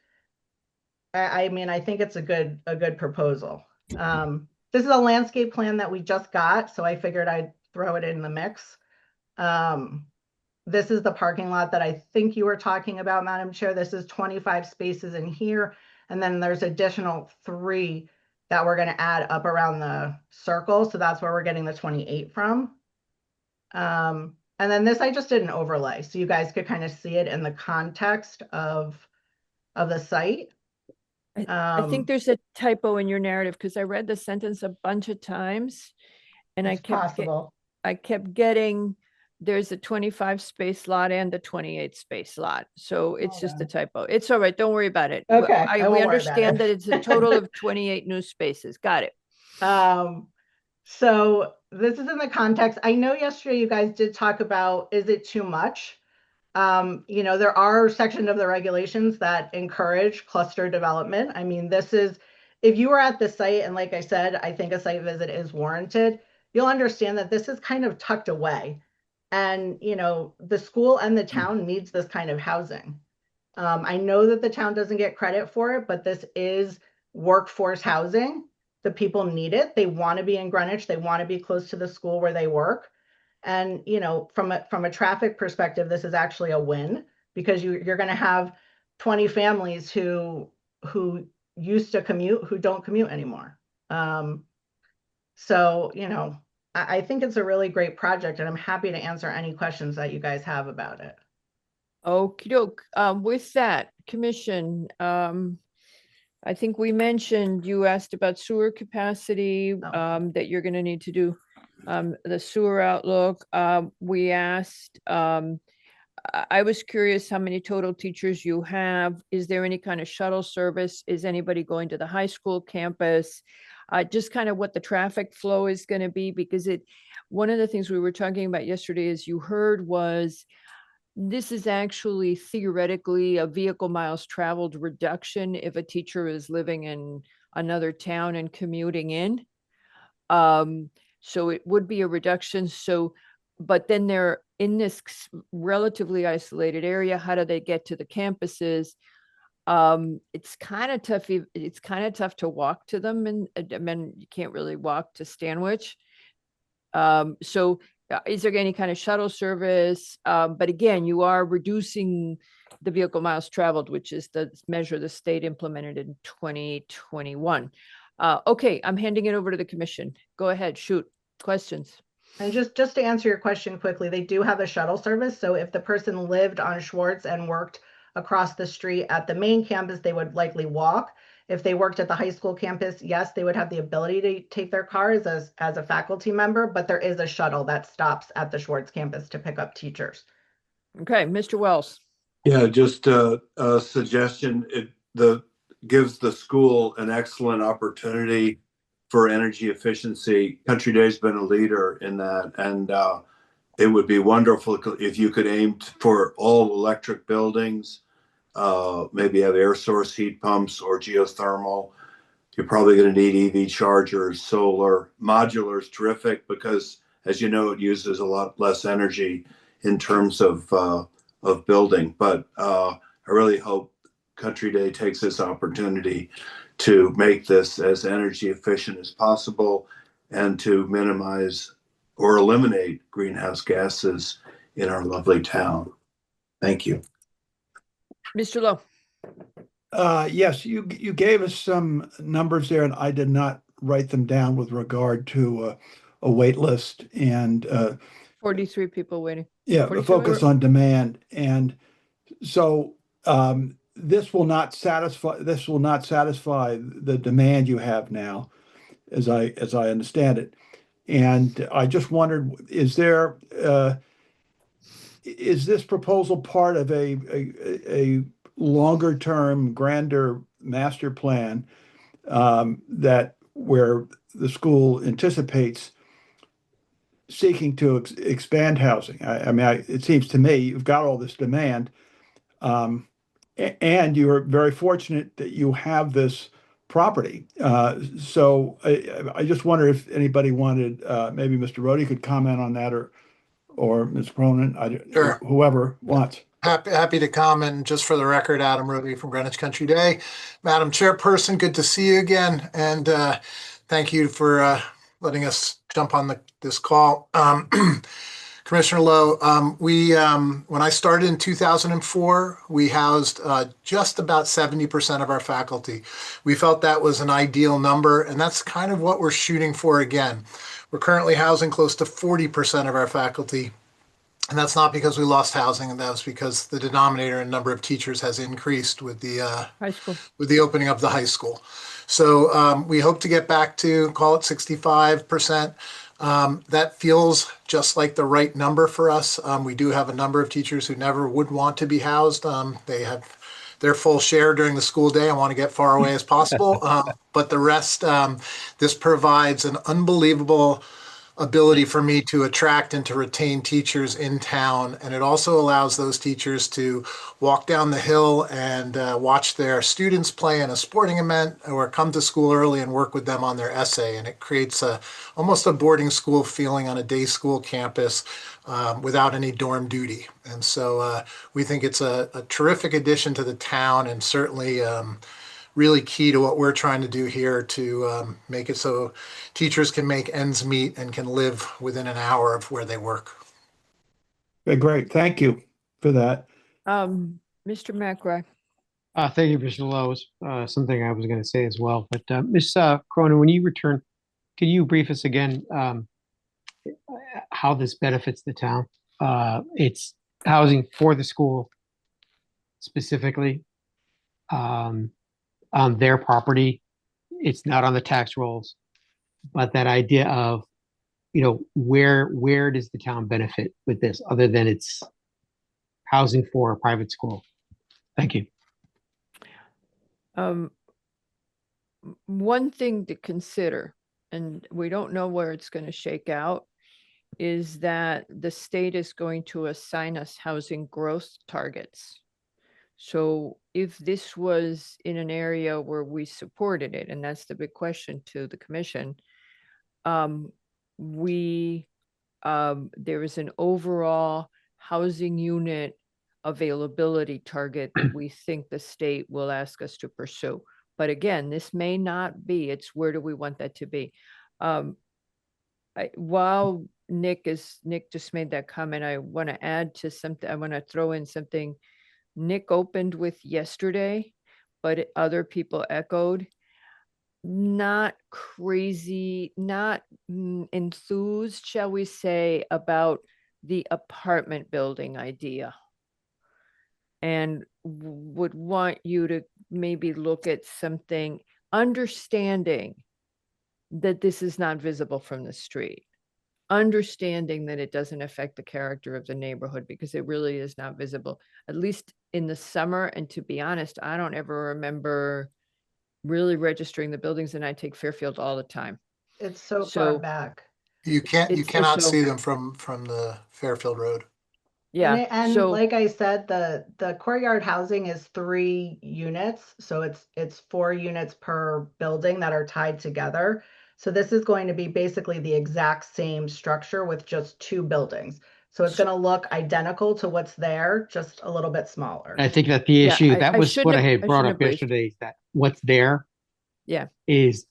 I mean, I think it's a good proposal. This is a landscape plan that we just got, so I figured I'd throw it in the mix. This is the parking lot that I think you were talking about, Madam Chair. This is 25 spaces in here, and then there's additional 3 that we're going to add up around the circle. So that's where we're getting the 28 from. And then this, I just did an overlay so you guys could kind of see it in the context of the site. I think there's a typo in your narrative because I read the sentence a bunch of times and I kept getting, there's a 25 space lot and a 28 space lot. So it's just a typo. It's all right. Don't worry about it. Okay. We understand that it's a total of 28 new spaces. Got it. So this is in the context. I know yesterday you guys did talk about, is it too much? There are sections of the regulations that encourage cluster development. I mean, this is, if you were at the site, and like I said, I think a site visit is warranted, you'll understand that this is kind of tucked away. And, the school and the town needs this kind of housing. I know that the town doesn't get credit for it, but this is workforce housing. The people need it. They want to be in Greenwich. They want to be close to the school where they work. And, from a traffic perspective, this is actually a win because you're going to have 20 families who used to commute, who don't commute anymore. So, you know, I think it's a really great project, and I'm happy to answer any questions that you guys have about it. Okey doke. With that, Commission, I think we mentioned, you asked about sewer capacity, that you're gonna need to do the sewer outlook. We asked, I was curious how many total teachers you have. Is there any kind of shuttle service? Is anybody going to the high school campus? Just kind of what the traffic flow is gonna be, because one of the things we were talking about yesterday, as you heard, was this is actually theoretically a vehicle miles traveled reduction if a teacher is living in another town and commuting in. So it would be a reduction. So, but then they're in this relatively isolated area. How do they get to the campuses? It's kind of tough. It's kind of tough to walk to them, and I mean, you can't really walk to Stanwich. So is there any kind of shuttle service? But again, you are reducing the vehicle miles traveled, which is the measure the state implemented in 2021. Okay, I'm handing it over to the commission. Go ahead, shoot, questions. And just to answer your question quickly, they do have a shuttle service. So if the person lived on Schwartz and worked across the street at the main campus, they would likely walk. If they worked at the high school campus, yes, they would have the ability to take their cars as a faculty member, but there is a shuttle that stops at the Schwartz campus to pick up teachers. Okay, Mr. Wells. Yeah, just a suggestion. It gives the school an excellent opportunity for energy efficiency. Country Day's been a leader in that, and it would be wonderful if you could aim for all electric buildings. Maybe have air source heat pumps or geothermal. You're probably going to need EV chargers, solar. Modular is terrific because, as you know, it uses a lot less energy in terms of building. But I really hope Country Day takes this opportunity to make this as energy efficient as possible and to minimize or eliminate greenhouse gases in our lovely town. Thank you. Mr. Lowe. Yes, you gave us some numbers there, and I did not write them down with regard to a wait list and 43 people waiting. yeah, the focus on demand. And so this will not satisfy the demand you have now, as I understand it. And I just wondered, is this proposal part of a longer term, grander master plan that where the school anticipates seeking to expand housing? I mean, it seems to me you've got all this demand, and you're very fortunate that you have this property. So I just wonder if anybody wanted, maybe Mr. Rohde could comment on that, or Ms. Cronin, Sure. Whoever wants. Happy to comment. Just for the record, Adam Rohde from Greenwich Country Day. Madam Chairperson, good to see you again, and thank you for letting us jump on this call. Commissioner Lowe, when I started in 2004, we housed just about 70% of our faculty. We felt that was an ideal number, and that's kind of what we're shooting for again. We're currently housing close to 40% of our faculty, and that's not because we lost housing, and that was because the denominator and number of teachers has increased with the high school, with the opening of the high school. So we hope to get back to, call it 65%. That feels just like the right number for us. We do have a number of teachers who never would want to be housed. They have their full share during the school day and want to get far away as possible. But the rest, this provides an unbelievable ability for me to attract and to retain teachers in town. And it also allows those teachers to walk down the hill and watch their students play in a sporting event, or come to school early and work with them on their essay. And it creates almost a boarding school feeling on a day school campus without any dorm duty. And so we think it's a terrific addition to the town, and certainly really key to what we're trying to do here to make it so teachers can make ends meet and can live within an hour of where they work. Okay, great. Thank you for that. Mr. McRae. Thank you, Mr. Lowe's. Something I was going to say as well, but Ms. Cronin, when you return, can you brief us again how this benefits the town? It's housing for the school specifically on their property. It's not on the tax rolls, but that idea of, you know, where does the town benefit with this other than it's housing for a private school? Thank you. One thing to consider, and we don't know where it's going to shake out, is that the state is going to assign us housing growth targets. So if this was in an area where we supported it, and that's the big question to the commission, there is an overall housing unit availability target that we think the state will ask us to pursue. But again, this may not be, it's where do we want that to be? While Nick just made that comment, I want to add to something, I want to throw in something Nick opened with yesterday, but other people echoed. Not crazy, not enthused, shall we say, about the apartment building idea. And would want you to maybe look at something, understanding that this is not visible from the street, understanding that it doesn't affect the character of the neighborhood because it really is not visible, at least in the summer. And to be honest, I don't ever remember really registering the buildings, and I take Fairfield all the time. It's so far back. You It's cannot so- see them from the Fairfield Road. Yeah. And So like I said, the courtyard housing is 3 units. So it's 4 units per building that are tied together. So this is going to be basically the exact same structure with just 2 buildings. So it's going to look identical to what's there, just a little bit smaller. I think that the Yeah, issue, I that was what I shouldn't have- had I brought shouldn't up have briefed. yesterday, is that what's there yeah, is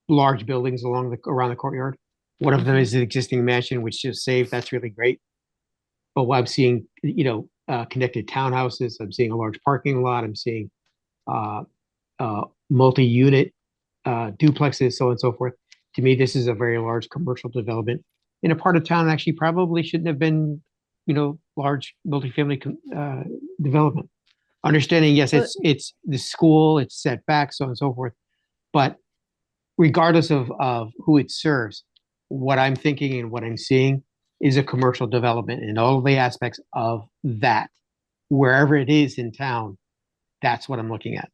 large buildings around the courtyard. One of them is the existing mansion, which just saved, that's really great. But what I'm seeing, you know, connected townhouses, I'm seeing a large parking lot, I'm seeing multi-unit duplexes, so on and so forth. To me, this is a very large commercial development in a part of town that actually probably shouldn't have been, you know, large multifamily development. Understanding, yes, it's the school, it's set back, so on and so forth. But regardless of who it serves, what I'm thinking and what I'm seeing is a commercial development and all of the aspects of that, wherever it is in town, that's what I'm looking at.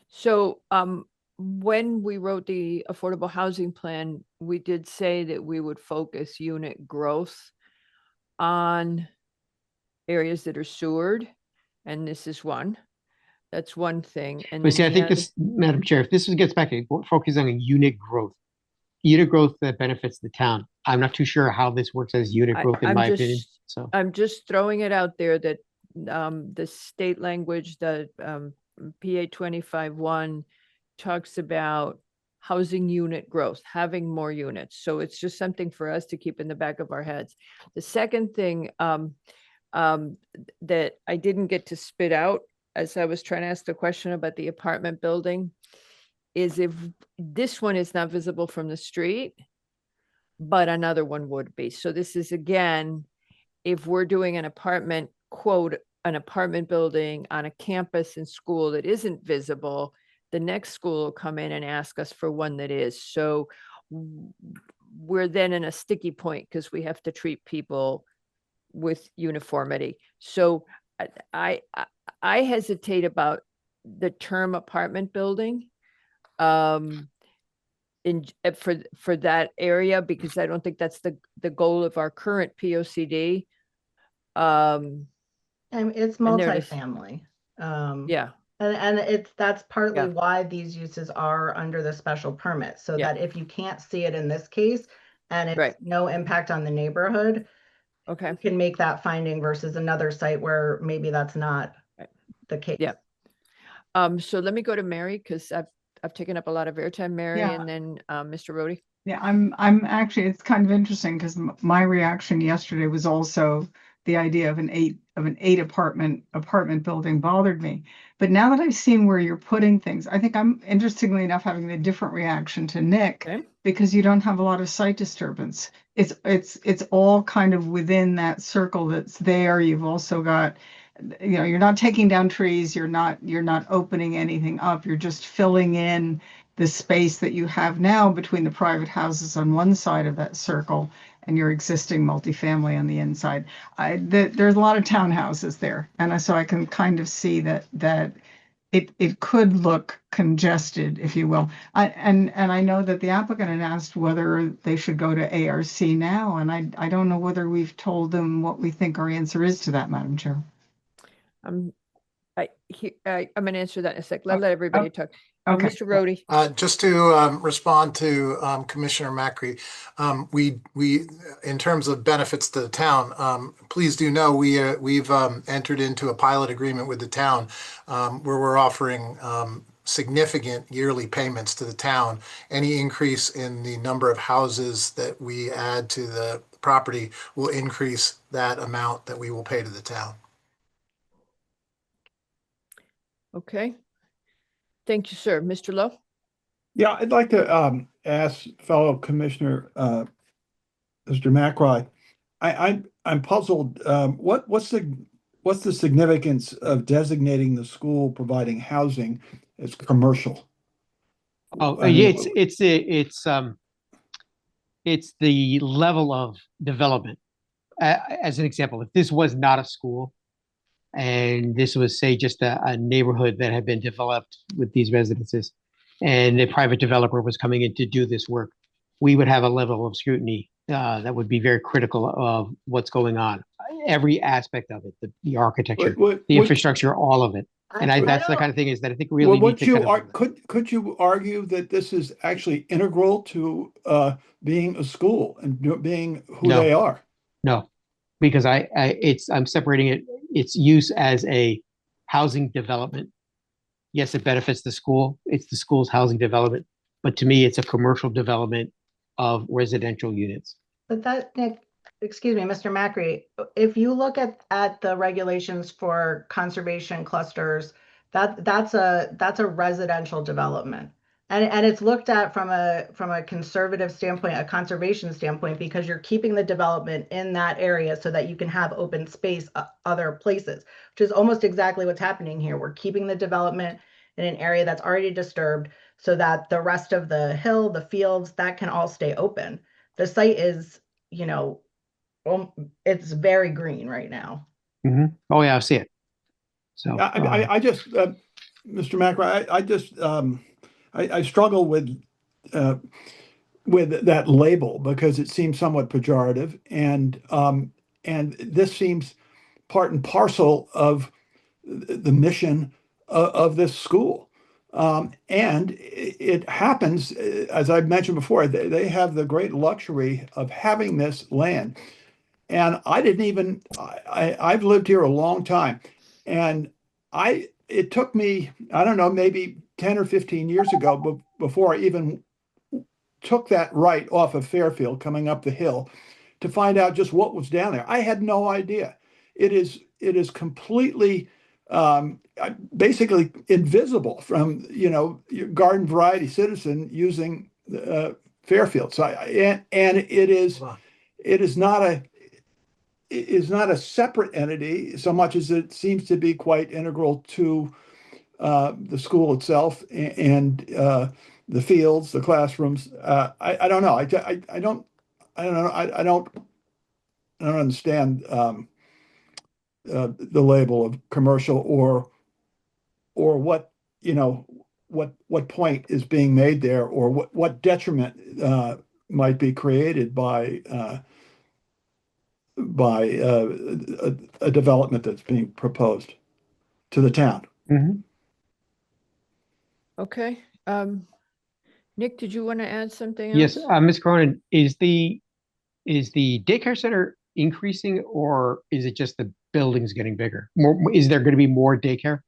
so when we wrote the affordable housing plan, we did say that we would focus unit growth on areas that are sewered, and this is one. That's one thing. And But then see, I the think other- this, Madam Chair, if this gets back to focus on a unit growth that benefits the town. I'm not too sure how this works as unit growth, in I'm my opinion. just- So I'm just throwing it out there that the state language, the PA 25-1 talks about housing unit growth, having more units. So it's just something for us to keep in the back of our heads. The second thing that I didn't get to spit out as I was trying to ask the question about the apartment building is if this one is not visible from the street, but another one would be. So this is, again, if we're doing an apartment, quote, an apartment building on a campus and school that isn't visible, the next school will come in and ask us for one that is. So we're then in a sticky point because we have to treat people with uniformity. So I hesitate about the term apartment building for that area, because I don't think that's the goal of our current POCD. And it's and there it is. multifamily. Yeah. And that's partly Yeah. why these uses are under the special permit, so Yeah. that if you can't see it in this case and it's Right. no impact on the neighborhood, Okay. you can make that finding versus another site where maybe that's not the case. Yeah. So let me go to Mary, because I've taken up a lot of airtime, Mary, Yeah. and then Mr. Rhodey. Yeah, I'm actually, it's kind of interesting because my reaction yesterday was also the idea of an eight apartment building bothered me. But now that I've seen where you're putting things, I think I'm, interestingly enough, having a different reaction to Nick, because you don't have a lot of site disturbance. It's all kind of within that circle that's there. You've also got, you're not taking down trees, you're not opening anything up, you're just filling in the space that you have now between the private houses on one side of that circle and your existing multifamily on the inside. There's a lot of townhouses there, and so I can kind of see that it could look congested, if you will. And I know that the applicant had asked whether they should go to ARC now, and I don't know whether we've told them what we think our answer is to that, Madam Chair. I'm going to answer that in a sec. Let everybody talk. Okay. Mr. Rhodey. Just to respond to Commissioner Macri, we in terms of benefits to the town, please do know we've entered into a pilot agreement with the town where we're offering significant yearly payments to the town. Any increase in the number of houses that we add to the property will increase that amount that we will pay to the town. Okay. Thank you, sir. Mr. Lowe? Yeah, I'd like to ask fellow Commissioner Mr. McRae. I'm puzzled. What's the significance of designating the school providing housing as commercial? Oh, I yeah, mean, it's the level of development. As an example, if this was not a school, and this was, say, just a neighborhood that had been developed with these residences, and a private developer was coming in to do this work, we would have a level of scrutiny that would be very critical of what's going on. Every aspect of it, the architecture, the infrastructure, all of it. And that's the kind of thing is that I think really need to could you argue that this is actually integral to being a school and being who they are? No, because I'm separating its use as a housing development. Yes, it benefits the school. It's the school's housing development, but to me, it's a commercial development of residential units. But that, Nick, excuse me, Mr. Macri, if you look at the regulations for conservation clusters, that's a residential development. And it's looked at from a conservative standpoint, a conservation standpoint, because you're keeping the development in that area so that you can have open space other places, which is almost exactly what's happening here. We're keeping the development in an area that's already disturbed so that the rest of the hill, the fields, that can all stay open. The site is, it's very green right now. Mm-hmm. Oh yeah, I see it. So I just, Mr. Macri, I struggle with that label because it seems somewhat pejorative, and this seems part and parcel of the mission of this school. And it happens, as I've mentioned before, they have the great luxury of having this land. And I didn't even, I've lived here a long time, and it took me, I don't know, maybe 10 or 15 years ago before I even took that right off of Fairfield coming up the hill to find out just what was down there. I had no idea. It is completely, basically invisible from, your garden variety citizen using Fairfield. So it is not a separate entity so much as it seems to be quite integral to the school itself and the fields, the classrooms. I don't know. I don't know. I don't understand the label of commercial or what what point is being made there, or what detriment might be created by a development that's being proposed to the town. Mm-hmm. Okay. Nick, did you want to add something else? Yes, Ms. Cronin, is the daycare center increasing, or is it just the buildings getting bigger? Is there going to be more daycare?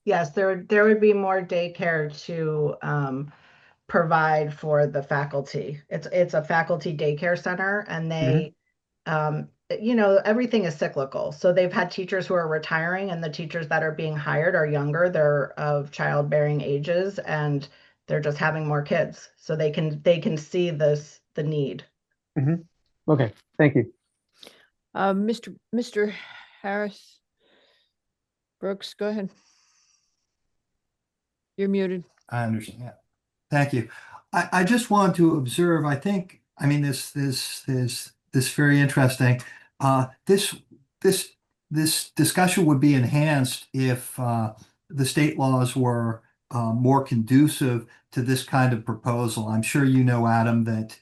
Yes, there would be more daycare to provide for the faculty. It's a faculty daycare center, and they you know, everything is cyclical. So they've had teachers who are retiring, and the teachers that are being hired are younger. They're of childbearing ages, and they're just having more kids. So they can see the need. Okay, thank you. Mr. Harris Brooks, go ahead. You're muted. I understand. Yeah. Thank you. I just want to observe, I think, I mean, this very interesting. This discussion would be enhanced if the state laws were more conducive to this kind of proposal. I'm sure you know, Adam, that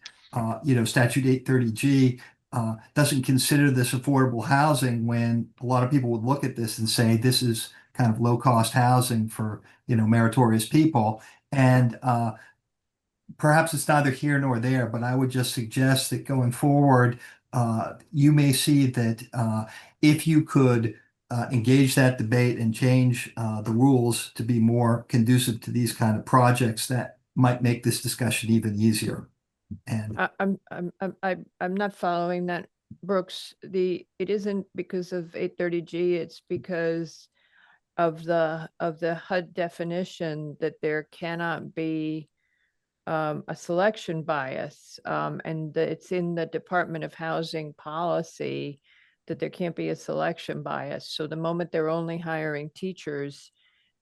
Statute 830G doesn't consider this affordable housing, when a lot of people would look at this and say this is kind of low-cost housing for meritorious people. And perhaps it's neither here nor there, but I would just suggest that going forward, you may see that if you could engage that debate and change the rules to be more conducive to these kind of projects, that might make this discussion even easier. And I'm not following that, Brooks. It isn't because of 830G, it's because of the HUD definition that there cannot be a selection bias, and it's in the Department of Housing policy that there can't be a selection bias. So the moment they're only hiring teachers,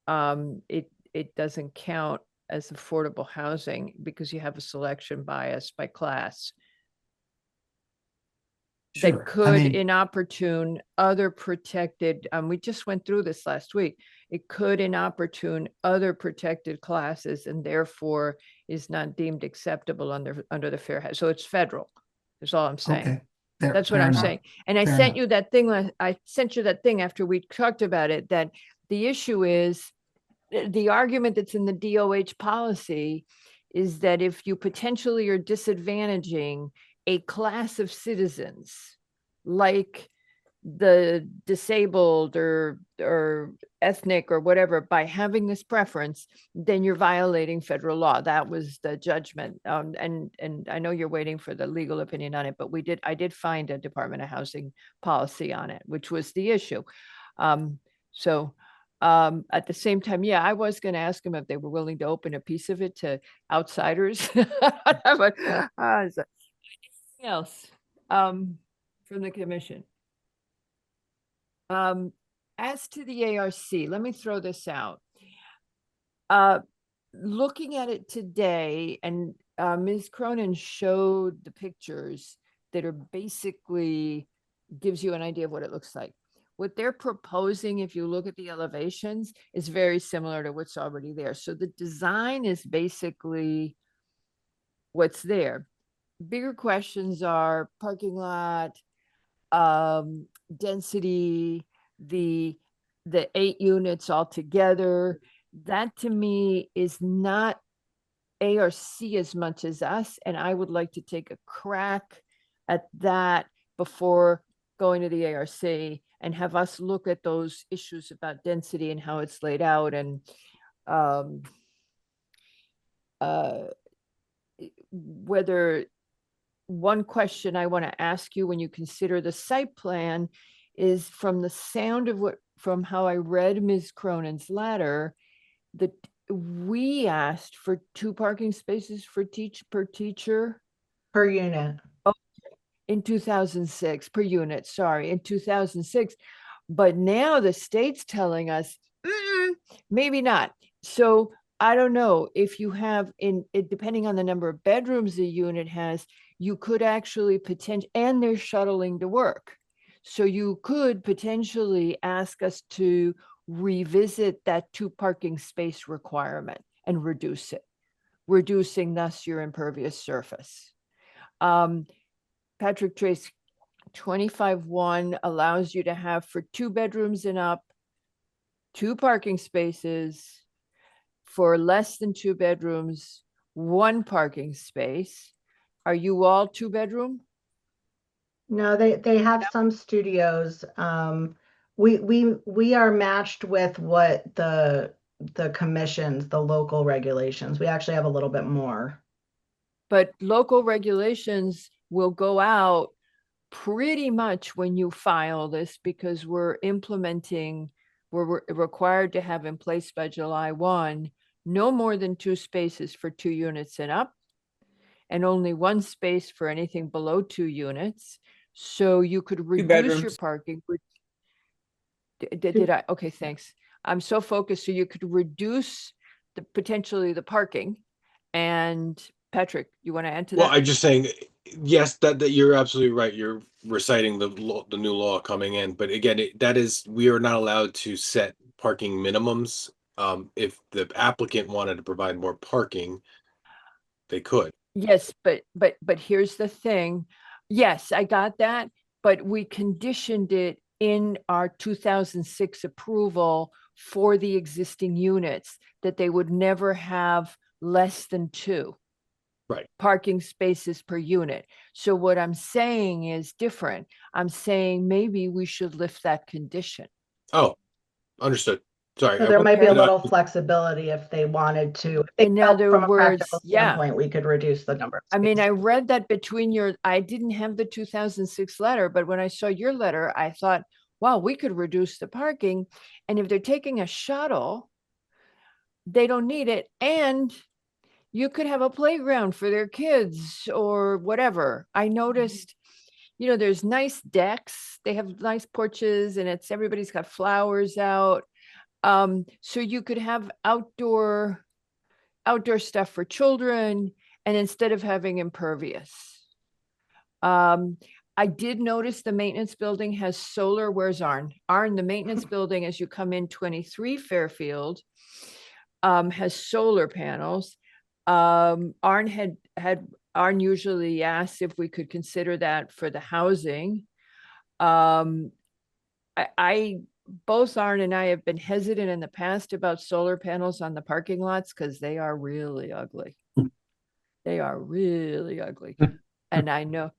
it doesn't count as affordable housing because you have a selection bias by class. Sure. That could inopportune other protected, we just went through this last week. It could inopportune other protected classes, and therefore is not deemed acceptable under the Fair Housing. So it's federal. That's all I'm saying. Okay. That's what fair I'm enough. saying. And I Fair sent enough. you that thing. I sent you that thing after we talked about it, that the issue is the argument that's in the DOH policy is that if you potentially are disadvantaging a class of citizens, like the disabled or ethnic or whatever, by having this preference, then you're violating federal law. That was the judgment. And I know you're waiting for the legal opinion on it, but I did find a Department of Housing policy on it, which was the issue. At the same time, yeah, I was going to ask them if they were willing to open a piece of it to outsiders. But anything else from the commission? As to the ARC, let me throw this out. Looking at it today, and Ms. Cronin showed the pictures that are basically gives you an idea of what it looks like. What they're proposing, if you look at the elevations, is very similar to what's already there. So the design is basically what's there. Bigger questions are parking lot, density, the 8 units altogether. That to me is not ARC as much as us, and I would like to take a crack at that before going to the ARC and have us look at those issues about density and how it's laid out. And whether one question I want to ask you when you consider the site plan is, from the sound of from how I read Ms. Cronin's letter, that we asked for 2 parking spaces per teacher per unit. In 2006, per unit, sorry, in 2006. But now the state's telling us, maybe not. So I don't know if you have, depending on the number of bedrooms the unit has, you could actually and they're shuttling to work. So you could potentially ask us to revisit that 2 parking space requirement and reduce it, reducing thus your impervious surface. Patrick Trace 25-1 allows you to have, for 2 bedrooms and up, 2 parking spaces. For less than 2 bedrooms, 1 parking space. Are you all 2-bedroom? No, they have some studios. We are matched with what the commissions, the local regulations. We actually have a little bit more. But local regulations will go out pretty much when you file this, because we're required to have in place by July 1, no more than 2 spaces for 2 units and up, and only 1 space for anything below 2 units. So you could reduce your bedrooms. parking. Did I? Okay, thanks. I'm so focused. So you could reduce potentially the parking. And Patrick, you want to add to that? Well, I'm just saying, yes, that you're absolutely right. You're reciting the new law coming in, but again, we are not allowed to set parking minimums. If the applicant wanted to provide more parking, they could. Yes, but here's the thing. Yes, I got that, but we conditioned it in our 2006 approval for the existing units that they would never have less than 2 parking spaces per unit. So what I'm saying is different. I'm saying maybe we should lift that condition. Oh, understood. Sorry. So there might be a little flexibility if they wanted to. In other From a words, practical yeah. standpoint, we could reduce the number. I mean, I read that I didn't have the 2006 letter, but when I saw your letter, I thought, wow, we could reduce the parking. And if they're taking a shuttle, they don't need it. And you could have a playground for their kids or whatever. I noticed, there's nice decks. They have nice porches and everybody's got flowers out. So you could have outdoor stuff for children, and instead of having impervious. I did notice the maintenance building has solar. Where's Arn? Arn, the maintenance building, as you come in 23 Fairfield, has solar panels. Arn usually asks if we could consider that for the housing. Both Arn and I have been hesitant in the past about solar panels on the parking lots because they are really ugly. They are really ugly. And I know,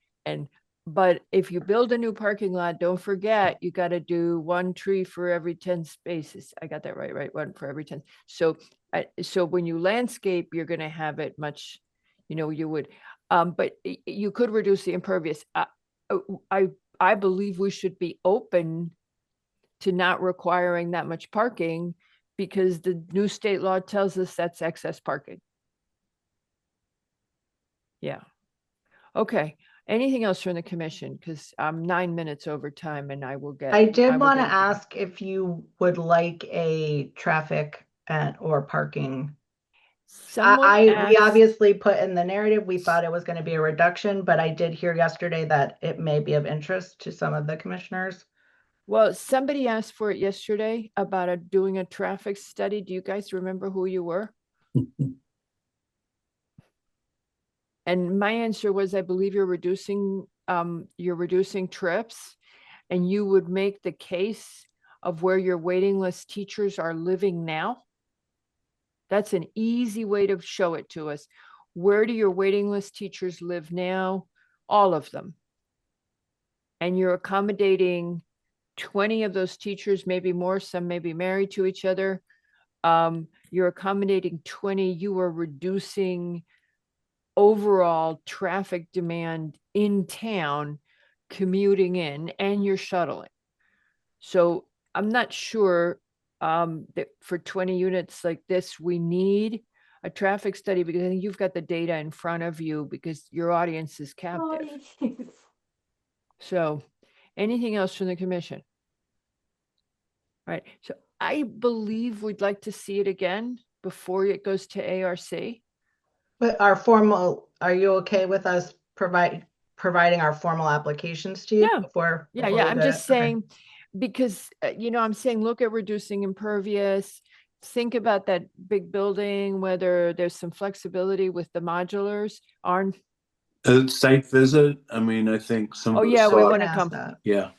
but if you build a new parking lot, don't forget, you got to do 1 tree for every 10 spaces. I got that right? 1 for every 10. So when you landscape, you're going to have it much, you would, but you could reduce the impervious. I believe we should be open to not requiring that much parking because the new state law tells us that's excess parking. Yeah. Okay. Anything else from the commission? Because I'm 9 minutes over time and I will get. I did want to ask if you would like a traffic or parking. We obviously put in the narrative, we thought it was going to be a reduction, but I did hear yesterday that it may be of interest to some of the commissioners. Well, somebody asked for it yesterday about doing a traffic study. Do you guys remember who you were? And my answer was, I believe you're reducing trips, and you would make the case of where your waiting list teachers are living now. That's an easy way to show it to us. Where do your waiting list teachers live now? All of them. And you're accommodating 20 of those teachers, maybe more, some may be married to each other. You're accommodating 20, you are reducing overall traffic demand in town, commuting in, and you're shuttling. So I'm not sure that for 20 units like this, we need a traffic study, because I think you've got the data in front of you because your audience is captive. So anything else from the commission? All right. So I believe we'd like to see it again before it goes to ARC. But are you okay with us providing our formal applications to you? Yeah. I'm just saying, because, I'm saying, look at reducing impervious, think about that big building, whether there's some flexibility with the modulars. Arn? Site visit. I mean, I think some. Oh, yeah, we want to come. Yeah.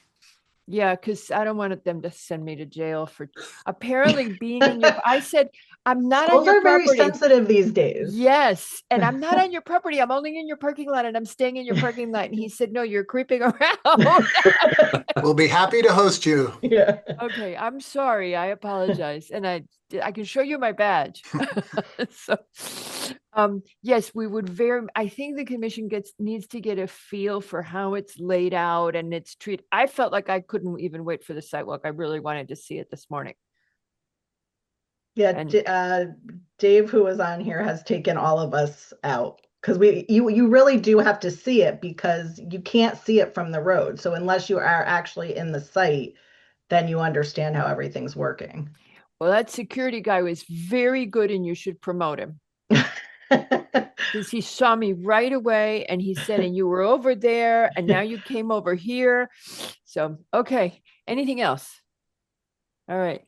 Yeah, because I don't want them to send me to jail for apparently being in your. I said, I'm not on your property. Those are very sensitive these days. Yes, and I'm not on your property. I'm only in your parking lot, and I'm staying in your parking lot. And he said, no, you're creeping around. We'll be happy to host you. Yeah. Okay, I'm sorry. I apologize. And I can show you my badge. So, yes, we would I think the commission needs to get a feel for how it's laid out and it's treated. I felt like I couldn't even wait for the sidewalk. I really wanted to see it this morning. Yeah, And Dave, who was on here, has taken all of us out because you really do have to see it because you can't see it from the road. So unless you are actually in the site, then you understand how everything's working. well, that security guy was very good and you should promote him. Because he saw me right away and he said, and you were over there and now you came over here. So, okay. Anything else? All right.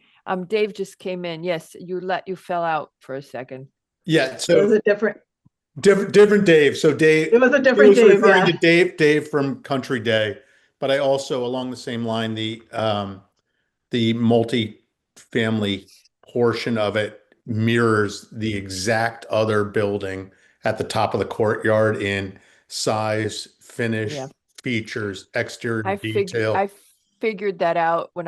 Dave just came in. Yes, you fell out for a second. Yeah, It was so a different Dave. So Dave, It was a he different was Dave, referring yeah. to Dave from Country Day, but I also, along the same line, the multi-family portion of it mirrors the exact other building at the top of the courtyard in size, finish, Yeah. features, exterior I detail. figured that out when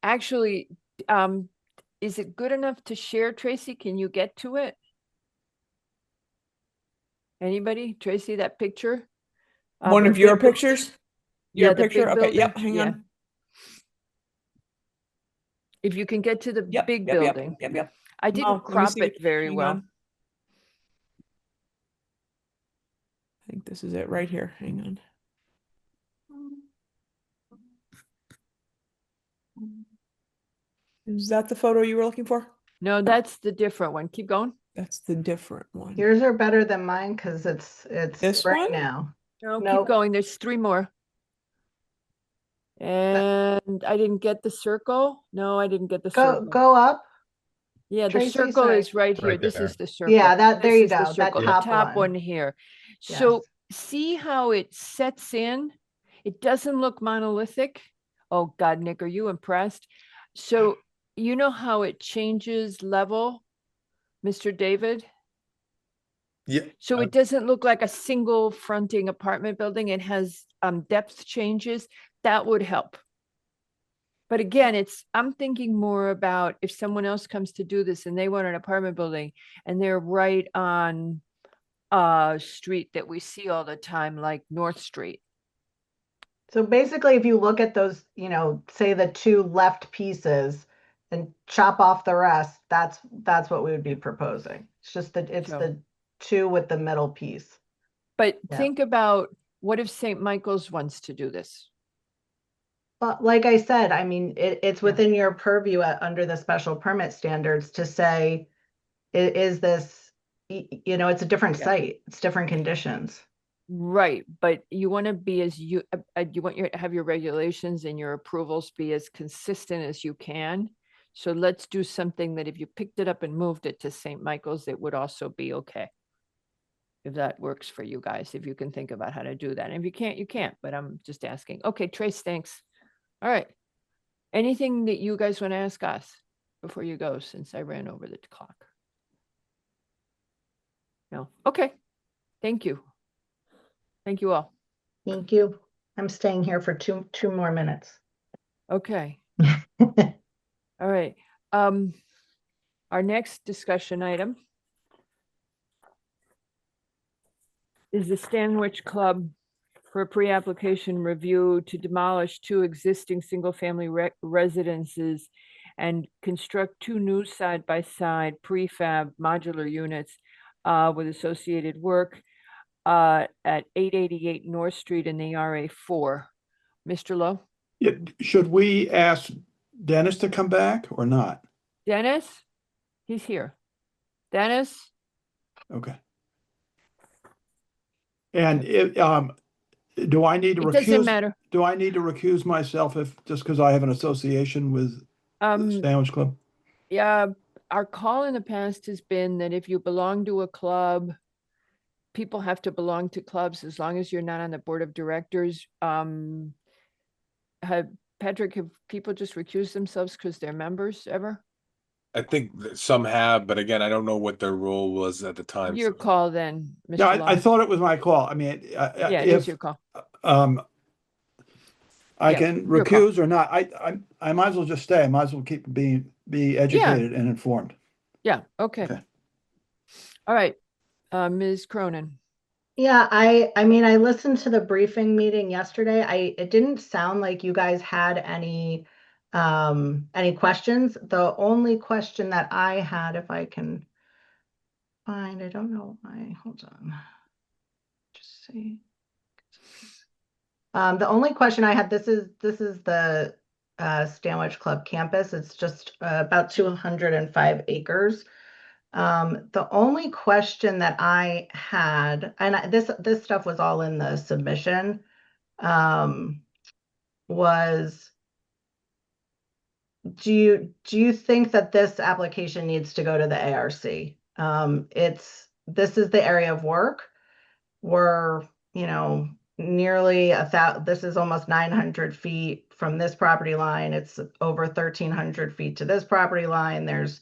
actually, is it good enough to share, Tracy? Can you get to it? Anybody? Tracy, that picture? One the of your big bu- pictures? Yeah, Your the picture? big Okay, yep, building. hang Yeah. on. If you can get to the Yep, big yep, building. yep. I didn't Let me crop see. it very Hang well. on. I think this is it right here. Hang on. Is that the photo you were looking for? No, that's the different one. Keep going. That's the different one. Yours are better than mine because it's This right one? now. No, Nope. keep going. There's 3 more. And I didn't get the circle. No, I didn't get the circle. Go up. Yeah, the Tracy, circle sorry. is right here. Right This there. is the circle. Yeah, there This you is the go. That circle, the top top one. one here. Yes. So see how it sets in? It doesn't look monolithic. Oh God, Nick, are you impressed? So you know how it changes level, Mr. David? Yeah. So it doesn't look like a single fronting apartment building. It has depth changes. That would help. But again, I'm thinking more about if someone else comes to do this and they want an apartment building and they're right on a street that we see all the time, like North Street. So basically, if you look at those, say the 2 left pieces and chop off the rest, that's what we would be proposing. It's just that it's So- the 2 with the middle piece. But Yeah. think about what if St. Michael's wants to do this? But like I said, I mean, it's within your purview under the special permit standards to say, is this, it's a different site, it's different conditions. Right, but you want to be you want have your regulations and your approvals be as consistent as you can. So let's do something that if you picked it up and moved it to St. Michael's, it would also be okay. If that works for you guys, if you can think about how to do that. And if you can't, you can't, but I'm just asking. Okay, Trace, thanks. All right. Anything that you guys want to ask us before you go, since I ran over the clock? No. Okay. Thank you. Thank you all. Thank you. I'm staying here for two more minutes. Okay. All right. Our next discussion item is the Stanwich Club for a pre-application review to demolish 2 existing single-family residences and construct 2 new side-by-side prefab modular units with associated work at 888 North Street in the RA4. Mr. Lowe? Yeah, should we ask Dennis to come back or not? Dennis? He's here. Dennis? Okay. And do I need to It doesn't recuse? matter. Do I need to recuse myself just because I have an association with the Sandwich Club? Yeah, our call in the past has been that if you belong to a club, people have to belong to clubs as long as you're not on the board of directors. Patrick, have people just recused themselves because they're members ever? I think that some have, but again, I don't know what their role was at the time. Your call then, Mr. Yeah, Long. I thought it was my call. I mean, Yeah, it is your call. I Yeah, can your call. recuse or not. I might as well just stay. I might as well keep be educated and informed. Yeah, okay. Okay. All right, Ms. Cronin. Yeah, I mean, I listened to the briefing meeting yesterday. It didn't sound like you guys had any questions. The only question that I had, if I can find, I don't know why, hold on. Just see. The only question I had, this is the Stanwich Club campus. It's just about 205 acres. The only question that I had, and this stuff was all in the submission, was do you think that this application needs to go to the ARC? This is the area of work. We're, nearly this is almost 900 feet from this property line. It's over 1,300 feet to this property line. There's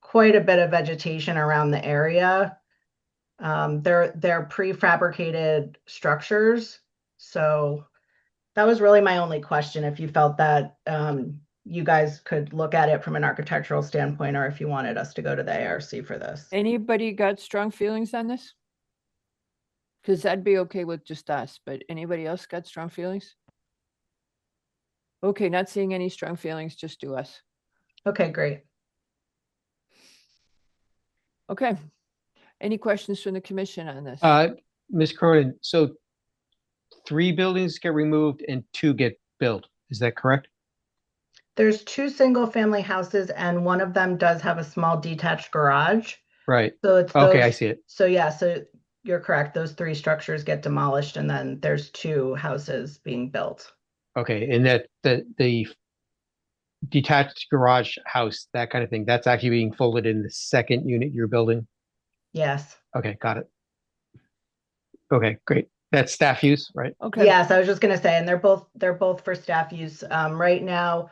quite a bit of vegetation around the area. They're prefabricated structures. So that was really my only question, if you felt that you guys could look at it from an architectural standpoint, or if you wanted us to go to the ARC for this. Anybody got strong feelings on this? Because that'd be okay with just us, but anybody else got strong feelings? Okay, not seeing any strong feelings, just do us. Okay, great. Okay. Any questions from the commission on this? Ms. Cronin, so 3 buildings get removed and 2 get built. Is that correct? There's 2 single-family houses, and one of them does have a small detached garage. Right. So it's okay, I see it. So yeah, so you're correct. Those 3 structures get demolished, and then there's 2 houses being built. Okay, and that the detached garage house, that kind of thing, that's actually being folded in the second unit you're building? Yes. Okay, got it. Okay, great. That's staff use, right? Okay. Yes, I was just gonna say, and they're both for staff use. Right now,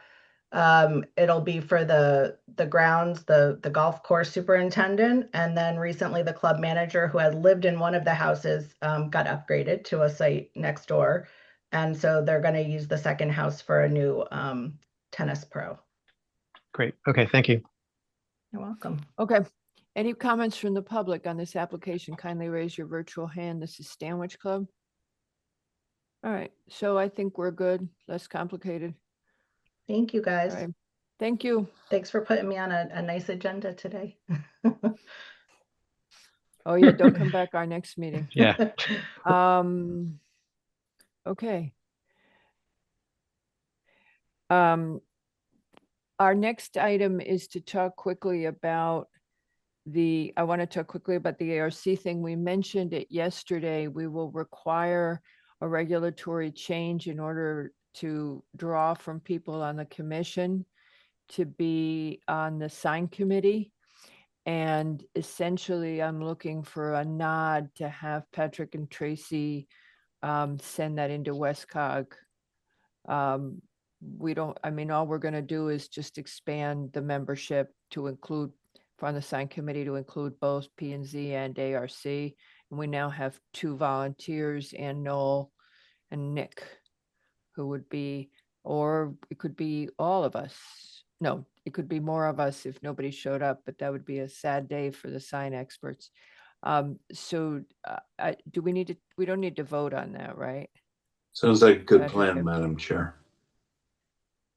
it'll be for the grounds, the golf course superintendent, and then recently the club manager, who had lived in one of the houses, got upgraded to a site next door, and so they're going to use the second house for a new tennis pro. Great. Okay, thank you. You're welcome. Okay. Any comments from the public on this application? Kindly raise your virtual hand. This is Stanwich Club. All right, so I think we're good. Less complicated. Thank you, guys. All right. Thank you. Thanks for putting me on a nice agenda today. Oh yeah, don't come back our next meeting. Yeah. Okay. Our next item is to talk quickly about I want to talk quickly about the ARC thing. We mentioned it yesterday. We will require a regulatory change in order to draw from people on the commission to be on the sign committee. And essentially, I'm looking for a nod to have Patrick and Tracy send that into WestCog. All we're going to do is just expand the membership to include, on the sign committee, to include both P&Z and ARC. And we now have 2 volunteers, and Noel and Nick, who would be, or it could be all of us. No, it could be more of us if nobody showed up, but that would be a sad day for the sign experts. We don't need to vote on that, right? Sounds like a good Patrick, plan, Madam Chair.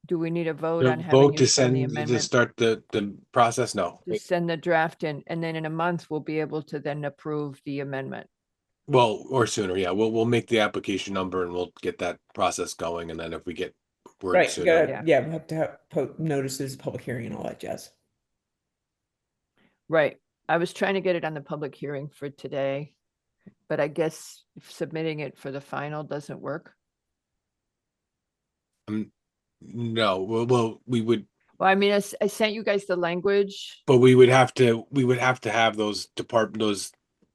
Do we need a vote The on having vote you to send the send, to amendment? start the process? No. To send the draft in, and then in a month, we'll be able to then approve the amendment. Well, or sooner, yeah. We'll make the application number and we'll get that process going. And then if we get word Right, sooner. we have to have notices, public hearing and all that jazz. Right. I was trying to get it on the public hearing for today, but I guess if submitting it for the final doesn't work. No, well, we would, Well, I mean, I sent you guys the language. but we would have to have those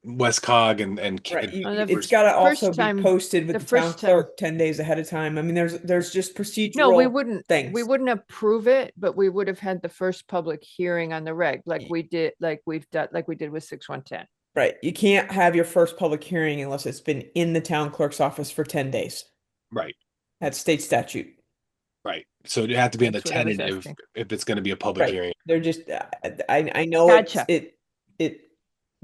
WestCog and Right, the it's got to also first time- be posted with the the town first time- clerk 10 days ahead of time. I mean, there's just procedural. No, we wouldn't. things. We wouldn't approve it, but we would have had the first public hearing on the reg, like we did with 6110. Right, you can't have your first public hearing unless it's been in the town clerk's office for 10 days. right. That's state statute. Right. So it have to be in the That's what I was tentative asking. if it's going to be a public Right. hearing. They're just, I know Gotcha. it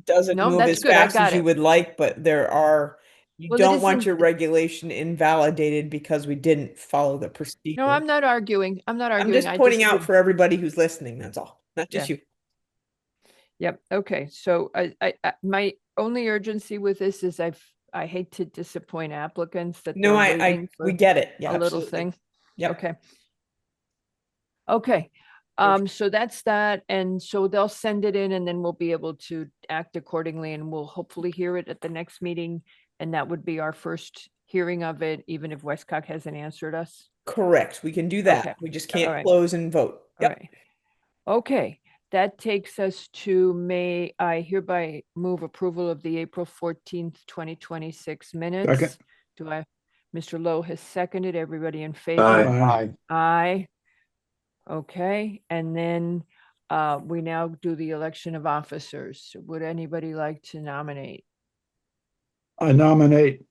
doesn't No, move that's as good. I fast got as you it. would like, but you Well, it don't want isn't- your regulation invalidated because we didn't follow the procedure. No, I'm not arguing. I'm not I'm arguing. just I pointing out would- for everybody who's listening, that's all, not just Yeah. you. Yep. Okay. So my only urgency with this is I hate to disappoint applicants that No, they're waiting we for get it. Yeah, a little absolutely. thing. Yep. Okay. Okay. So that's that. And so they'll send it in and then we'll be able to act accordingly and we'll hopefully hear it at the next meeting. And that would be our first hearing of it, even if Westcott hasn't answered us. Correct. We can do that. Okay. We just All can't right. close and vote. All Yep. right. Okay. That takes us to I hereby move approval of the April 14th, 2026 minutes. Do I, Mr. Lowe has seconded. Everybody in favor? Aye. Aye. Okay, and then we now do the election of officers. Would anybody like to nominate? I nominate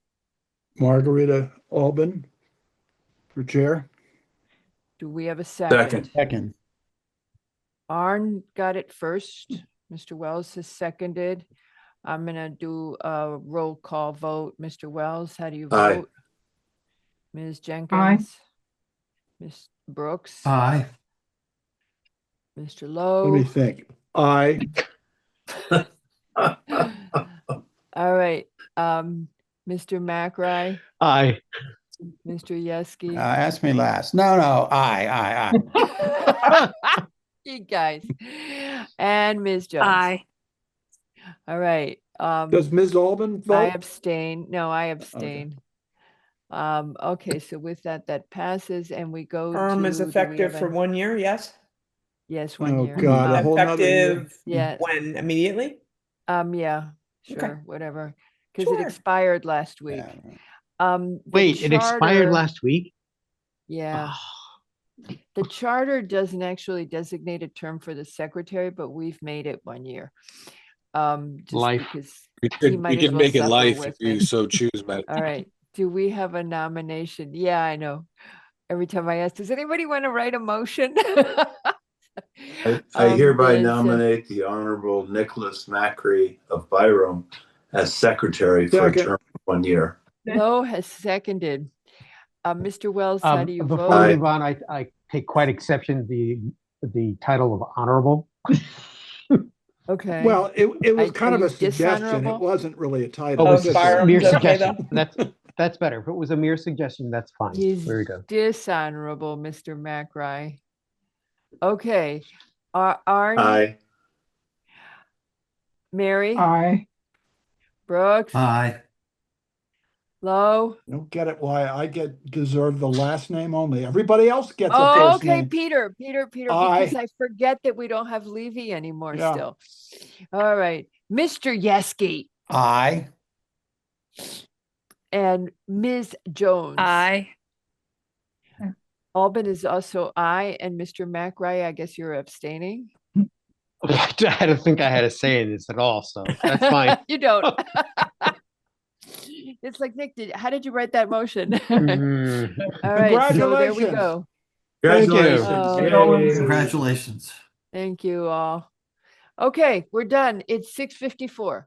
Margarita Albin for chair. Do we have a second? Second. Arn got it first. Mr. Wells has seconded. I'm gonna do a roll call vote. Mr. Wells, how do you Aye. vote? Ms. Jenkins? Ms. Brooks? Aye. Mr. Let me Lowe? think. Aye. All right, Mr. McRae, Aye. Mr. Yeski. Ask me last. No, aye. You guys. And Ms. Jones. Aye. All right. Does Ms. Albin I vote? abstain. No, I abstain. Okay, so with that, that passes and we go Term is to, do we effective have for a- 1 year, yes? Yes, 1 Oh, year. God, a whole nother year. Effective Yeah. when? Immediately? Yeah, Okay. sure, whatever. Because it Sure. expired last week. Yeah. The Wait, it expired charter- last week? Yeah. The charter doesn't actually designate a term for the secretary, but we've made it 1 year. Just Life. because We he could, might we as could well make it suffer life with if you me. so choose, Matt. All right, do we have a nomination? Yeah, I know. Every time I ask, does anybody want to write a motion? I hereby there's, nominate the Honorable Nicholas Macri of Byram as secretary for a Second. term of 1 year. Lowe has seconded. Mr. Wells, how do you Before vote? we move on, I take quite exception to the title of honorable. Okay. Well, it was Are kind of you a suggestion. It dishonorable? wasn't really a title. Oh, Oh, it's It's a just Byram's mere okay, suggestion. That's better. If it was a mere suggestion, that's fine. He's There we go. dishonorable, Mr. McRae. Okay. Arn, Aye. Mary, Aye. Brooks, Aye. Lowe. I don't get it why I deserve the last name only. Everybody else gets a Oh, first okay, name. Peter, because Aye. I forget that we don't have Levy anymore Yeah. still. All right, Mr. Yeski Aye. and Ms. Jones. Aye. Albin is also aye, and Mr. McRae, I guess you're abstaining. I don't think I had a say in this at all, so that's fine. You don't. It's like, Nick, how did you write that motion? Mm. All right, so there we Congratulations. go. Thank you. Congratulations. Yay. Congratulations. Thank you all. Okay, we're done. It's 6:54.